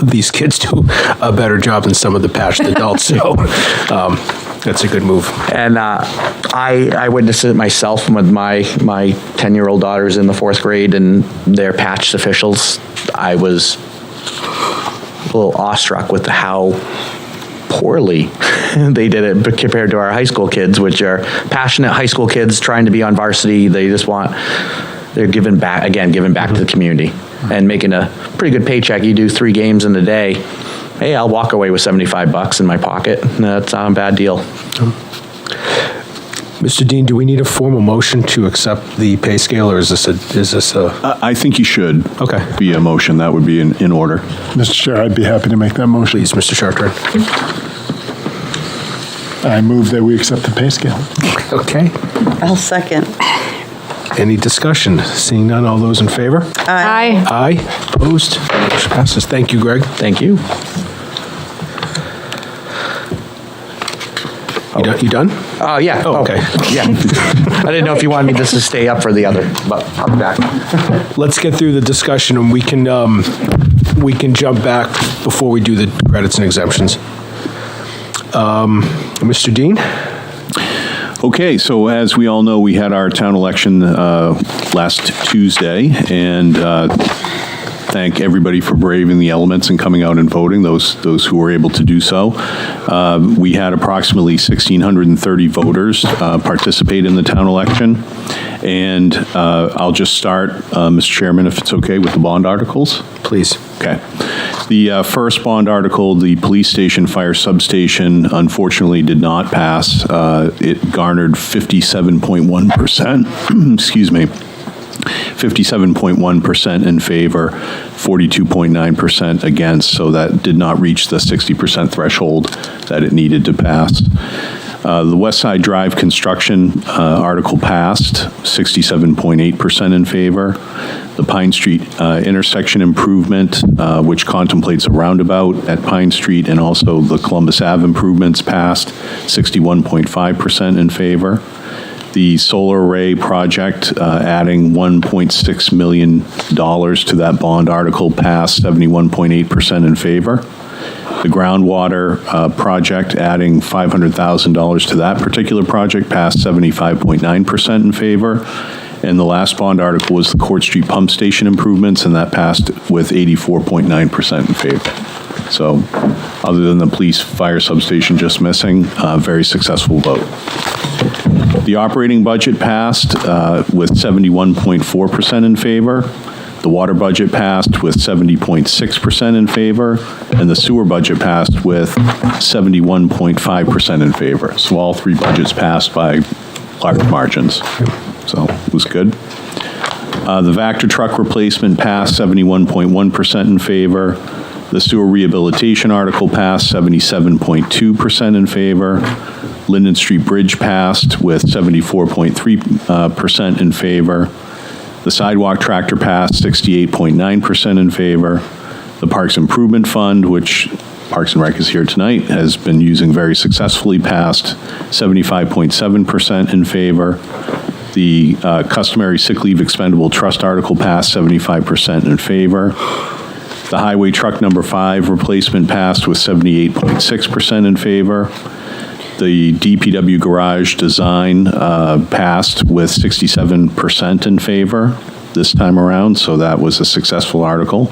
these kids do a better job than some of the passionate adults. So that's a good move. And I witnessed it myself with my 10-year-old daughters in the 4th grade and their patched officials. I was a little awestruck with how poorly they did it compared to our high school kids, which are passionate high school kids trying to be on varsity. They're giving back to the community and making a pretty good paycheck. You do 3 games in a day. Hey, I'll walk away with $75 in my pocket. That's not a bad deal. Mr. Dean, do we need a formal motion to accept the pay scale, or is this a? I think you should. Okay. Be a motion. That would be in order. Mr. Chair, I'd be happy to make that motion. Please, Mr. Chartrand. I move that we accept the pay scale. Okay. I'll second. Any discussion? Seeing none, all those in favor? Aye. Aye. Opposed? Motion passes. Thank you, Greg. Thank you. You done? Yeah. Oh, okay. Yeah. I didn't know if you wanted me just to stay up for the other, but I'll be back. Let's get through the discussion, and we can jump back before we do the credits and exemptions. Mr. Dean? Okay, so as we all know, we had our town election last Tuesday, and thank everybody for braving the elements and coming out and voting, those who were able to do so. We had approximately 1,630 voters participate in the town election, and I'll just start, Mr. Chairman, if it's okay, with the bond articles. Please. Okay. The first bond article, the police station fire substation, unfortunately did not pass. It garnered 57.1%, excuse me, 57.1% in favor, 42.9% against, so that did not reach the 60% threshold that it needed to pass. The West Side Drive construction article passed, 67.8% in favor. The Pine Street intersection improvement, which contemplates a roundabout at Pine Street, and also the Columbus Ave improvements passed, 61.5% in favor. The solar array project, adding $1.6 million to that bond article, passed, 71.8% in favor. The groundwater project, adding $500,000 to that particular project, passed 75.9% in favor. And the last bond article was the Court Street Pump Station improvements, and that passed with 84.9% in favor. So other than the police fire substation just missing, very successful vote. The operating budget passed with 71.4% in favor. The water budget passed with 70.6% in favor, and the sewer budget passed with 71.5% in favor. So all three budgets passed by large margins. So it was good. The Vector truck replacement passed 71.1% in favor. The sewer rehabilitation article passed 77.2% in favor. Linden Street Bridge passed with 74.3% in favor. The sidewalk tractor passed 68.9% in favor. The Parks Improvement Fund, which Parks and Rec is here tonight, has been using very successfully, passed 75.7% in favor. The customary sick leave expendable trust article passed 75% in favor. The highway truck number 5 replacement passed with 78.6% in favor. The DPW garage design passed with 67% in favor this time around, so that was a successful article.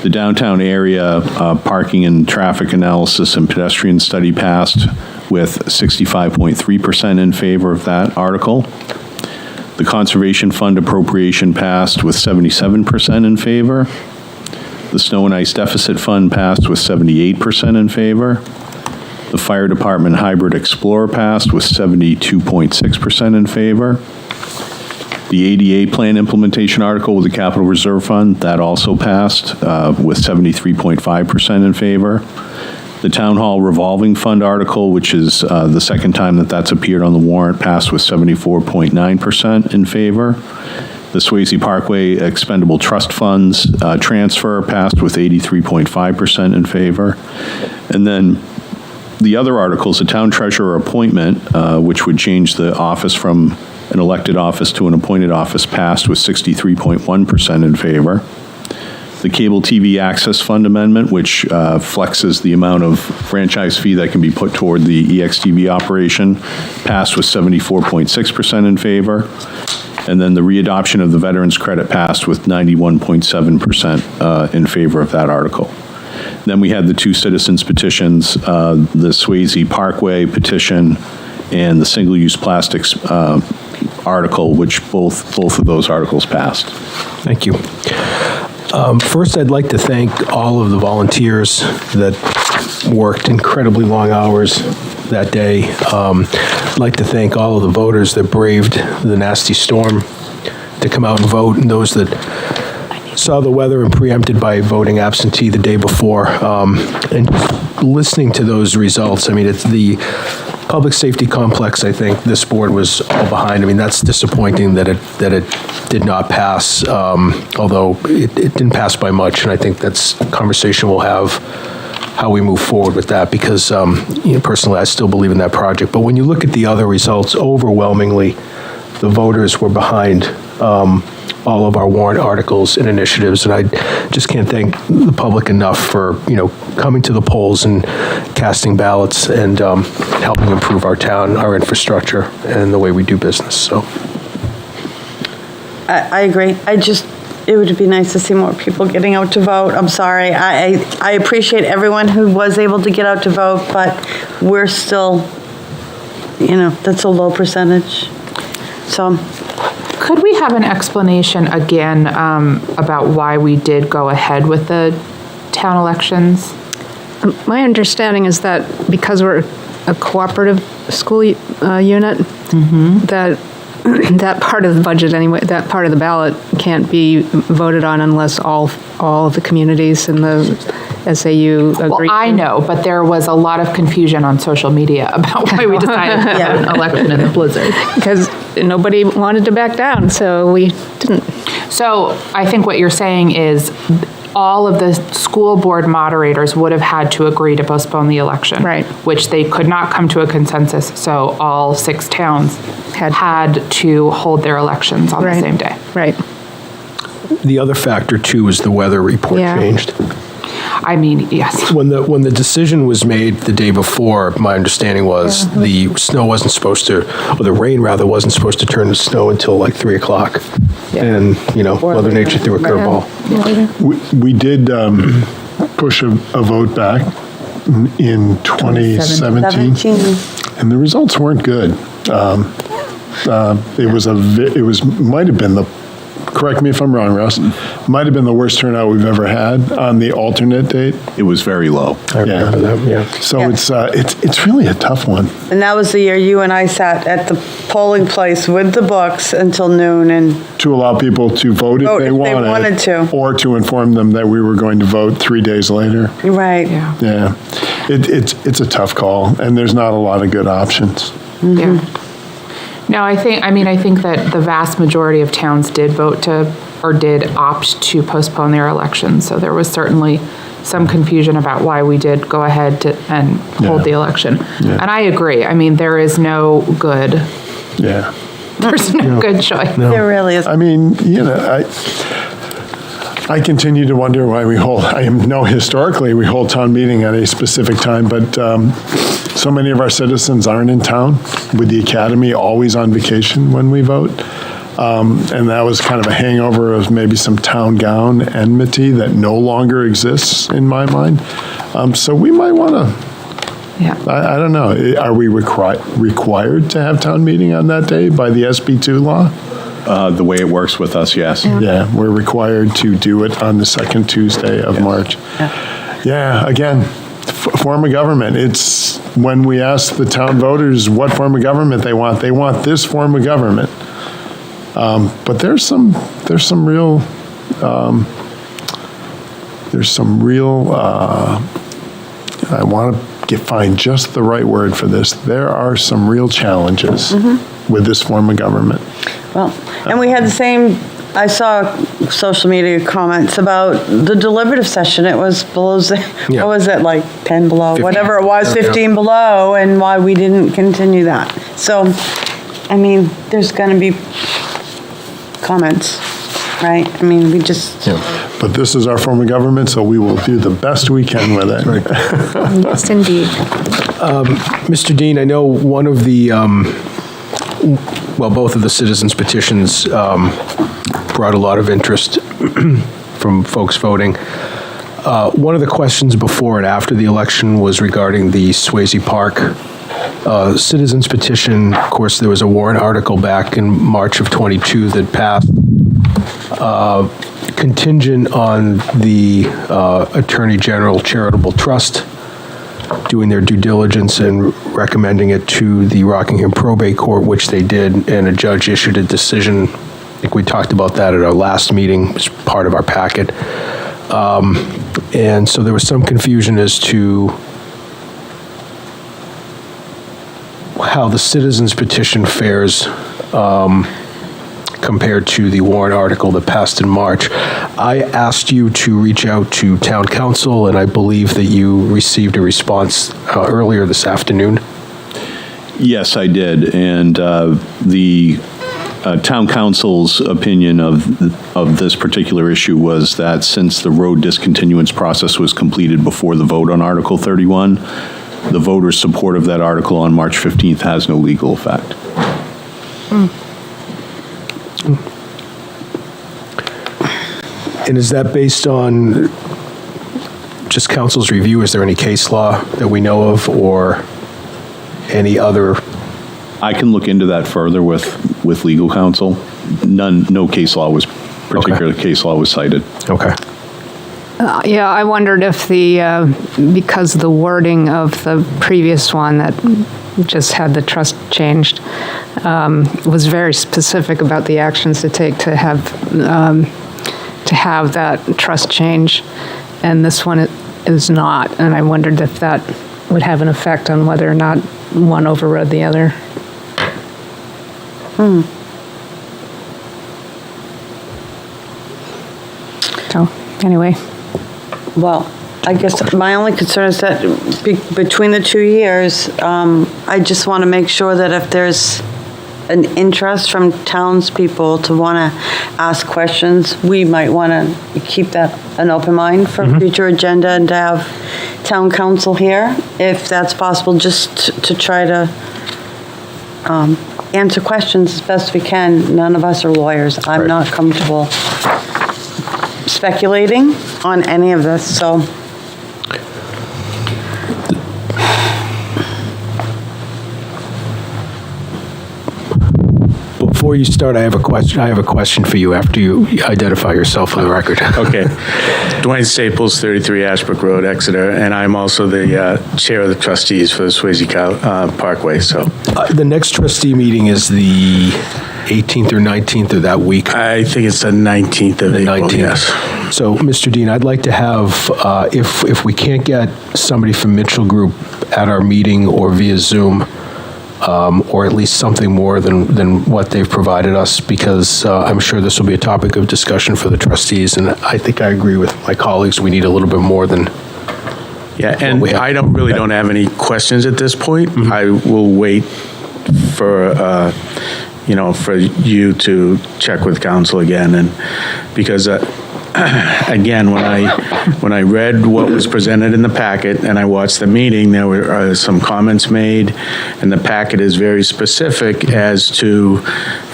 The downtown area parking and traffic analysis and pedestrian study passed with 65.3% in favor of that article. The Conservation Fund appropriation passed with 77% in favor. The Snow and Ice Deficit Fund passed with 78% in favor. The Fire Department Hybrid Explorer passed with 72.6% in favor. The ADA Plan Implementation Article with the Capital Reserve Fund, that also passed with 73.5% in favor. The Town Hall Revolving Fund Article, which is the second time that that's appeared on the warrant, passed with 74.9% in favor. The Swayze Parkway Expendable Trust Funds transfer passed with 83.5% in favor. And then the other articles, the town treasurer appointment, which would change the office from an elected office to an appointed office, passed with 63.1% in favor. The Cable TV Access Fund Amendment, which flexes the amount of franchise fee that can be put toward the EXTV operation, passed with 74.6% in favor. And then the readoption of the Veterans Credit passed with 91.7% in favor of that article. Then we had the two citizens petitions, the Swayze Parkway petition and the single-use plastics article, which both of those articles passed. Thank you. First, I'd like to thank all of the volunteers that worked incredibly long hours that day. I'd like to thank all of the voters that braved the nasty storm to come out and vote, and those that saw the weather and preempted by voting absentee the day before. And listening to those results, I mean, it's the public safety complex, I think this board was all behind. I mean, that's disappointing that it did not pass, although it didn't pass by much, and I think that's a conversation we'll have how we move forward with that, because personally, I still believe in that project. But when you look at the other results, overwhelmingly, the voters were behind all of our warrant articles and initiatives, and I just can't thank the public enough for coming to the polls and casting ballots and helping improve our town, our infrastructure, and the way we do business. So I agree. It would be nice to see more people getting out to vote. I'm sorry. I appreciate everyone who was able to get out to vote, but we're still, that's a low percentage. So. Could we have an explanation again about why we did go ahead with the town elections? My understanding is that because we're a cooperative school unit, that part of the budget anyway, that part of the ballot can't be voted on unless all of the communities in the SAU agree. Well, I know, but there was a lot of confusion on social media about why we decided to have an election in the blizzard. Because nobody wanted to back down, so we didn't. So I think what you're saying is all of the school board moderators would have had to agree to postpone the election. Right. Which they could not come to a consensus, so all 6 towns had to hold their elections on the same day. Right. the other factor too is the weather report changed. I mean, yes. When the decision was made the day before, my understanding was the snow wasn't supposed to, or the rain rather, wasn't supposed to turn to snow until like 3 o'clock. And, Mother Nature threw a curveball. We did push a vote back in 2017, and the results weren't good. Might have been correct me if I'm wrong, Russ, might have been the worst turnout we've ever had on the alternate date. It was very low. I remember that, yeah. So it's really a tough one. And that was the year you and I sat at the polling place with the books until noon and To allow people to vote if they wanted to. Or to inform them that we were going to vote 3 days later. Right. Yeah. It's a tough call, and there's not a lot of good options. Yeah. No, I think that the vast majority of towns did did opt to postpone their elections. So there was certainly some confusion about why we did go ahead and hold the election. Yeah. And I agree. I mean, there is no good. Yeah. There's no good choice. No. There really is. I mean, I continue to wonder why historically we hold town meeting at a specific time, but so many of our citizens aren't in town, with the academy always on vacation when we vote. And that was kind of a hangover of maybe some town gown enmity that no longer exists in my mind. So we might want to, I don't know, are we required to have town meeting on that day by the SB2 law? The way it works with us, yes. Yeah, we're required to do it on the second Tuesday of March. Yeah, again, form of government. It's when we ask the town voters what form of government they want this form of government. But there's some real, I want to find just the right word for this. There are some real challenges with this form of government. Well, and we had the same, I saw social media comments about the deliberative session. It was below, what was it, like 10 below, 15. whatever it was, 15 below, and why we didn't continue that. So, I mean, there's going to be comments, right? I mean, we just... But this is our form of government, so we will do the best we can with it. Yes, indeed. Mr. Dean, I know one of the, both of the citizens petitions brought a lot of interest from folks voting. One of the questions before and after the election was regarding the Swayze Park citizens petition. Of course, there was a warrant article back in March of 22 that passed, contingent on the Attorney General Charitable Trust doing their due diligence and recommending it to the Rockingham Probate Court, which they did, and a judge issued a decision. I think we talked about that at our last meeting as part of our packet. And so there was some confusion as to how the citizens petition fares compared to the warrant article that passed in March. I asked you to reach out to town council, and I believe that you received a response earlier this afternoon. Yes, I did, and the town council's opinion of this particular issue was that since the road discontinuance process was completed before the vote on Article 31, the voters' support of that article on March 15th has no legal effect. And is that based on just council's review? Is there any case law that we know of, or any other? I can look into that further with legal counsel. No case law was, case law was cited. Okay. Yeah, I wondered if because the wording of the previous one that just had the trust changed was very specific about the actions to take to have that trust change, and this one is not. And I wondered if that would have an effect on whether or not one overrode the other. So, anyway. Well, I guess my only concern is that between the 2 years, I just want to make sure that if there's an interest from townspeople to want to ask questions, we might want to keep that an open mind for future agenda and to have town council here, if that's possible, just to try to answer questions as best we can. None of us are lawyers. I'm not comfortable speculating on any of this, so. Before you start, I have a question. I have a question for you after you identify yourself for the record. Okay. Dwayne Staples, 33 Ashbrook Road, Exeter, and I'm also the chair of the trustees for the Swayze Parkway. So the next trustee meeting is the 18th or 19th of that week. I think it's the 19th of April. 19th. Yes. So, Mr. Dean, I'd like to have, if we can't get somebody from Mitchell Group at our meeting or via Zoom, or at least something more than what they've provided us, because I'm sure this will be a topic of discussion for the trustees, and I think I agree with my colleagues, we need a little bit more than. Yeah, and I don't have any questions at this point. Mm-hmm. I will wait for, for you to check with council again, and because again, when I read what was presented in the packet and I watched the meeting, there were some comments made, and the packet is very specific as to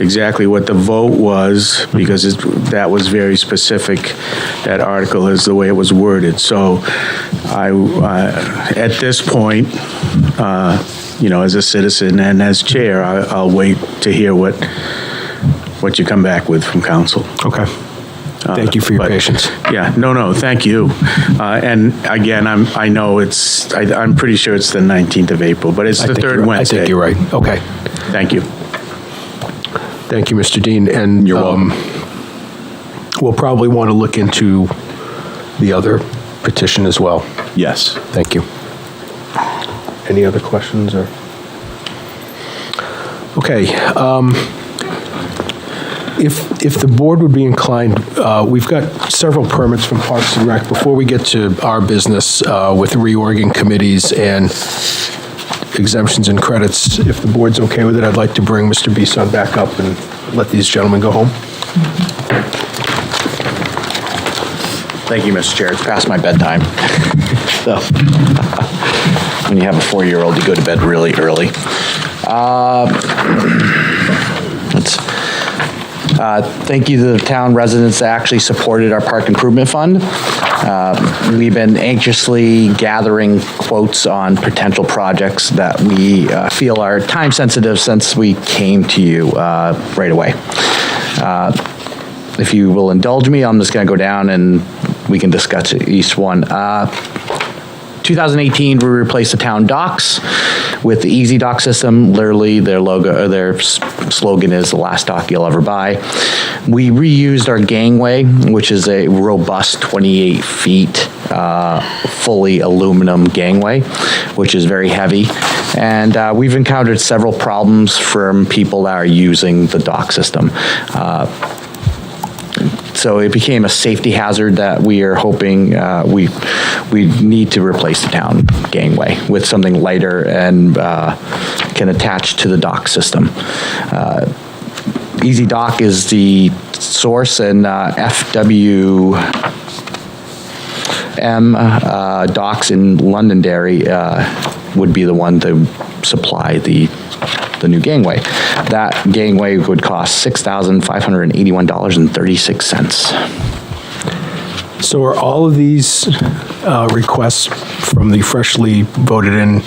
exactly what the vote was, because that was very specific. That article is the way it was worded. So at this point, as a citizen and as chair, I'll wait to hear what you come back with from council. Okay. Thank you for your patience. Yeah, no, thank you. And again, I'm pretty sure it's the 19th of April, but it's the third Wednesday. I think you're right. Okay. Thank you. Thank you, Mr. Dean. And you're welcome. We'll probably want to look into the other petition as well. Yes. Thank you. Any other questions or? Okay. If the board would be inclined, we've got several permits from Parks and Rec. Before we get to our business with reorging committees and exemptions and credits, if the board's okay with it, I'd like to bring Mr. Bisson back up and let these gentlemen go home. Thank you, Mr. Chair. It's past my bedtime. So, when you have a 4-year-old, you go to bed really early. Thank you to the town residents that actually supported our park improvement fund. We've been anxiously gathering quotes on potential projects that we feel are time sensitive since we came to you right away. If you will indulge me, I'm just going to go down and we can discuss each one. 2018, we replaced the town docks with the Easy Dock system. Literally, their logo, or their slogan is "the last dock you'll ever buy." We reused our gangway, which is a robust 28 feet, fully aluminum gangway, which is very heavy. And we've encountered several problems from people that are using the dock system. So it became a safety hazard that we are hoping we need to replace the town gangway with something lighter and can attach to the dock system. Easy Dock is the source, and FWM Docks in Londonderry would be the one to supply the new gangway. That gangway would cost $6,581.36. So are all of these requests from the freshly voted in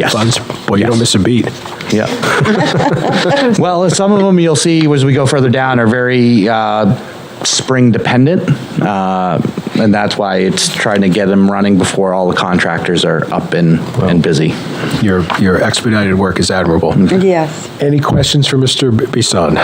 funds? Boy, you don't miss a beat. Yeah. Well, some of them you'll see as we go further down are very spring dependent, and that's why it's trying to get them running before all the contractors are up and busy. Your expedited work is admirable. Yes. Any questions for Mr. Bisson?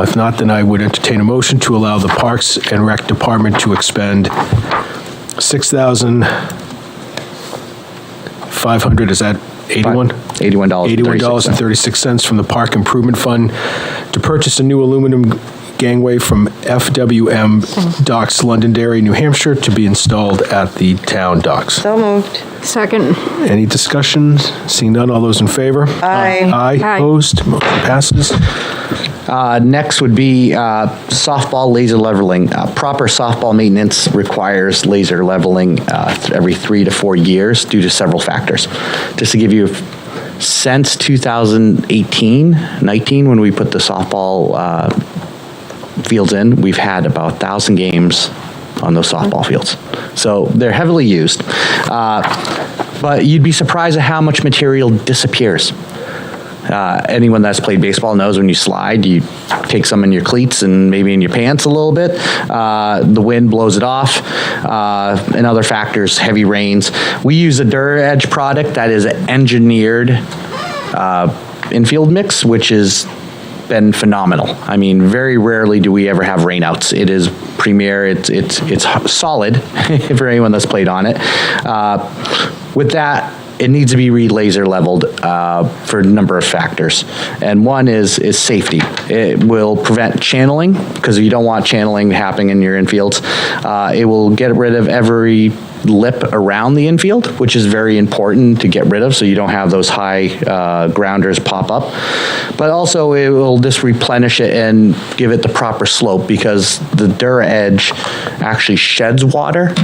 If not, then I would entertain a motion to allow the Parks and Rec Department to expend $6,500, is that $81.36 from the Park Improvement Fund to purchase a new aluminum gangway from FWM Docks, Londonderry, New Hampshire, to be installed at the town docks. So moved. Second. Any discussions? Seeing none, all those in favor? Aye. Aye. Opposed? Motion passes. Next would be softball laser leveling. Proper softball maintenance requires laser leveling every 3 to 4 years due to several factors. Just to give you, since 2018-19, when we put the softball fields in, we've had about 1,000 games on those softball fields. So they're heavily used. But you'd be surprised at how much material disappears. Anyone that's played baseball knows when you slide, you take some in your cleats and maybe in your pants a little bit. The wind blows it off, and other factors, heavy rains. We use a DuraEdge product that is engineered infield mix, which has been phenomenal. I mean, very rarely do we ever have rainouts. It is premier. It's solid for anyone that's played on it. With that, it needs to be laser leveled for a number of factors. And one is safety. It will prevent channeling, because you don't want channeling happening in your infields. It will get rid of every lip around the infield, which is very important to get rid of so you don't have those high grounders pop up. But also it will just replenish it and give it the proper slope, because the DuraEdge actually sheds water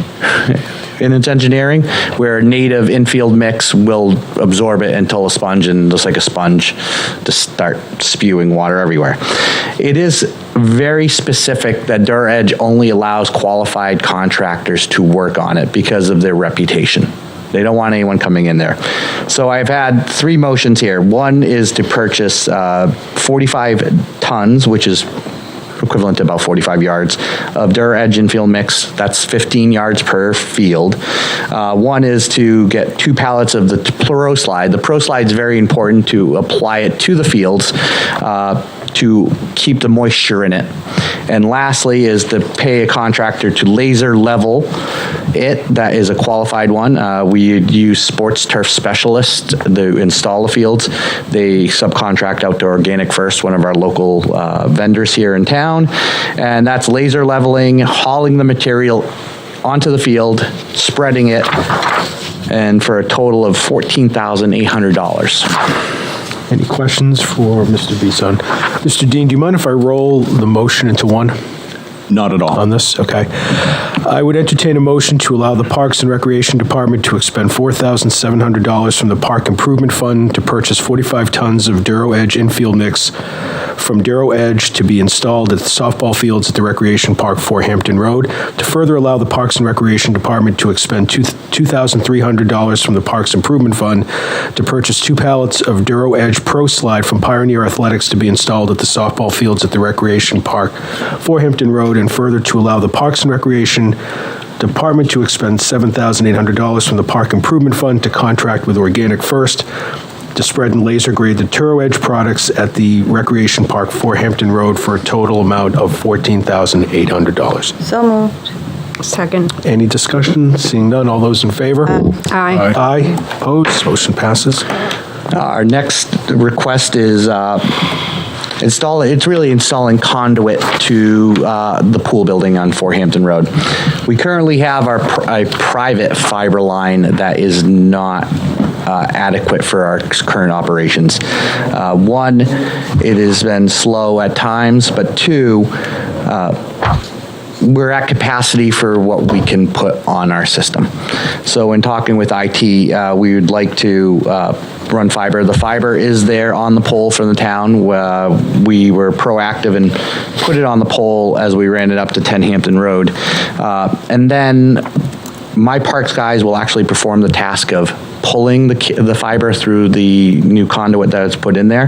in its engineering, where native infield mix will absorb it until a sponge, and just like a sponge, to start spewing water everywhere. It is very specific that DuraEdge only allows qualified contractors to work on it because of their reputation. They don't want anyone coming in there. So I've had 3 motions here. One is to purchase 45 tons, which is equivalent to about 45 yards of DuraEdge infield mix. That's 15 yards per field. One is to get 2 pallets of the Pro Slide. The Pro Slide is very important to apply it to the fields to keep the moisture in it. And lastly is to pay a contractor to laser level it. That is a qualified one. We use Sports Turf Specialists to install the fields. They subcontract out to Organic First, one of our local vendors here in town. And that's laser leveling, hauling the material onto the field, spreading it, and for a total of $14,800. Any questions for Mr. Bisson? Mr. Dean, do you mind if I roll the motion into one? Not at all. On this? Okay. I would entertain a motion to allow the Parks and Recreation Department to expend $4,700 from the Park Improvement Fund to purchase 45 tons of DuraEdge infield mix from DuraEdge to be installed at the softball fields at the Recreation Park 4 Hampton Road. To further allow the Parks and Recreation Department to expend $2,300 from the Parks Improvement Fund to purchase 2 pallets of DuraEdge Pro Slide from Pioneer Athletics to be installed at the softball fields at the Recreation Park 4 Hampton Road, and further to allow the Parks and Recreation Department to expend $7,800 from the Park Improvement Fund to contract with Organic First to spread and laser grade the DuraEdge products at the Recreation Park 4 Hampton Road for a total amount of $14,800. So moved. Second. Any discussion? Seeing none, all those in favor? Aye. Aye. Opposed? Motion passes. Our next request is it's really installing conduit to the pool building on 4 Hampton Road. We currently have a private fiber line that is not adequate for our current operations. One, it has been slow at times, but 2, we're at capacity for what we can put on our system. So in talking with IT, we would like to run fiber. The fiber is there on the pole from the town. We were proactive and put it on the pole as we ran it up to 10 Hampton Road. And then my parks guys will actually perform the task of pulling the fiber through the new conduit that's put in there.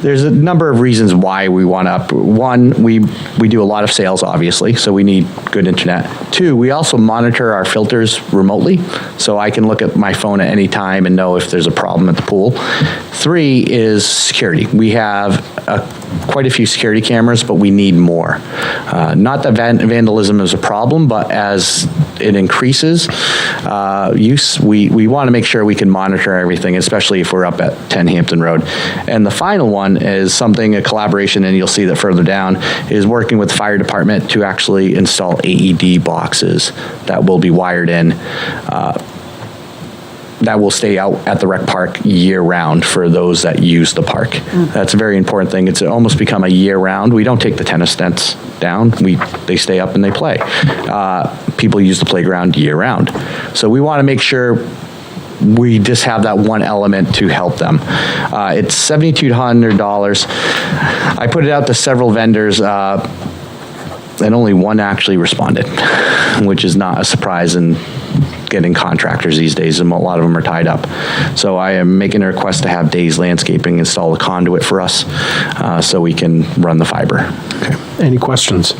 There's a number of reasons why we want to. One, we do a lot of sales, obviously, so we need good internet. 2, we also monitor our filters remotely, so I can look at my phone at any time and know if there's a problem at the pool. 3 is security. We have a quite a few security cameras, but we need more. Not that vandalism is a problem, but as it increases use, we want to make sure we can monitor everything, especially if we're up at 10 Hampton Road. And the final one is something, a collaboration, and you'll see that further down, is working with the fire department to actually install AED boxes that will be wired in that will stay out at the rec park year-round for those that use the park. That's a very important thing. It's almost become a year-round. We don't take the tennis nets down. They stay up and they play. People use the playground year-round. So we want to make sure we just have that one element to help them. It's $7,200. I put it out to several vendors, and only one actually responded, which is not a surprise in getting contractors these days, and a lot of them are tied up. So I am making a request to have Days Landscaping install a conduit for us so we can run the fiber. Okay. Any questions?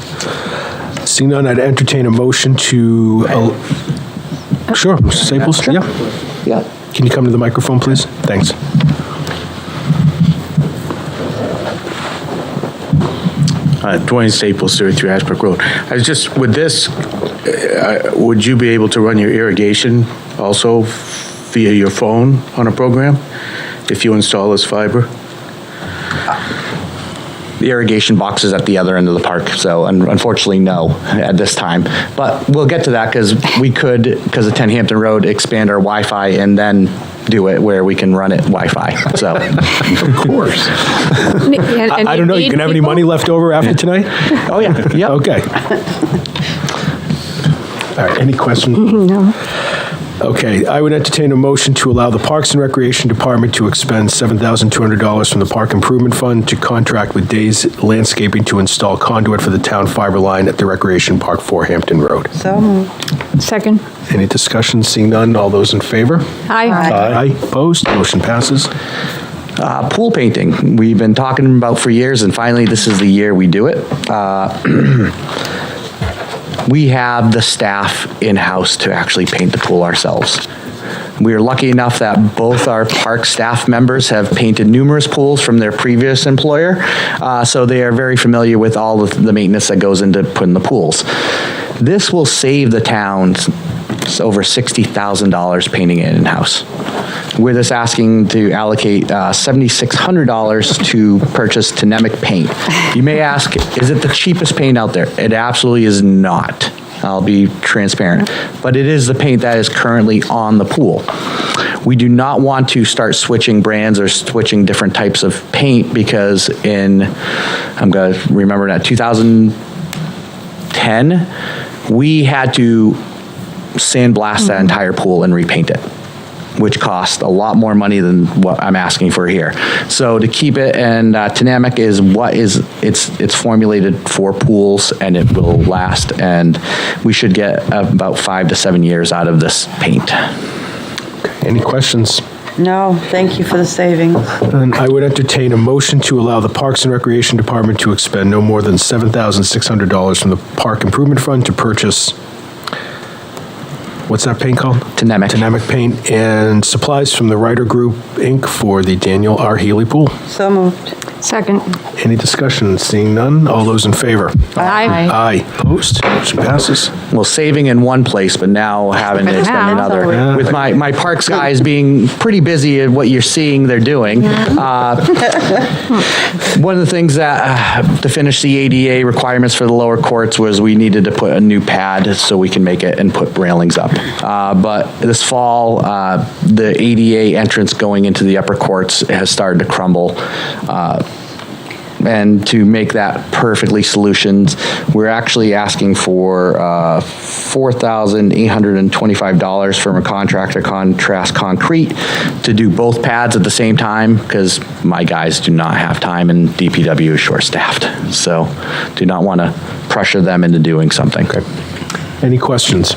Seeing none, I'd entertain a motion to... Sure, Mr. Staples? Sure. Yeah. Can you come to the microphone, please? Thanks. Dwayne Staples, 33 Ashbrook Road. I was just, with this, would you be able to run your irrigation also via your phone on a program if you install this fiber? The irrigation box is at the other end of the park, so unfortunately, no, at this time. But we'll get to that because we could, because of 10 Hampton Road, expand our Wi-Fi and then do it where we can run it Wi-Fi, so. Of course. I don't know, you can have any money left over after tonight? Oh, yeah, yep. Okay. All right, any questions? No. Okay, I would entertain a motion to allow the Parks and Recreation Department to expend $7,200 from the Park Improvement Fund to contract with Days Landscaping to install conduit for the town fiber line at the Recreation Park 4 Hampton Road. So moved. Second. Any discussion? Seeing none, all those in favor? Aye. Aye. Opposed? Motion passes. Pool painting, we've been talking about for years, and finally, this is the year we do it. We have the staff in-house to actually paint the pool ourselves. We are lucky enough that both our park staff members have painted numerous pools from their previous employer, so they are very familiar with all of the maintenance that goes into putting the pools. This will save the town over $60,000 painting it in-house. We're just asking to allocate $7,600 to purchase Tnemec paint. You may ask, is it the cheapest paint out there? It absolutely is not. I'll be transparent. But it is the paint that is currently on the pool. We do not want to start switching brands or switching different types of paint because I'm going to remember that 2010, we had to sandblast that entire pool and repaint it, which cost a lot more money than what I'm asking for here. So to keep it, and Tnemec is it's formulated for pools and it will last, and we should get about 5 to 7 years out of this paint. Any questions? No, thank you for the savings. And I would entertain a motion to allow the Parks and Recreation Department to expend no more than $7,600 from the Park Improvement Fund to purchase, what's that paint called? Tnemec. Tnemec paint and supplies from the Ryder Group, Inc. for the Daniel R. Healy Pool. So moved. Second. Any discussion? Seeing none, all those in favor? Aye. Aye. Opposed? Motion passes. Well, saving in one place, but now having to spend another. Yeah. With my parks guys being pretty busy at what you're seeing they're doing. One of the things that, to finish the ADA requirements for the lower courts was we needed to put a new pad so we can make it and put railings up. But this fall, the ADA entrance going into the upper courts has started to crumble. And to make that perfectly solutions, we're actually asking for $4,825 from a contractor, Contrast Concrete, to do both pads at the same time, because my guys do not have time and DPW is short-staffed. So do not want to pressure them into doing something. Okay. Any questions?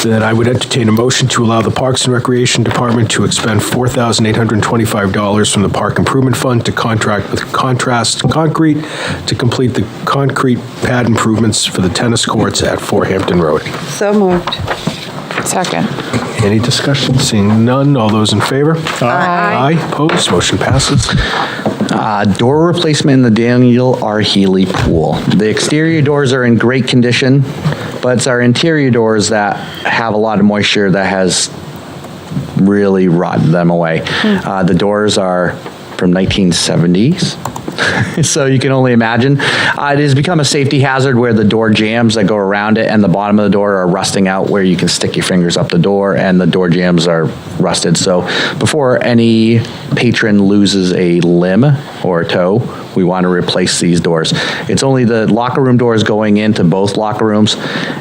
Then I would entertain a motion to allow the Parks and Recreation Department to expend $4,825 from the Park Improvement Fund to contract with Contrast Concrete to complete the concrete pad improvements for the tennis courts at 4 Hampton Road. So moved. Second. Any discussion? Seeing none, all those in favor? Aye. Aye. Opposed? Motion passes. Door replacement in the Daniel R. Healy pool. The exterior doors are in great condition, but it's our interior doors that have a lot of moisture that has really rotted them away. The doors are from 1970s. So you can only imagine. It has become a safety hazard where the door jambs that go around it and the bottom of the door are rusting out where you can stick your fingers up the door and the door jambs are rusted. So before any patron loses a limb or a toe, we want to replace these doors. It's only the locker room doors going into both locker rooms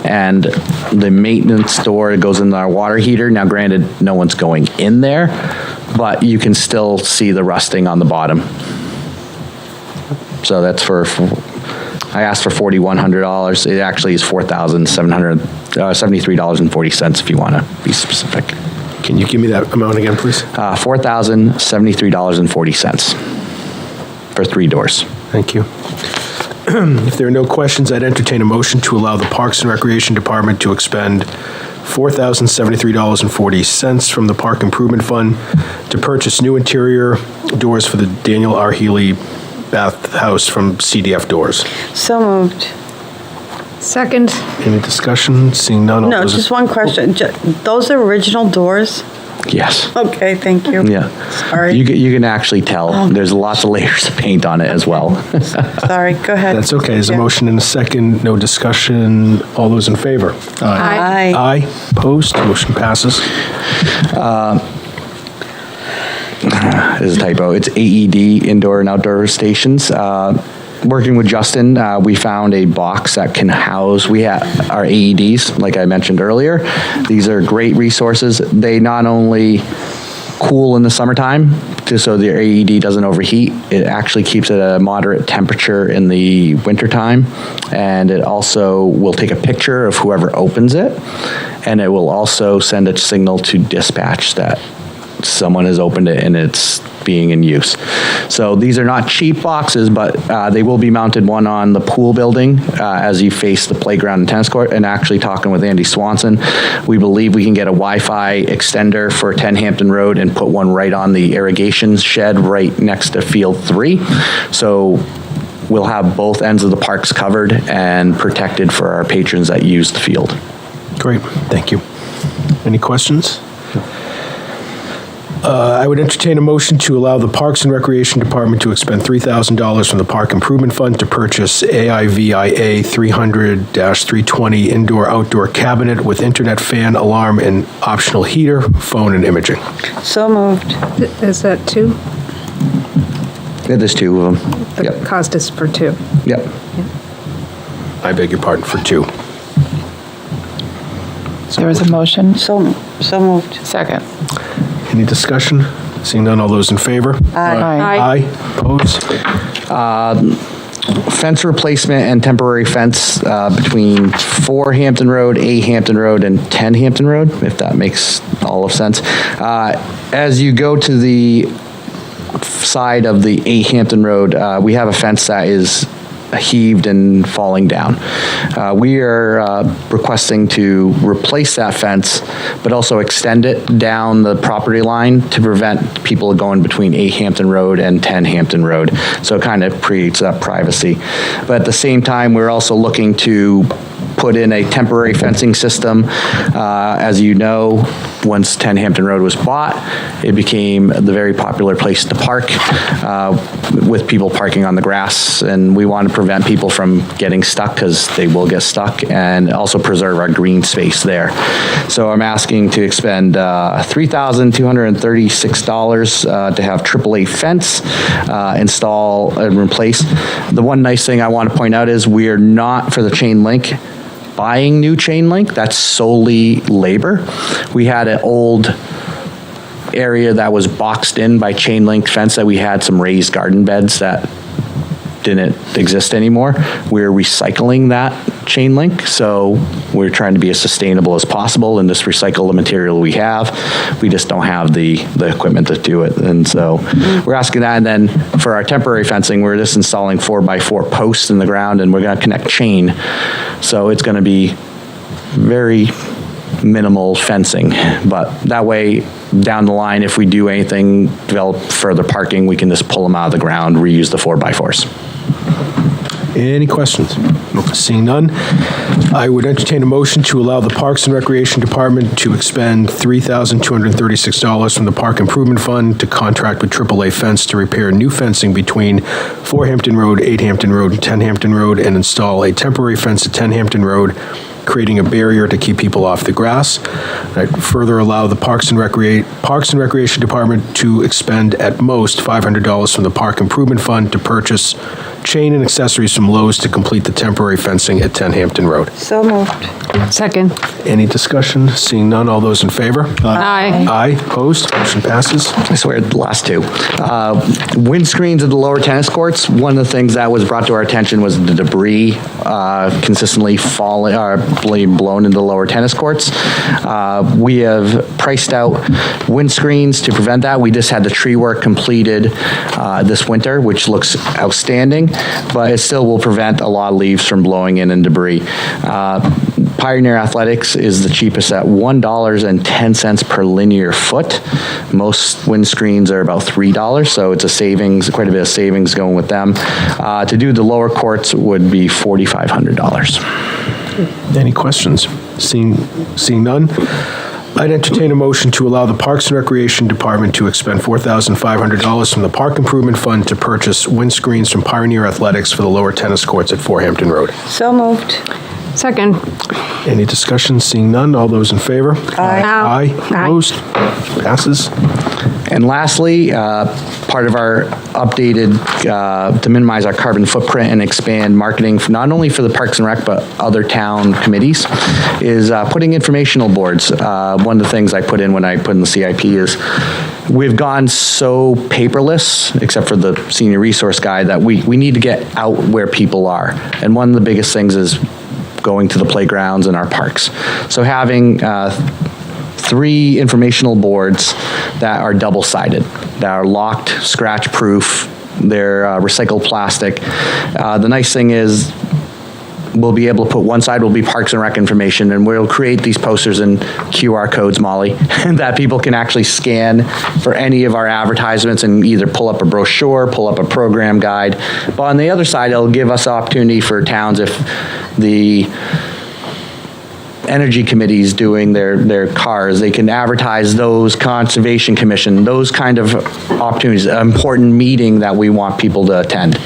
and the maintenance door goes in our water heater. Now granted, no one's going in there, but you can still see the rusting on the bottom. So that's I asked for $4,100. It actually is $4,773.40 if you want to be specific. Can you give me that amount again, please? $4,073.40 for 3 doors. Thank you. If there are no questions, I'd entertain a motion to allow the Parks and Recreation Department to expend $4,073.40 from the Park Improvement Fund to purchase new interior doors for the Daniel R. Healy bathhouse from CDF Doors. So moved. Second. Any discussion? Seeing none. No, just one question. Those are original doors? Yes. Okay, thank you. Yeah. Sorry. You can actually tell. There's lots of layers of paint on it as well. Sorry, go ahead. That's okay. There's a motion and a second. No discussion. All those in favor? Aye. Aye. Opposed? Motion passes. There's a typo. It's AED, indoor and outdoor stations. Working with Justin, we found a box that can house, we have our AEDs, like I mentioned earlier. These are great resources. They not only cool in the summertime, so the AED doesn't overheat. It actually keeps it at a moderate temperature in the wintertime. And it also will take a picture of whoever opens it. And it will also send a signal to dispatch that someone has opened it and it's being in use. So these are not cheap boxes, but they will be mounted one on the pool building as you face the playground and tennis court. And actually talking with Andy Swanson, we believe we can get a Wi-Fi extender for 10 Hampton Road and put one right on the irrigation shed right next to Field 3. So we'll have both ends of the parks covered and protected for our patrons that use the field. Great, thank you. Any questions? I would entertain a motion to allow the Parks and Recreation Department to expend $3,000 from the Park Improvement Fund to purchase AIVIA 300-320 indoor-outdoor cabinet with internet fan, alarm, and optional heater, phone, and imaging. So moved. Is that 2? Yeah, there's 2 of them. The cost is for 2. Yep. I beg your pardon, for 2. There was a motion. So moved. Second. Any discussion? Seeing none, all those in favor? Aye. Aye. Opposed? Fence replacement and temporary fence between 4 Hampton Road, 8 Hampton Road, and 10 Hampton Road, if that makes all of sense. As you go to the side of the 8 Hampton Road, we have a fence that is heaved and falling down. We are requesting to replace that fence, but also extend it down the property line to prevent people going between 8 Hampton Road and 10 Hampton Road. So it kind of creates that privacy. But at the same time, we're also looking to put in a temporary fencing system. As you know, once 10 Hampton Road was bought, it became the very popular place to park with people parking on the grass, and we want to prevent people from getting stuck because they will get stuck, and also preserve our green space there. So I'm asking to expend $3,236 to have AAA fence install and replace. The one nice thing I want to point out is we are not, for the chain link, buying new chain link. That's solely labor. We had an old area that was boxed in by chain link fence that we had some raised garden beds that didn't exist anymore. We're recycling that chain link, so we're trying to be as sustainable as possible and just recycle the material we have. We just don't have the equipment to do it, and so we're asking that. And then for our temporary fencing, we're just installing 4x4 posts in the ground, and we're going to connect chain, so it's going to be very minimal fencing, but that way down the line, if we do anything, develop further parking, we can just pull them out of the ground, reuse the 4x4s. Any questions? Seeing none, I would entertain a motion to allow the Parks and Recreation Department to expend $3,236 from the Park Improvement Fund to contract with AAA Fence to repair new fencing between 4 Hampton Road, 8 Hampton Road, and 10 Hampton Road, and install a temporary fence at 10 Hampton Road, creating a barrier to keep people off the grass. I'd further allow the Parks and Recreation Department to expend at most $500 from the Park Improvement Fund to purchase chain and accessories from Lowe's to complete the temporary fencing at 10 Hampton Road. So moved. Second. Any discussion? Seeing none, all those in favor? Aye. Aye, opposed, motion passes. I swear, the last two. Windscreens at the lower tennis courts, one of the things that was brought to our attention was the debris consistently falling, being blown into the lower tennis courts. We have priced out windscreens to prevent that. We just had the tree work completed this winter, which looks outstanding, but it still will prevent a lot of leaves from blowing in and debris. Pioneer Athletics is the cheapest at $1.10 per linear foot. Most windscreens are about $3, so it's a savings, quite a bit of savings going with them. To do the lower courts would be $4,500. Any questions? Seeing none, I'd entertain a motion to allow the Parks and Recreation Department to expend $4,500 from the Park Improvement Fund to purchase windscreens from Pioneer Athletics for the lower tennis courts at 4 Hampton Road. So moved. Second. Any discussion? Seeing none, all those in favor? Aye. Aye, opposed, passes. And lastly, part of our updated, to minimize our carbon footprint and expand marketing, not only for the Parks and Rec, but other town committees, is putting informational boards. One of the things I put in when I put in the CIP is we've gone so paperless, except for the senior resource guide, that we need to get out where people are. And one of the biggest things is going to the playgrounds and our parks. So having 3 informational boards that are double-sided, that are locked, scratch-proof, they're recycled plastic. The nice thing is we'll be able to put one side will be Parks and Rec information, and we'll create these posters and QR codes, Molly, that people can actually scan for any of our advertisements and either pull up a brochure, pull up a program guide. But on the other side, it'll give us opportunity for towns if the energy committees doing their cars, they can advertise those, Conservation Commission, those kind of opportunities, an important meeting that we want people to attend.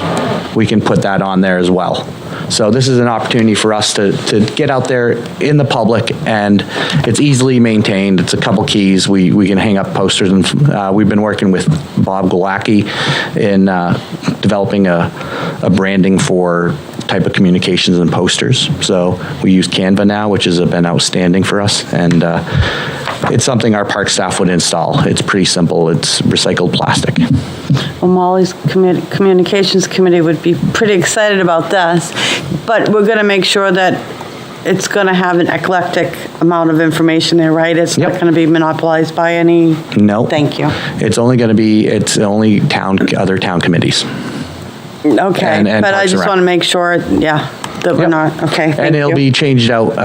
We can put that on there as well. So this is an opportunity for us to get out there in the public, and it's easily maintained. It's a couple keys. We can hang up posters, and we've been working with Bob Glowacki in developing a branding for type of communications and posters. So we use Canva now, which has been outstanding for us, and it's something our park staff would install. It's pretty simple. It's recycled plastic. Well, Molly's communications committee would be pretty excited about this, but we're going to make sure that it's going to have an eclectic amount of information there, right? It's not going to be monopolized by any... No. Thank you. It's only going to be, it's only other town committees. Okay, but I just want to make sure, that we're not, okay, thank And it'll you. be changed out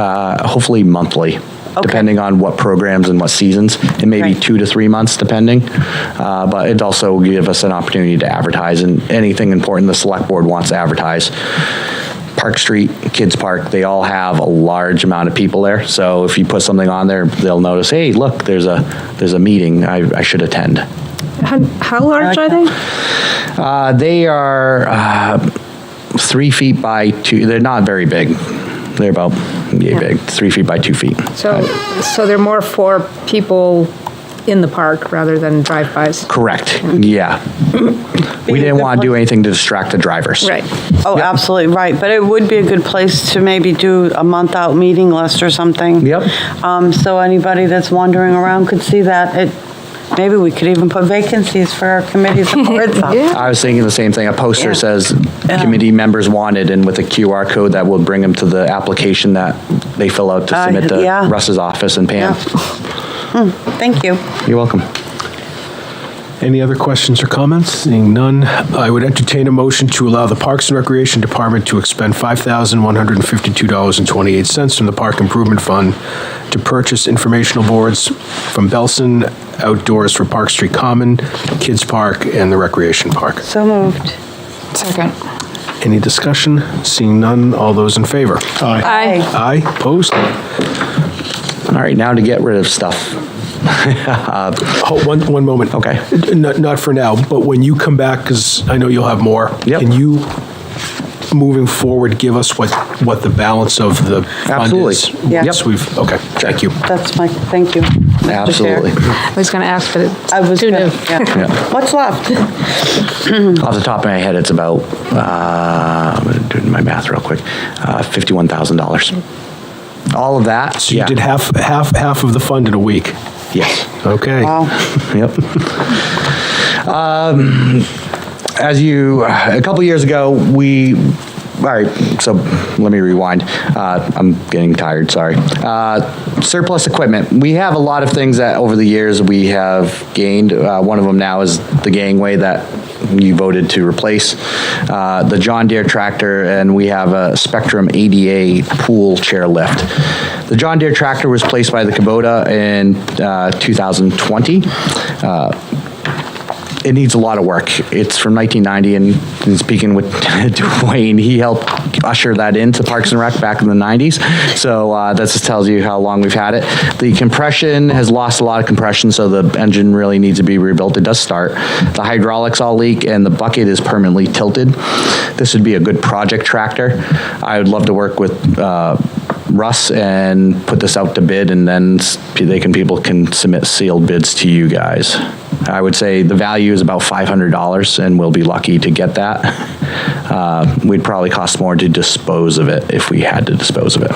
hopefully monthly, depending on what programs and what seasons. It may be 2 to 3 months, depending. But it also will give us an opportunity to advertise, and anything important the select board wants to advertise. Park Street, Kids Park, they all have a large amount of people there. So if you put something on there, they'll notice, hey, look, there's a meeting I should attend. How large are they? They are 3 feet by 2. They're not very big. They're about big, 3 feet by 2 feet. So they're more for people in the park rather than drive-bys? Correct. Yeah. We didn't want to do anything to distract the drivers. Right. Oh, absolutely, right. But it would be a good place to maybe do a month-out meeting list or something. Yep. So anybody that's wandering around could see that. Maybe we could even put vacancies for our committees and boards up. I was thinking the same thing. A poster says committee members wanted, and with a QR code that will bring them to the application that they fill out to submit to Russ's office and Pam. Thank you. You're welcome. Any other questions or comments? Seeing none, I would entertain a motion to allow the Parks and Recreation Department to expend $5,152.28 from the Park Improvement Fund to purchase informational boards from Belson Outdoors for Park Street Common, Kids Park, and the Recreation Park. So moved. Second. Any discussion? Seeing none, all those in favor? Aye. Aye. Aye, opposed? All right, now to get rid of stuff. Hold one moment. Okay. Not for now, but when you come back, because I know you'll have more. Yep. Can you, moving forward, give us what the balance of the fund Absolutely. is? Yeah. Once we've, okay, thank you. That's my, thank you. Mr. Chair. Absolutely. I was going to ask, but it's I was too gonna, new. yeah. What's left? Off the top of my head, it's about, I'm going to do my math real quick, $51,000. All of that. So you did half of the fund in a week? Yes. Okay. Wow. Yep. A couple years ago, all right, so let me rewind. I'm getting tired, sorry. Surplus equipment. We have a lot of things that over the years we have gained. One of them now is the gangway that you voted to replace, the John Deere tractor, and we have a Spectrum ADA pool chair lift. The John Deere tractor was placed by the Kubota in 2020. It needs a lot of work. It's from 1990, and speaking with Dwayne, he helped usher that into Parks and Rec back in the 90s. So that just tells you how long we've had it. The compression has lost a lot of compression, so the engine really needs to be rebuilt. It does start. The hydraulics all leak, and the bucket is permanently tilted. This would be a good project tractor. I would love to work with Russ and put this out to bid, and then people can submit sealed bids to you guys. I would say the value is about $500, and we'll be lucky to get that. We'd probably cost more to dispose of it if we had to dispose of it.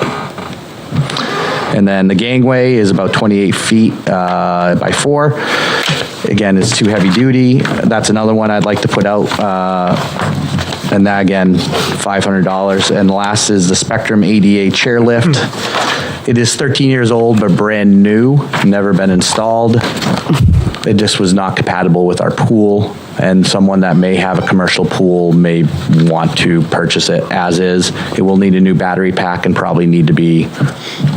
And then the gangway is about 28 feet by 4. Again, it's too heavy duty. That's another one I'd like to put out. And that, again, $500. And the last is the Spectrum ADA chairlift. It is 13 years old, but brand new, never been installed. It just was not compatible with our pool, and someone that may have a commercial pool may want to purchase it as is. It will need a new battery pack and probably need to be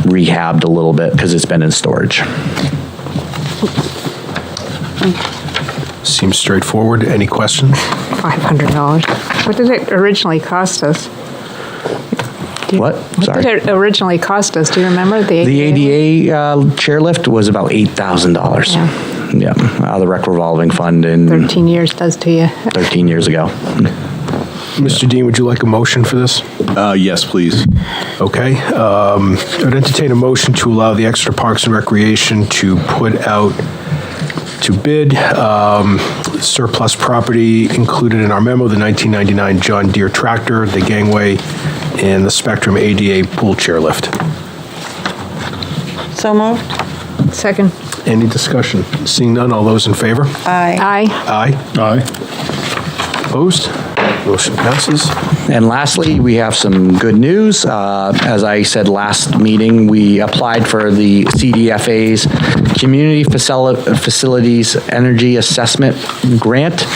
rehabbed a little bit because it's been in storage. Seems straightforward. Any questions? $500. What did it originally cost us? What? Sorry. What did it originally cost us? Do you remember? The ADA chairlift was about $8,000. Yeah, out of the rec revolving fund in 13 years does to you. 13 years ago. Mr. Dean, would you like a motion for this? Yes, please. Okay. I'd entertain a motion to allow the Exeter Parks and Recreation to put out to bid surplus property included in our memo, the 1999 John Deere tractor, the gangway, and the Spectrum ADA pool chairlift. So moved. Second. Any discussion? Seeing none, all those in favor? Aye. Aye. Aye. Aye. Opposed? Motion passes. And lastly, we have some good news. As I said last meeting, we applied for the CDFA's Community Facilities Energy Assessment Grant.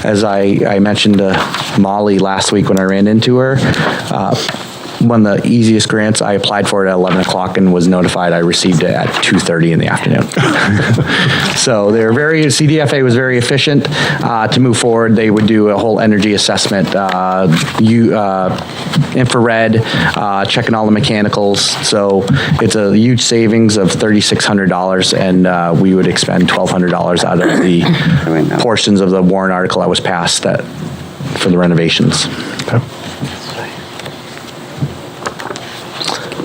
As I mentioned to Molly last week when I ran into her, one of the easiest grants. I applied for it at 11 o'clock and was notified I received it at 2:30 in the afternoon. So CDFA was very efficient to move forward. They would do a whole energy assessment, infrared, checking all the mechanicals. So it's a huge savings of $3,600, and we would expend $1,200 out of the portions of the warrant article that was passed for the renovations. Okay.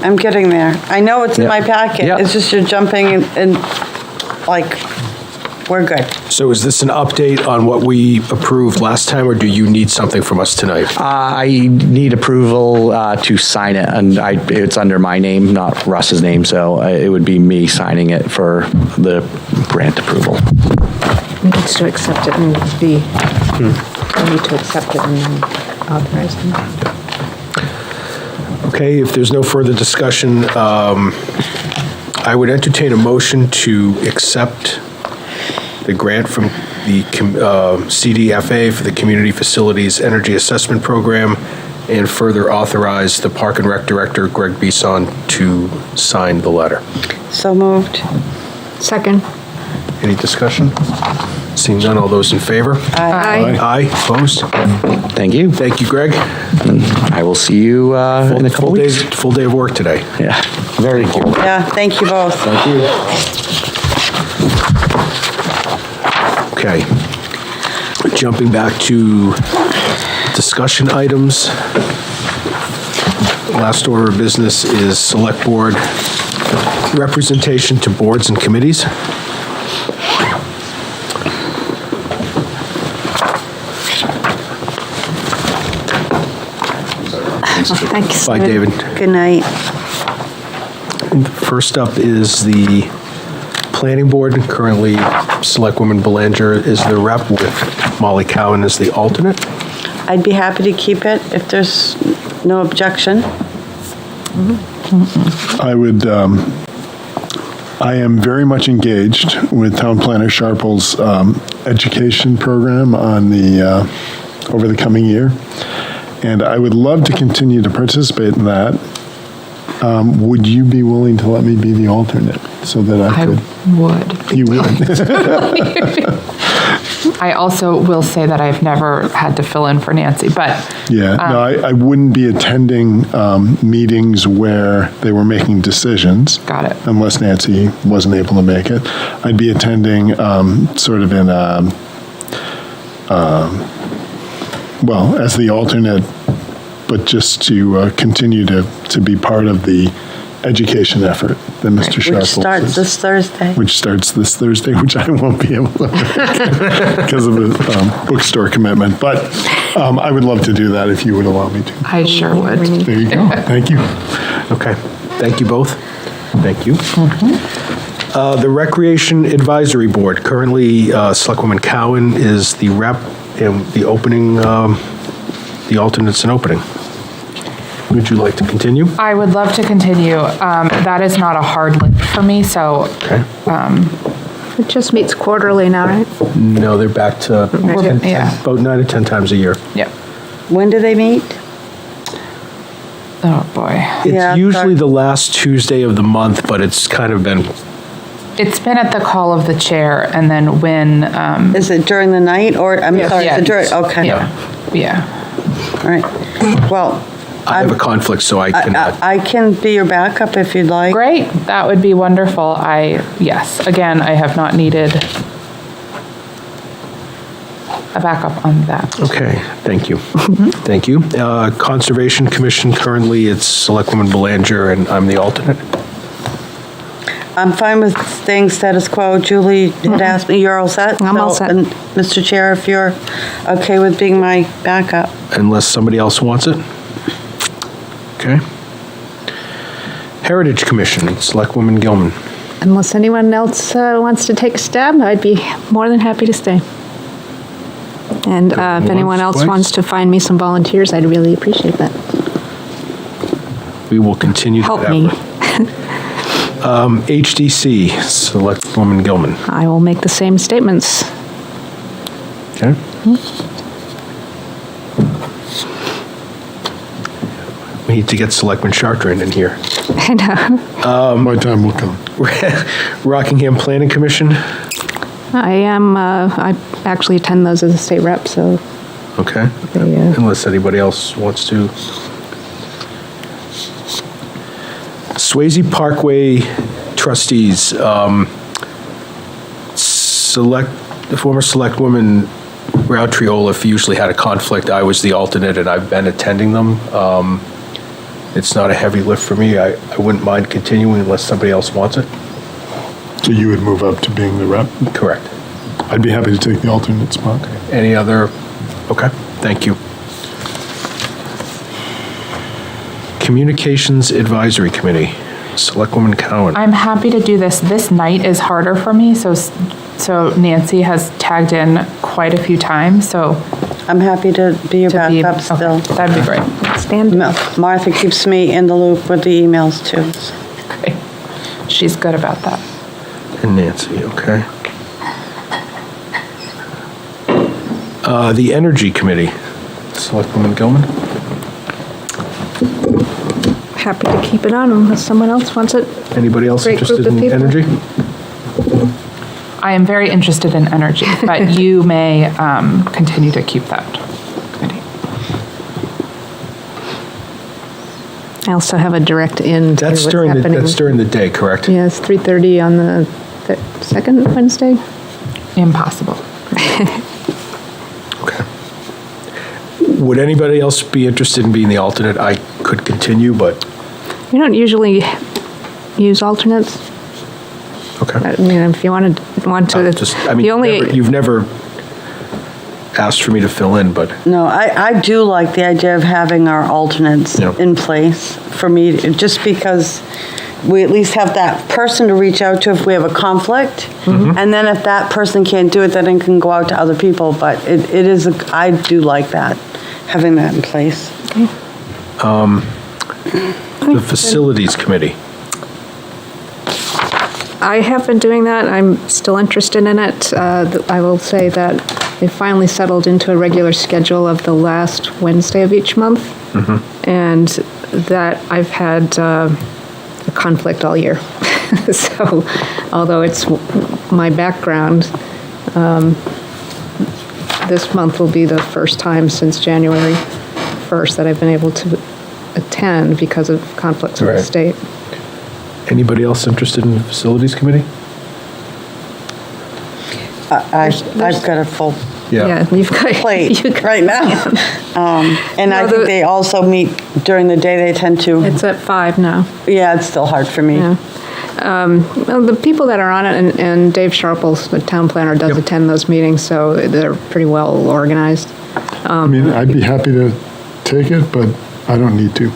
I'm getting there. I know it's in my packet. Yeah. It's just you're jumping and like, we're good. So is this an update on what we approved last time, or do you need something from us tonight? I need approval to sign it, and it's under my name, not Russ's name, so it would be me signing it for the grant approval. He needs to accept it and be, I need to accept it and then authorize them. Okay, if there's no further discussion, I would entertain a motion to accept the grant from the CDFA for the Community Facilities Energy Assessment Program, and further authorize the Park and Rec Director, Greg Bisson, to sign the letter. So moved. Second. Any discussion? Seeing none, all those in favor? Aye. Aye, opposed? Thank you. Thank you, Greg. And I will see you in a couple weeks. Full day of work today. Yeah, very cool. Yeah, thank you both. Thank you. Okay. Jumping back to discussion items. Last order of business is Select Board representation to boards and committees. Thanks. Bye, David. Good night. First up is the Planning Board. Currently, Selectwoman Belanger is the rep with Molly Cowan as the alternate. I'd be happy to keep it if there's no objection. I am very much engaged with Town Planner Sharple's education program on over the coming year, and I would love to continue to participate in that. Would you be willing to let me be the alternate so that I could? Would. You would. I also will say that I've never had to fill in for Nancy, but. Yeah, no, I wouldn't be attending meetings where they were making decisions. Got it. Unless Nancy wasn't able to make it. I'd be attending sort of in a, well, as the alternate, but just to continue to be part of the education effort that Mr. Sharple. Which starts this Thursday. Which starts this Thursday, which I won't be able to make because of a bookstore commitment. But I would love to do that if you would allow me to. I sure would. There you go. Thank you. Okay. Thank you both. Thank you. The Recreation Advisory Board. Currently, Selectwoman Cowan is the rep and the opening, the alternate's an opening. Would you like to continue? I would love to continue. That is not a hard lift for me, so. Okay. It just meets quarterly now, right? No, they're back to about 9 to 10 times a year. Yep. When do they meet? Oh, boy. It's usually the last Tuesday of the month, but it's kind of been. It's been at the call of the chair, and then when. Is it during the night, or, I'm sorry, is it during, okay. Yeah. All right. Well. I have a conflict, so I cannot. I can be your backup if you'd like. Great, that would be wonderful. Yes, again, I have not needed a backup on that. Okay, thank you. Thank you. Conservation Commission, currently it's Selectwoman Belanger, and I'm the alternate. I'm fine with staying status quo. Julie had asked me, you're all set? I'm all set. And Mr. Chair, if you're okay with being my backup. Unless somebody else wants it. Okay. Heritage Commission, Selectwoman Gilman. Unless anyone else wants to take a stab, I'd be more than happy to stay. And if anyone else wants to find me some volunteers, I'd really appreciate that. We will continue to help me. HDC, Selectwoman Gilman. I will make the same statements. Okay. We need to get Selectman Chartrand in here. I know. My time will come. Rockingham Planning Commission. I am, I actually attend those as a state rep, so. Okay. Unless anybody else wants to. Swayze Parkway trustees. The former Selectwoman Roundtree Olaf usually had a conflict. I was the alternate, and I've been attending them. It's not a heavy lift for me. I wouldn't mind continuing unless somebody else wants it. So you would move up to being the rep? Correct. I'd be happy to take the alternate spot. Any other? Okay, thank you. Communications Advisory Committee, Selectwoman Cowan. I'm happy to do this. This night is harder for me, so Nancy has tagged in quite a few times, so. I'm happy to be your backup still. Okay, that'd be great. Martha keeps me in the loop with the emails too. Great. She's good about that. And Nancy, okay. The Energy Committee, Selectwoman Gilman. Happy to keep it on unless someone else wants it. Anybody else Great group interested of in people. energy? I am very interested in energy, but you may continue to keep that committee. I also have a direct in. to That's what's during happening. the day, correct? Yeah, it's 3:30 on the second Wednesday. Impossible. Okay. Would anybody else be interested in being the alternate? I could continue, but, We don't usually use alternates. okay. If you want to, the only. You've never asked for me to fill in, but No, I do like the idea of having our alternates Yeah. in place for me, just because we at least have that person to reach out to if we have a conflict. And then if that person can't do it, then it can go out to other people. But it is, I do like that, having that in place. the Facilities Committee. I have been doing that. I'm still interested in it. I will say that they finally settled into a regular schedule of the last Wednesday of each month. And that I've had a conflict all year. So, although it's my background, this month will be the first time since January 1st that I've been able to attend because of conflicts with the Right. state. Anybody else interested in the Facilities Committee? I've got a full Yeah, you've got plate you got- right now. And I No, think they also meet during the day. They tend to. It's at 5 now. Yeah, it's still hard for me. Yeah. Well, the people that are on it, and Dave Sharples, the town planner, does attend those meetings, so they're pretty well organized. I mean, I'd be happy to take it, but I don't need to.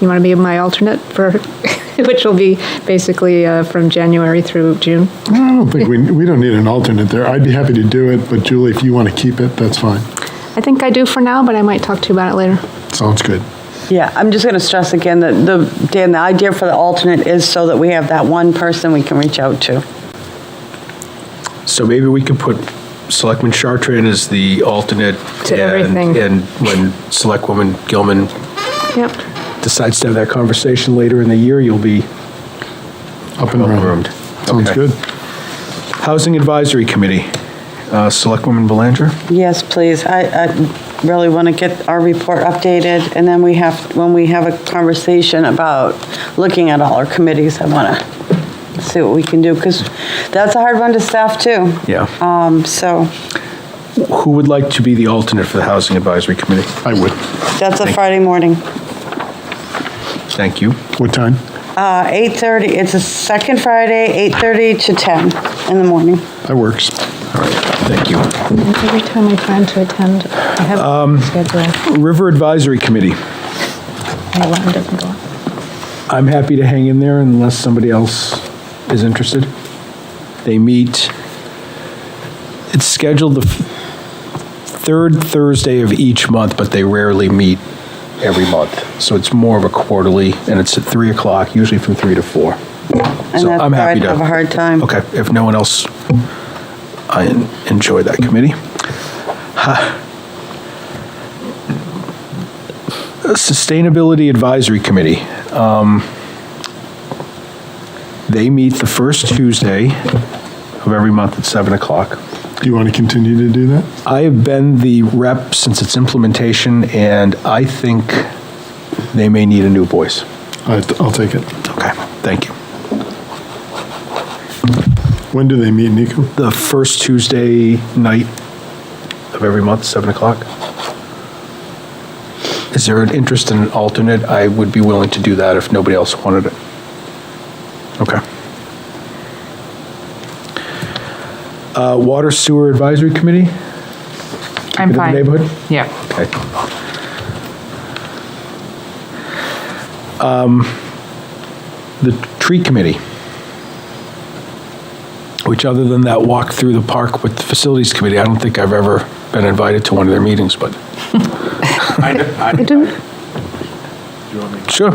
You want to be my alternate for, which will be basically from January through June? I don't think we don't need an alternate there. I'd be happy to do it, but Julie, if you want to keep it, that's fine. I think I do for now, but I might talk to you about it later. Sounds good. Yeah, I'm just going to stress again that Dan, the idea for the alternate is so that we have that one person we can reach out to. So maybe we could put Selectman Chartrand as the alternate. To everything. And when Selectwoman Gilman Yep. decides to have that conversation later in the year, you'll be Up and running. Sounds Okay. good. Housing Advisory Committee, Selectwoman Belanger. Yes, please. I really want to get our report updated, and then when we have a conversation about looking at all our committees, I want to see what we can do, because that's a hard one to staff too. Yeah. So Who would like to be the alternate for the Housing Advisory Committee? I would. that's a Friday morning. Thank you. What time? 8:30, it's a second Friday, 8:30 to 10 in the morning. That works. All right, thank you. Every time I plan to attend, I have a schedule. River Advisory Committee. My alarm doesn't go off. I'm happy to hang in there unless somebody else is interested. They meet, it's scheduled the third Thursday of each month, but they rarely meet every month. So it's more of a quarterly, and it's at 3 o'clock, usually from 3 to 4. And So that's I'm where happy I'd to. have a hard time. Okay, if no one else, I enjoy that committee. Sustainability Advisory Committee. They meet the first Tuesday of every month at 7 o'clock. Do you want to continue to do that? I have been the rep since its implementation, and I think they may need a new voice. I'll take it. Okay, thank you. When do they meet, Nico? The first Tuesday night of every month, 7 o'clock. Is there an interest in an alternate? I would be willing to do that if nobody else wanted it. Okay. Water Sewer Advisory Committee? I'm In the fine. neighborhood? Yeah. Okay. The Tree Committee, which other than that walk through the park with the Facilities Committee, I don't think I've ever been invited to one of their meetings, but. I do. Sure.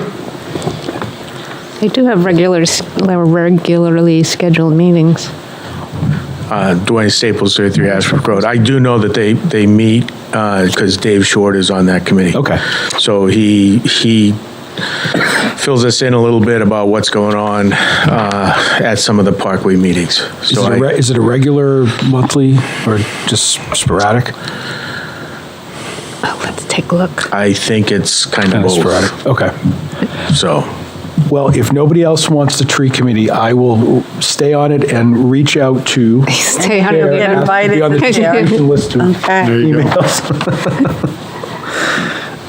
They do have regularly scheduled meetings. Dwayne Staples, 33 Ashford Road. I do know that they meet because Dave Short is on that committee. Okay. So he fills us in a little bit about what's going on at some of the Parkway meetings. So Is it a regular, monthly, or just sporadic? Let's take a look. I think it's kind of both. Sporadic. Okay. So. Well, if nobody else wants the tree committee, I will stay on it and reach out to. Stay on it. Get invited. Be on the distribution list to Okay. There you go. emails.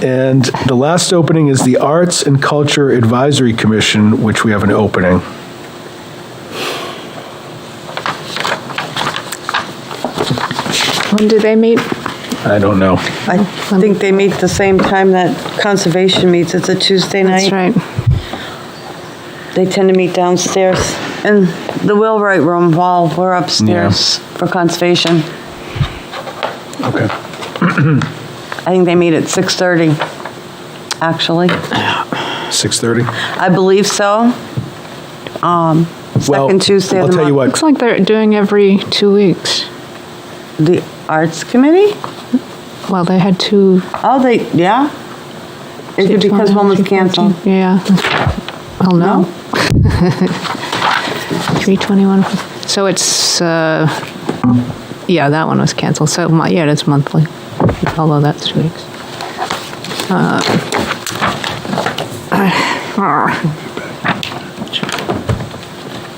And the last opening is the Arts and Culture Advisory Commission, which we have an opening. When do they meet? I don't know. I think they meet the same time that Conservation meets. It's a Tuesday night. That's right. They tend to meet downstairs in the Wheelwright room while we're upstairs for Conservation. Okay. I think they meet at 6:30, actually. 6:30? I believe so. Second Tuesday of I'll the tell you month. what. Looks like they're doing every 2 weeks. The Arts Committee? Well, they had two. Oh, yeah? Is it because one was canceled? Yeah. Well, no. 321. So it's, yeah, that one was canceled. So, yeah, it is monthly, although that's 2 weeks.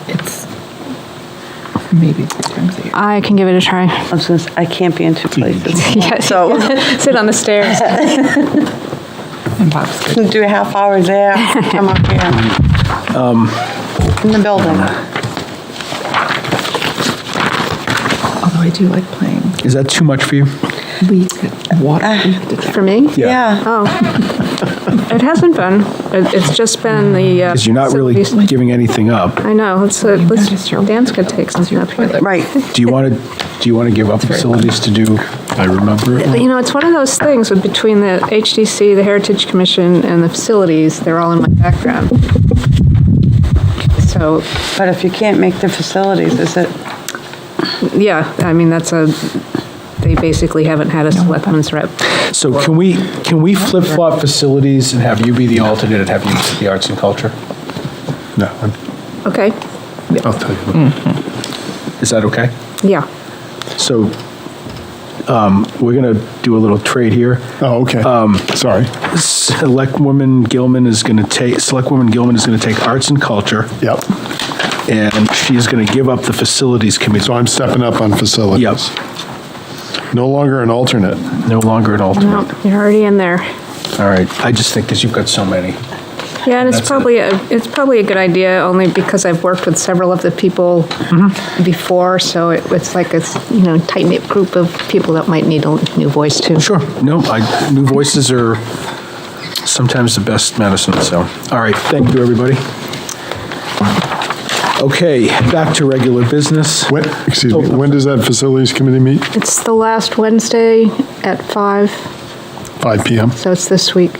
It's maybe 3 times a year. I can give it a try. I was gonna say, I can't be in two places. Yes, So sit on the stairs. And Bob's good. do a half hour there, come up here. In the building. Although I do like playing Is that too much for you? league water. For me? Yeah. Oh. It hasn't been. It's just been the. Because you're not really facilities. giving anything up. I know. Dan's gonna take something up here. Right. Do you want to give up facilities to do, I remember it? You know, it's one of those things with between the HDC, the Heritage Commission, and the facilities, they're all in my background. So, But if you can't make the facilities, is it? yeah, I mean, they basically haven't had a selectman's rep. So can we flip-flop facilities and have you be the alternate and have you be the arts and culture? No, Okay, I'll tell you. Is that okay? yeah. So we're going to do a little trade here. Oh, okay. Sorry. Selectwoman Gilman is going to take arts and culture, Yep. and she's going to give up the facilities committee. So I'm stepping up on facilities. Yep. No longer an alternate. No longer an No, alternate. you're already in there. All right. I just think because you've got so many. Yeah, and it's That's probably a good idea, only because I've worked with several of the people before, so it's like a, tight-knit group of people that might need a new voice too. Sure. No, new voices are sometimes the best medicine, so. All right, thank you, everybody. Okay, back to regular business. Excuse me, when does that facilities committee meet? It's the last Wednesday at 5, 5 PM? so it's this week.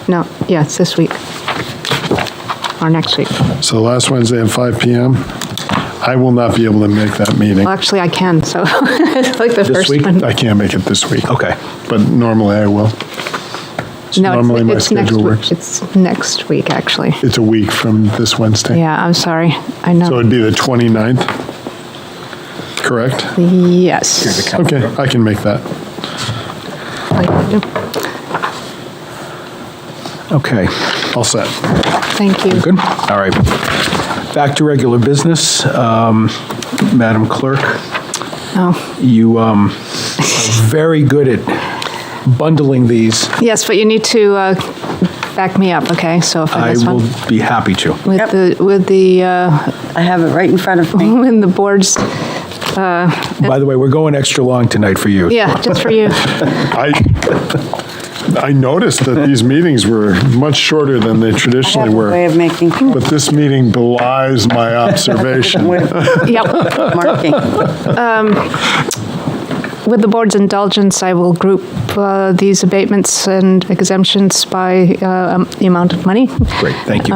No, yeah, it's this week. Or next week. So last Wednesday at 5 PM? I will not be able to make that meeting. Well, actually, I can, so it's like the This first week? one. I can't make it this week. Okay. But normally I will. No, normally my next schedule week. works. It's next week, actually. It's a week from this Wednesday. Yeah, I'm sorry. I know. So it'd be the 29th, correct? Yes. Okay, I can make that. Okay. All set. Thank you. Good? All right. Back to regular business. Madam Clerk, Oh. you are very good at bundling these. Yes, but you need to back me up, okay? So for I this will one. be happy to. With the I have it right in front of me. when the board's, By the way, we're going extra long tonight for you. yeah, just for you. I noticed that these meetings were much shorter than they I traditionally have a way were, of making, but this meeting belies my observation. with Yep. marking. With the board's indulgence, I will group these abatements and exemptions by the amount of money. Great, thank you.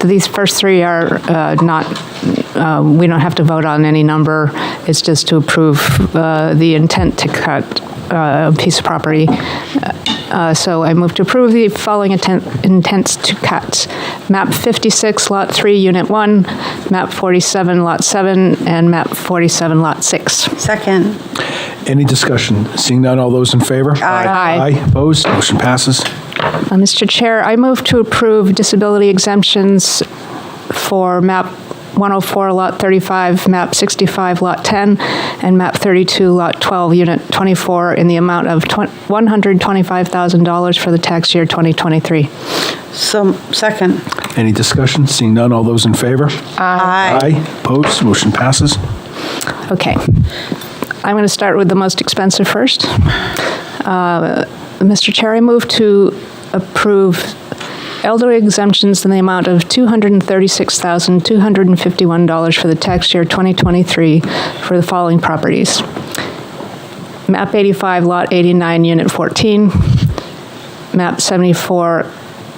These first three are not, we don't have to vote on any number. It's just to approve the intent to cut a piece of property. So I move to approve the following intents to cut. Map 56, Lot 3, Unit 1, Map 47, Lot 7, and Map 47, Lot 6. Second. Any discussion? Seeing none, all those in favor? Aye. Aye, opposed, motion passes. Mr. Chair, I move to approve disability exemptions for Map 104, Lot 35, Map 65, Lot 10, and Map 32, Lot 12, Unit 24, in the amount of $125,000 for the tax year 2023. So, second. Any discussion? Seeing none, all those in favor? Aye. Aye, opposed, motion passes. Okay. I'm going to start with the most expensive first. Mr. Chair, I move to approve elderly exemptions in the amount of $236,251 for the tax year 2023 for the following properties. Map 85, Lot 89, Unit 14. Map 74,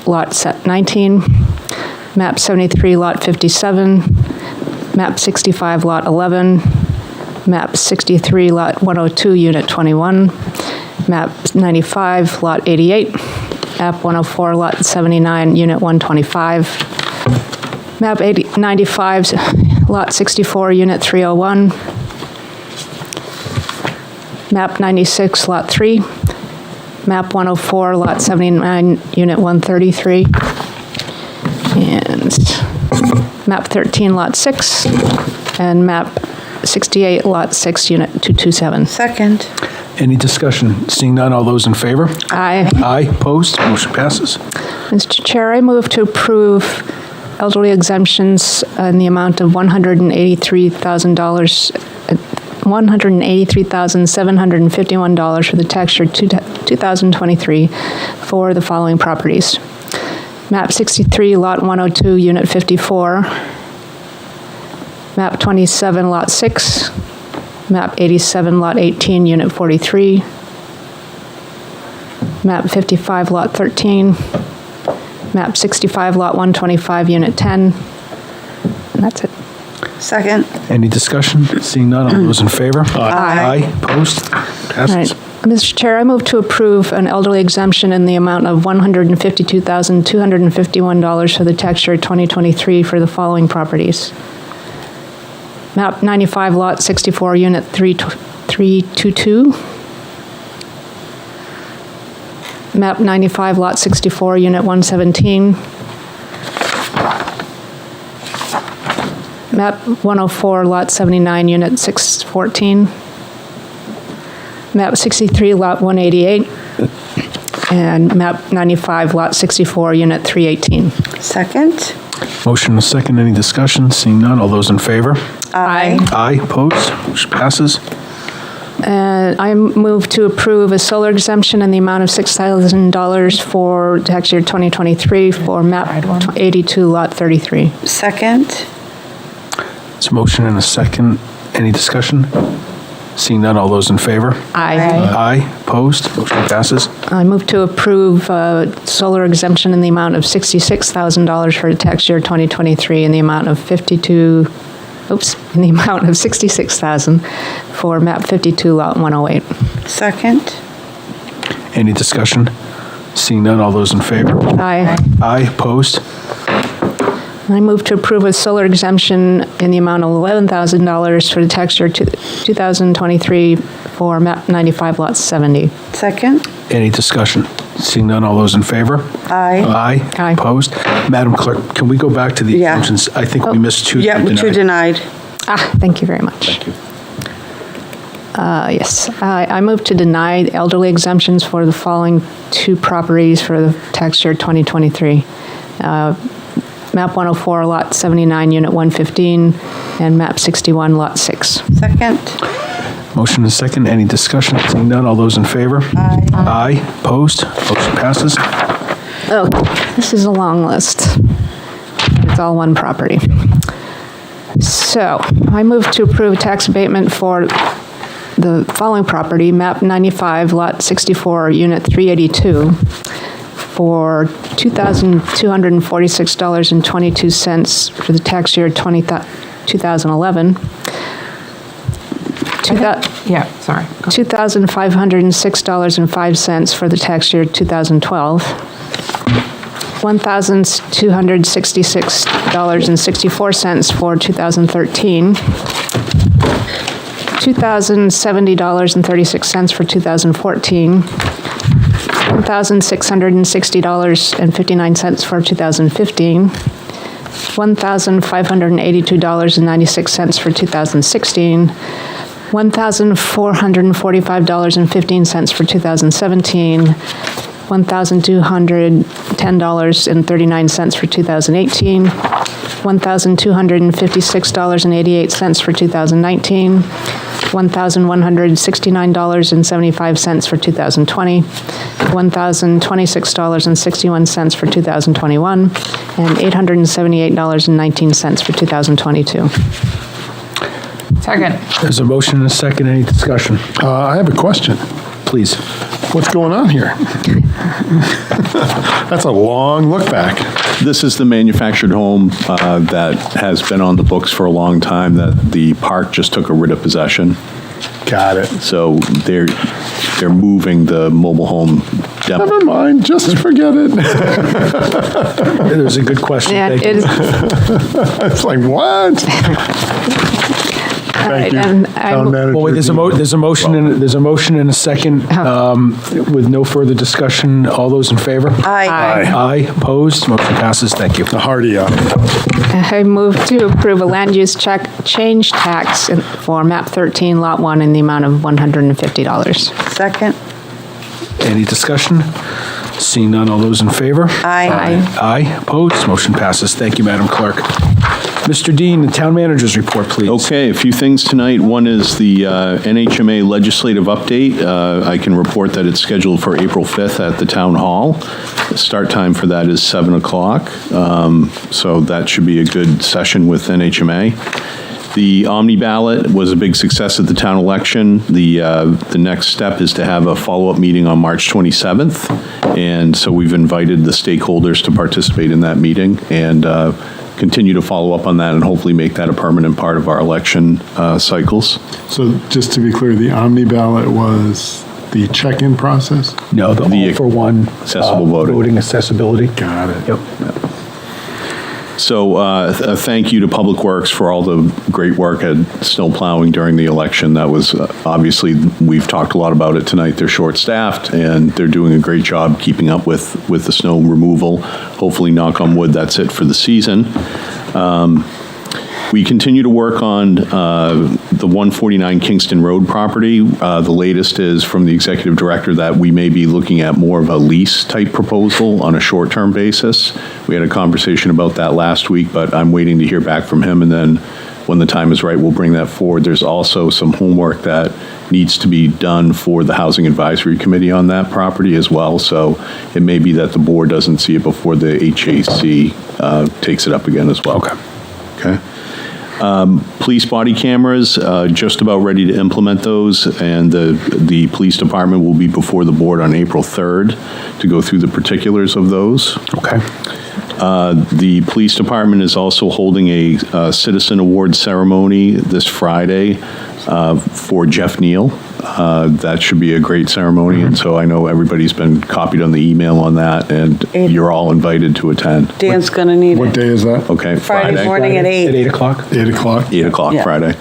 Lot 19. Map 73, Lot 57. Map 65, Lot 11. Map 63, Lot 102, Unit 21. Map 95, Lot 88. Map 104, Lot 79, Unit 125. Map 95, Lot 64, Unit 301. Map 96, Lot 3. Map 104, Lot 79, Unit 133. And Map 13, Lot 6. And Map 68, Lot 6, Unit 227. Second. Any discussion? Seeing none, all those in favor? Aye. Aye, opposed, motion passes. Mr. Chair, I move to approve elderly exemptions in the amount of $183,751 for the tax year 2023 for the following properties. Map 63, Lot 102, Unit 54. Map 27, Lot 6. Map 87, Lot 18, Unit 43. Map 55, Lot 13. Map 65, Lot 125, Unit 10. And that's it. Second. Any discussion? Seeing none, all those in favor? Aye. Aye, opposed, All passes. right. Mr. Chair, I move to approve an elderly exemption in the amount of $152,251 for the tax year 2023 for the following properties. Map 95, Lot 64, Unit 322. Map 95, Lot 64, Unit 117. Map 104, Lot 79, Unit 614. Map 63, Lot 188. And Map 95, Lot 64, Unit 318. Second. Motion and a second, any discussion? Seeing none, all those in favor? Aye. Aye, opposed, motion passes. And I move to approve a solar exemption in the amount of $6,000 for tax year 2023 for Map 82, Lot 33. Second. It's a motion and a second, any discussion? Seeing none, all those in favor? Aye. Aye, opposed, motion passes. I move to approve solar exemption in the amount of $66,000 for tax year 2023 in the amount of $66,000 for Map 52, Lot 108. Second. Any discussion? Seeing none, all those in favor? Aye. Aye, opposed. I move to approve a solar exemption in the amount of $11,000 for the tax year 2023 for Map 95, Lot 70. Second. Any discussion? Seeing none, all those in favor? Aye. Aye. Aye. Opposed? Madam Clerk, can we go back to the exemptions? I think we missed two. Yeah, two denied. Thank you very much. Thank you. Yes, I move to deny elderly exemptions for the following two properties for the tax year 2023. Map 104, Lot 79, Unit 115, and Map 61, Lot 6. Second. Motion and second. Any discussion? Seeing none, all those in favor? Aye. Aye. Opposed? Motion passes. Oh, this is a long list. It's all one property. So I move to approve tax abatement for the following property, map 95, lot 64, unit 382, for $2,246.22 for the tax year 2011. $2,506.05 for the tax year 2012. $1,266.64 for 2013. $2,070.36 for 2014. $1,660.59 for 2015. $1,582.96 for 2016. $1,445.15 for 2017, $1,210.39 for 2018, $1,256.88 for 2019, $1,169.75 for 2020, $1,026.61 for 2021, and $878.19 for 2022. Second. There's a motion and a second. Any discussion? I have a question. Please. What's going on here? That's a long look back. This is the manufactured home that has been on the books for a long time that the park just took a writ of possession. Got it. So they're moving the mobile home demo. Never mind, just forget it. It was a good question. Yeah, Thank it you. is. It's like, what? Thank you. Town manager. Well, wait, there's a motion and a second with no further discussion. All those in favor? Aye. Aye. Opposed? Motion passes. Thank you. A hearty aye. I move to approve a land use change tax for map 13, lot 1, in the amount of $150. Second. Any discussion? Seeing none, all those in favor? Aye. Aye. Opposed? Motion passes. Thank you, Madam Clerk. Mr. Dean, the town manager's report, please. Okay, a few things tonight. One is the NHMA legislative update. I can report that it's scheduled for April 5th at the town hall. The start time for that is 7 o'clock. So that should be a good session with NHMA. The Omni ballot was a big success at the town election. The next step is to have a follow-up meeting on March 27th. And so we've invited the stakeholders to participate in that meeting and continue to follow up on that and hopefully make that a permanent part of our election cycles. So just to be clear, the Omni ballot was the check-in process? No, the all-for-one accessible voting accessibility. Got it. Yep. So a thank you to Public Works for all the great work at snow plowing during the election. That was obviously, we've talked a lot about it tonight. They're short-staffed and they're doing a great job keeping up with the snow removal. Hopefully, knock on wood, that's it for the season. We continue to work on the 149 Kingston Road property. The latest is from the executive director that we may be looking at more of a lease-type proposal on a short-term basis. We had a conversation about that last week, but I'm waiting to hear back from him, and then when the time is right, we'll bring that forward. There's also some homework that needs to be done for the Housing Advisory Committee on that property as well, so it may be that the board doesn't see it before the HAC takes it up again as well. Okay. Police body cameras, just about ready to implement those, and the police department will be before the board on April 3rd to go through the particulars of those. Okay. The police department is also holding a citizen award ceremony this Friday for Jeff Neal. That should be a great ceremony, and so I know everybody's been copied on the email on that, and you're all invited to attend. Dan's going to need it. What day is that? Okay, Friday morning at 8. At 8 o'clock? 8 o'clock? 8 o'clock Yeah. Friday.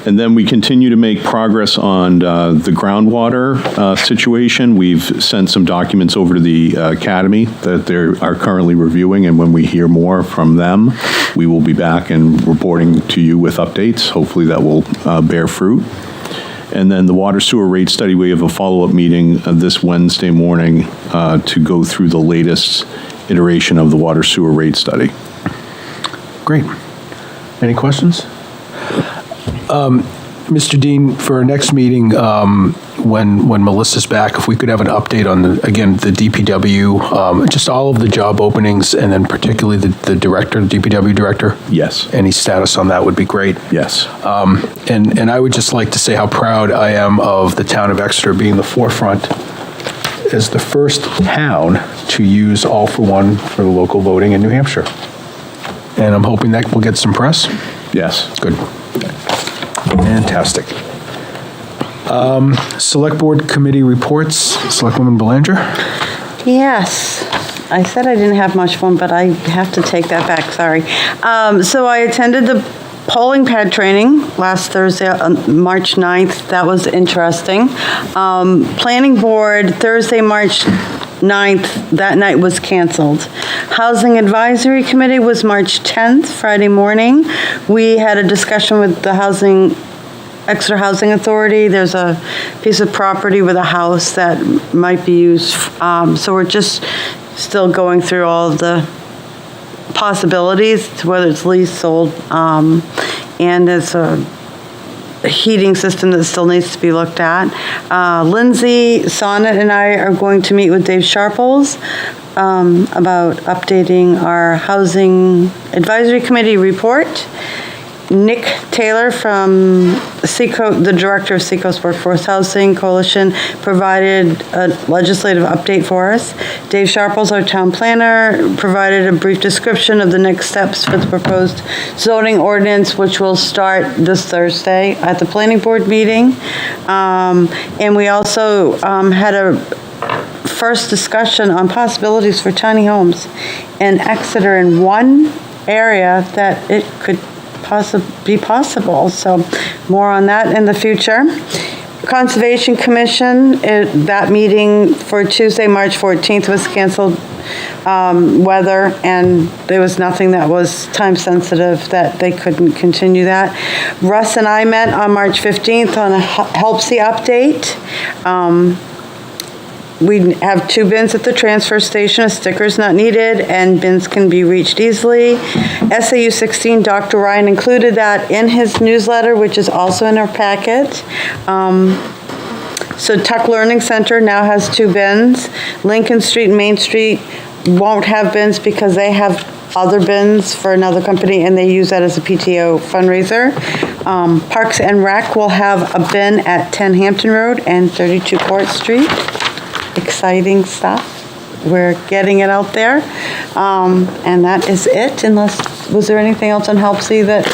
And then we continue to make progress on the groundwater situation. We've sent some documents over to the Academy that they are currently reviewing, and when we hear more from them, we will be back and reporting to you with updates. Hopefully that will bear fruit. And then the water sewer rate study, we have a follow-up meeting this Wednesday morning to go through the latest iteration of the water sewer rate study. Great. Any questions? Mr. Dean, for our next meeting, when Melissa's back, if we could have an update on, the DPW, just all of the job openings, and then particularly the director, the DPW director? Yes. Any status on that would be great. Yes. And I would just like to say how proud I am of the town of Exeter being the forefront as the first town to use all-for-one for the local voting in New Hampshire. And I'm hoping that will get some press. Yes. Good. Fantastic. Select Board Committee reports. Selectwoman Belanger? Yes. I said I didn't have much fun, but I have to take that back, sorry. So I attended the polling pad training last Thursday, March 9th. That was interesting. Planning Board, Thursday, March 9th, that night was canceled. Housing Advisory Committee was March 10th, Friday morning. We had a discussion with the Exeter Housing Authority. There's a piece of property with a house that might be used. So we're just still going through all of the possibilities, whether it's leased, sold, and it's a heating system that still needs to be looked at. Lindsay Sonnet and I are going to meet with Dave Sharples about updating our Housing Advisory Committee report. Nick Taylor from the director of Seacoast Workforce Housing Coalition, provided a legislative update for us. Dave Sharples, our town planner, provided a brief description of the next steps for the proposed zoning ordinance, which will start this Thursday at the planning board meeting. And we also had a first discussion on possibilities for tiny homes in Exeter in one area that it could be possible. So more on that in the future. Conservation Commission, that meeting for Tuesday, March 14th was canceled. Weather, and there was nothing that was time sensitive that they couldn't continue that. Russ and I met on March 15th on a HELPC update. We have 2 bins at the transfer station, a sticker's not needed, and bins can be reached easily. SAU 16, Dr. Ryan included that in his newsletter, which is also in our packet. So Tuck Learning Center now has 2 bins. Lincoln Street and Main Street won't have bins because they have other bins for another company, and they use that as a PTO fundraiser. Parks and Rec will have a bin at 10 Hampton Road and 32 Court Street. Exciting stuff. We're getting it out there. And that is it, unless, was there anything else on HELPC that?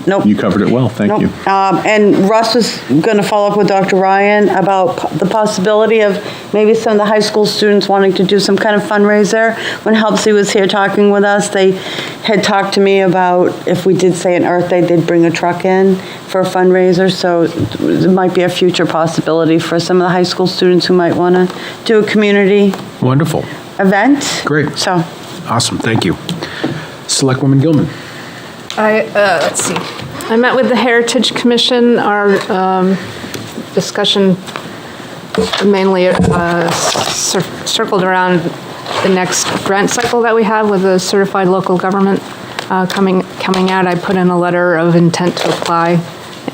Nope. You covered it well, thank you. And Russ was going to follow up with Dr. Ryan about the possibility of maybe some of the high school students wanting to do some kind of fundraiser. When HELPC was here talking with us, they had talked to me about if we did say an Earth Day, they'd bring a truck in for a fundraiser. So it might be a future possibility for some of the high school students who might want to do a community Wonderful. Event. Great. So. Awesome, thank you. Selectwoman Gilman. Let's see. I met with the Heritage Commission. Our discussion mainly circled around the next grant cycle that we have with the certified local government coming out. I put in a letter of intent to apply,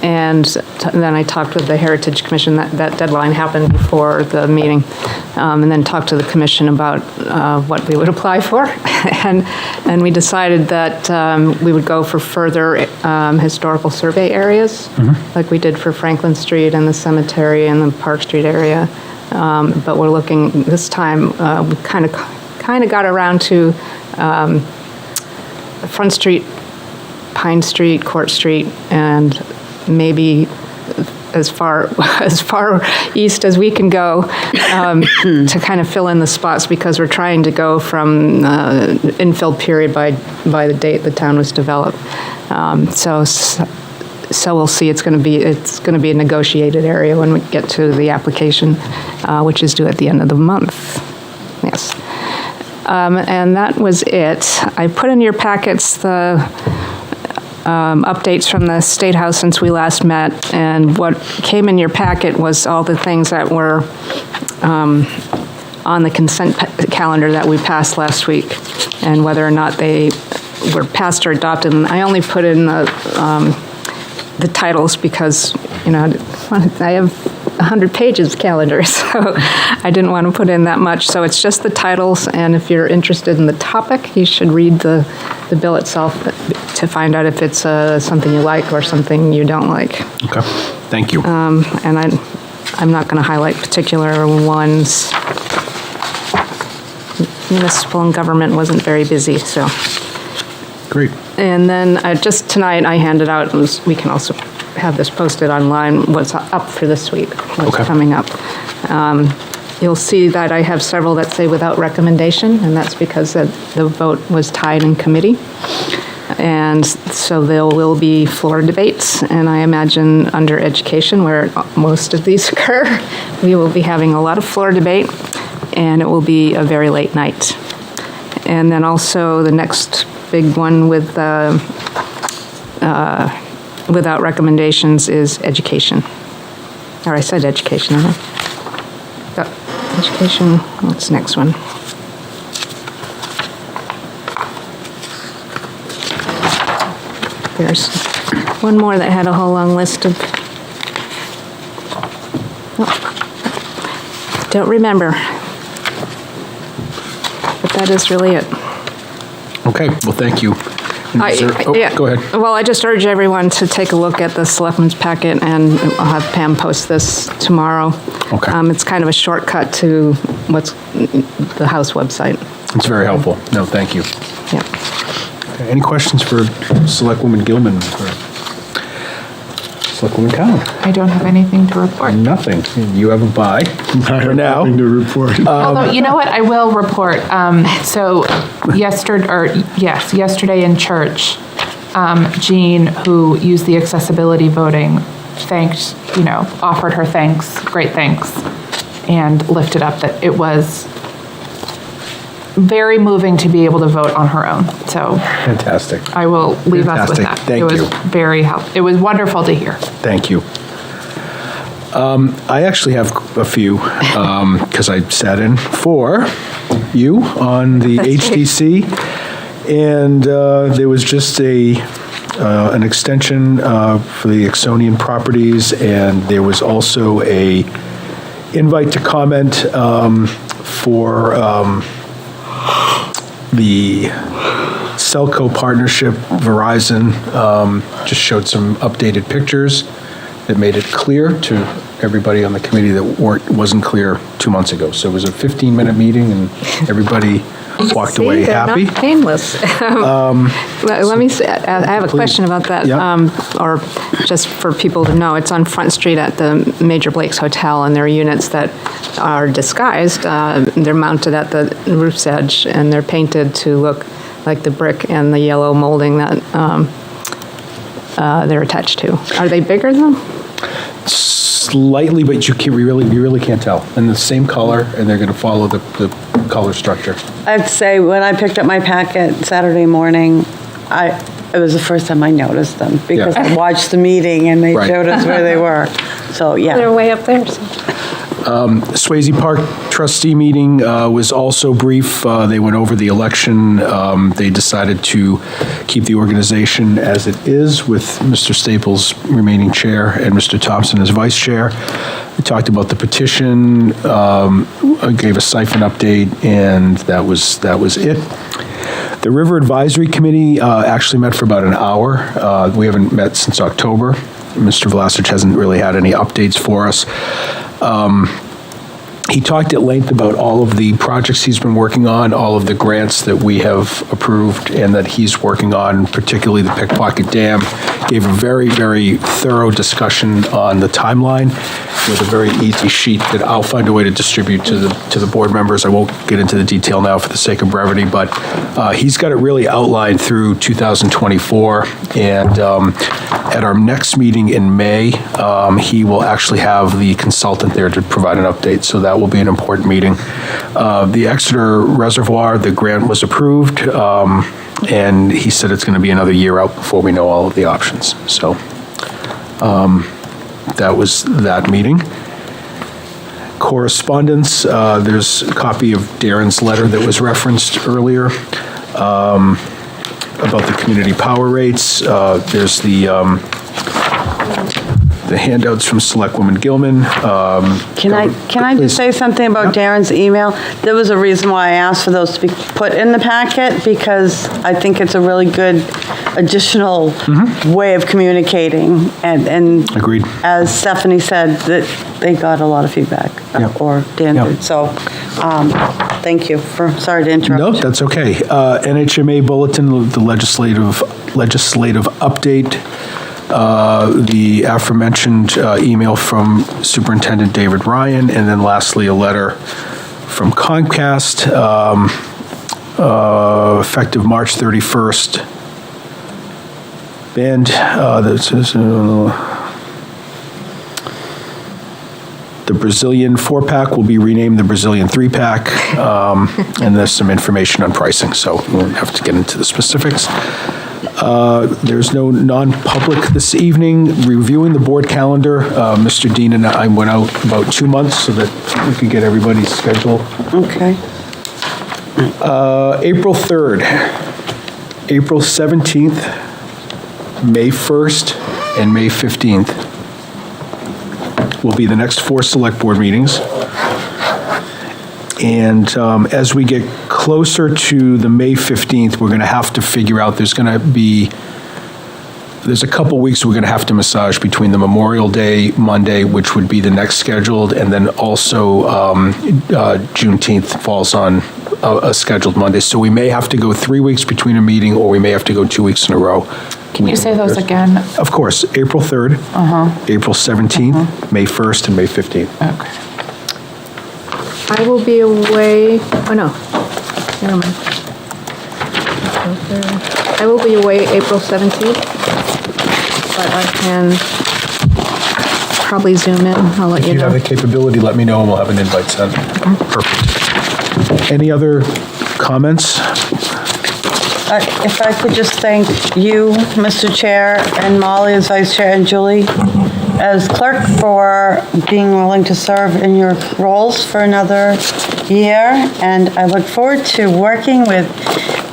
and then I talked with the Heritage Commission. That deadline happened before the meeting, and then talked to the commission about what we would apply for, and we decided that we would go for further historical survey areas, like we did for Franklin Street and the cemetery and the Park Street area. But we're looking this time. We kind of got around to Front Street, Pine Street, Court Street, and maybe as far east as we can go to kind of fill in the spots, because we're trying to go from infill period by the date the town was developed. So we'll see. It's going to be a negotiated area when we get to the application, which is due at the end of the month. Yes. And that was it. I put in your packets the updates from the State House since we last met, and what came in your packet was all the things that were on the consent calendar that we passed last week, and whether or not they were passed or adopted. And I only put in the titles because, I have 100 pages calendar, so I didn't want to put in that much. So it's just the titles, and if you're interested in the topic, you should read the bill itself to find out if it's something you like or something you don't like. Okay, thank you. And I'm not going to highlight particular ones. Municipal and government wasn't very busy, so. Great. And then just tonight, I handed out, we can also have this posted online, what's up for this week, what's coming up. You'll see that I have several that say without recommendation, and that's because the vote was tied in committee. And so there will be floor debates, and I imagine under education, where most of these occur, we will be having a lot of floor debate, and it will be a very late night. And then also the next big one with without recommendations is education. Or I said education, I think. Education, what's the next one? There's one more that had a whole long list of, don't remember. But that is really it. Okay, well, thank you. Go ahead. Well, I just urge everyone to take a look at the Selectmen's packet, and I'll have Pam post this tomorrow. Okay. It's kind of a shortcut to what's the House website. It's very helpful. No, thank you. Yeah. Okay, any questions for Selectwoman Gilman or Selectwoman Cowan? I don't have anything to report. Nothing. You have a bye for now. Nothing to report. Although, you know what, I will report. So yesterday in church, Jean, who used the accessibility voting, offered her thanks, great thanks, and lifted up that it was very moving to be able to vote on her own. So fantastic. I will leave us with that. Thank you. It was very helpful. It was wonderful to hear. Thank you. I actually have a few because I sat in for you on the HDC, and there was just an extension for the Exonian properties, and there was also a invite to comment for the Celco partnership. Verizon just showed some updated pictures that made it clear to everybody on the committee that wasn't clear 2 months ago. So it was a 15-minute meeting, and everybody walked away happy. Not painless. Let me say, I have a question about that, or just for people to know. It's on Front Street at the Major Blake's Hotel, and there are units that are disguised. They're mounted at the roof's edge, and they're painted to look like the brick and the yellow molding that they're attached to. Are they bigger though? Slightly, but you really can't tell. And the same color, and they're going to follow the color structure. I'd say when I picked up my packet Saturday morning, it was the first time I noticed them because I watched the meeting and they showed us where they were. So yeah, they're way up there. So. Swayze Park trustee meeting was also brief. They went over the election. They decided to keep the organization as it is, with Mr. Staples remaining chair and Mr. Thompson as vice chair. We talked about the petition, gave a siphon update, and that was it. The River Advisory Committee actually met for about an hour. We haven't met since October. Mr. Vlasic hasn't really had any updates for us. He talked at length about all of the projects he's been working on, all of the grants that we have approved and that he's working on, particularly the Pickpocket Dam. Gave a very, very thorough discussion on the timeline with a very easy sheet that I'll find a way to distribute to the board members. I won't get into the detail now for the sake of brevity, but he's got it really outlined through 2024. And at our next meeting in May, he will actually have the consultant there to provide an update. So that will be an important meeting. The Exeter Reservoir, the grant was approved, and he said it's going to be another year out before we know all of the options. So that was that meeting. Correspondence, there's a copy of Darren's letter that was referenced earlier about the community power rates. There's the the handouts from Selectwoman Gilman. Can I just say something about Darren's email? There was a reason why I asked for those to be put in the packet, because I think it's a really good additional way of communicating. And Agreed. As Stephanie said, that they got a lot of feedback, or Dan did. So, thank you sorry to interrupt. No, that's okay. NHMA Bulletin, the legislative update. The aforementioned email from Superintendent David Ryan, and then lastly, a letter from Comcast, effective March 31st. And that says the Brazilian 4-pack will be renamed the Brazilian 3-pack, and there's some information on pricing, so we won't have to get into the specifics. There's no non-public this evening. Reviewing the board calendar, Mr. Dean and I went out about 2 months so that we could get everybody's schedule. Okay. April 3rd, April 17th, May 1st, and May 15th will be the next 4 select board meetings. And as we get closer to the May 15th, we're going to have to figure out, there's a couple weeks we're going to have to massage between the Memorial Day Monday, which would be the next scheduled, and then also Juneteenth falls on a scheduled Monday. So we may have to go 3 weeks between a meeting, or we may have to go 2 weeks in a row. Can you say those again? Of course. April 3rd, April 17th, May 1st, and May 15th. Okay. I will be away, never mind. I will be away April 17th, but I can probably Zoom in. I'll let you know. If you have the capability, let me know and we'll have an invite sent. Perfect. Any other comments? If I could just thank you, Mr. Chair, and Molly as Vice Chair, and Julie as clerk for being willing to serve in your roles for another year. And I look forward to working with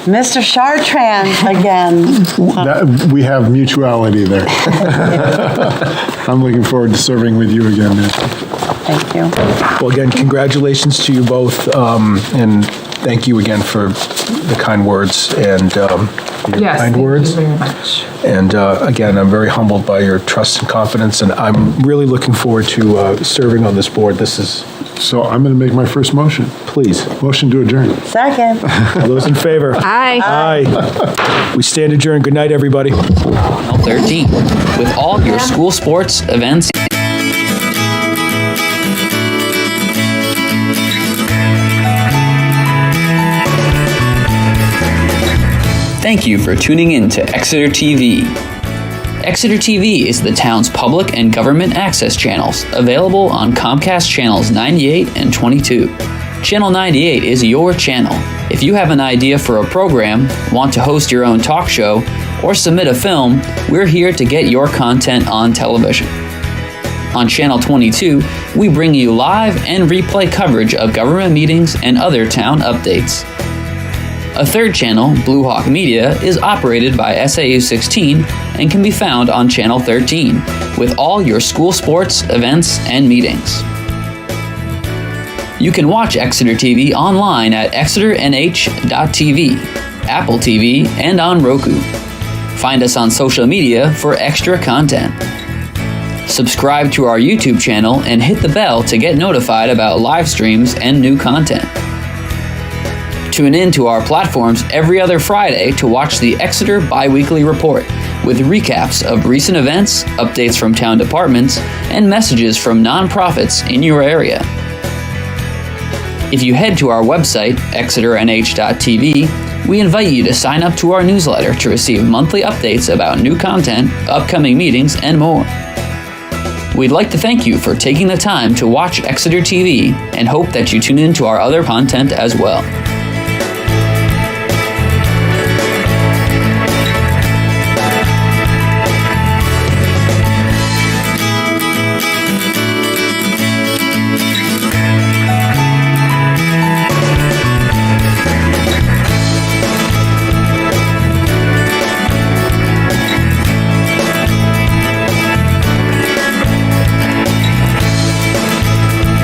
Mr. Chartrand again. We have mutuality there. I'm looking forward to serving with you again, man. Thank you. Well, again, congratulations to you both, and thank you again for the kind words and Yes, kind thank words. you very much. And again, I'm very humbled by your trust and confidence, and I'm really looking forward to serving on this board. So I'm going to make my first motion. Please. Motion to adjourn. Second. All those in favor? Aye. Aye. We stand adjourned. Good night, everybody. Channel 13, with all your school sports, events, Thank you for tuning in to Exeter TV. Exeter TV is the town's public and government access channels, available on Comcast channels 98 and 22. Channel 98 is your channel. If you have an idea for a program, want to host your own talk show, or submit a film, we're here to get your content on television. On Channel 22, we bring you live and replay coverage of government meetings and other town updates. A third channel, Blue Hawk Media, is operated by SAU 16 and can be found on Channel 13, with all your school sports, events, and meetings. You can watch Exeter TV online at exeternh.tv, Apple TV, and on Roku. Find us on social media for extra content. Subscribe to our YouTube channel and hit the bell to get notified about live streams and new content. Tune in to our platforms every other Friday to watch the Exeter Biweekly Report, with recaps of recent events, updates from town departments, and messages from nonprofits in your area. If you head to our website, exeternh.tv, we invite you to sign up to our newsletter to receive monthly updates about new content, upcoming meetings, and more. We'd like to thank you for taking the time to watch Exeter TV and hope that you tune in to our other content as well.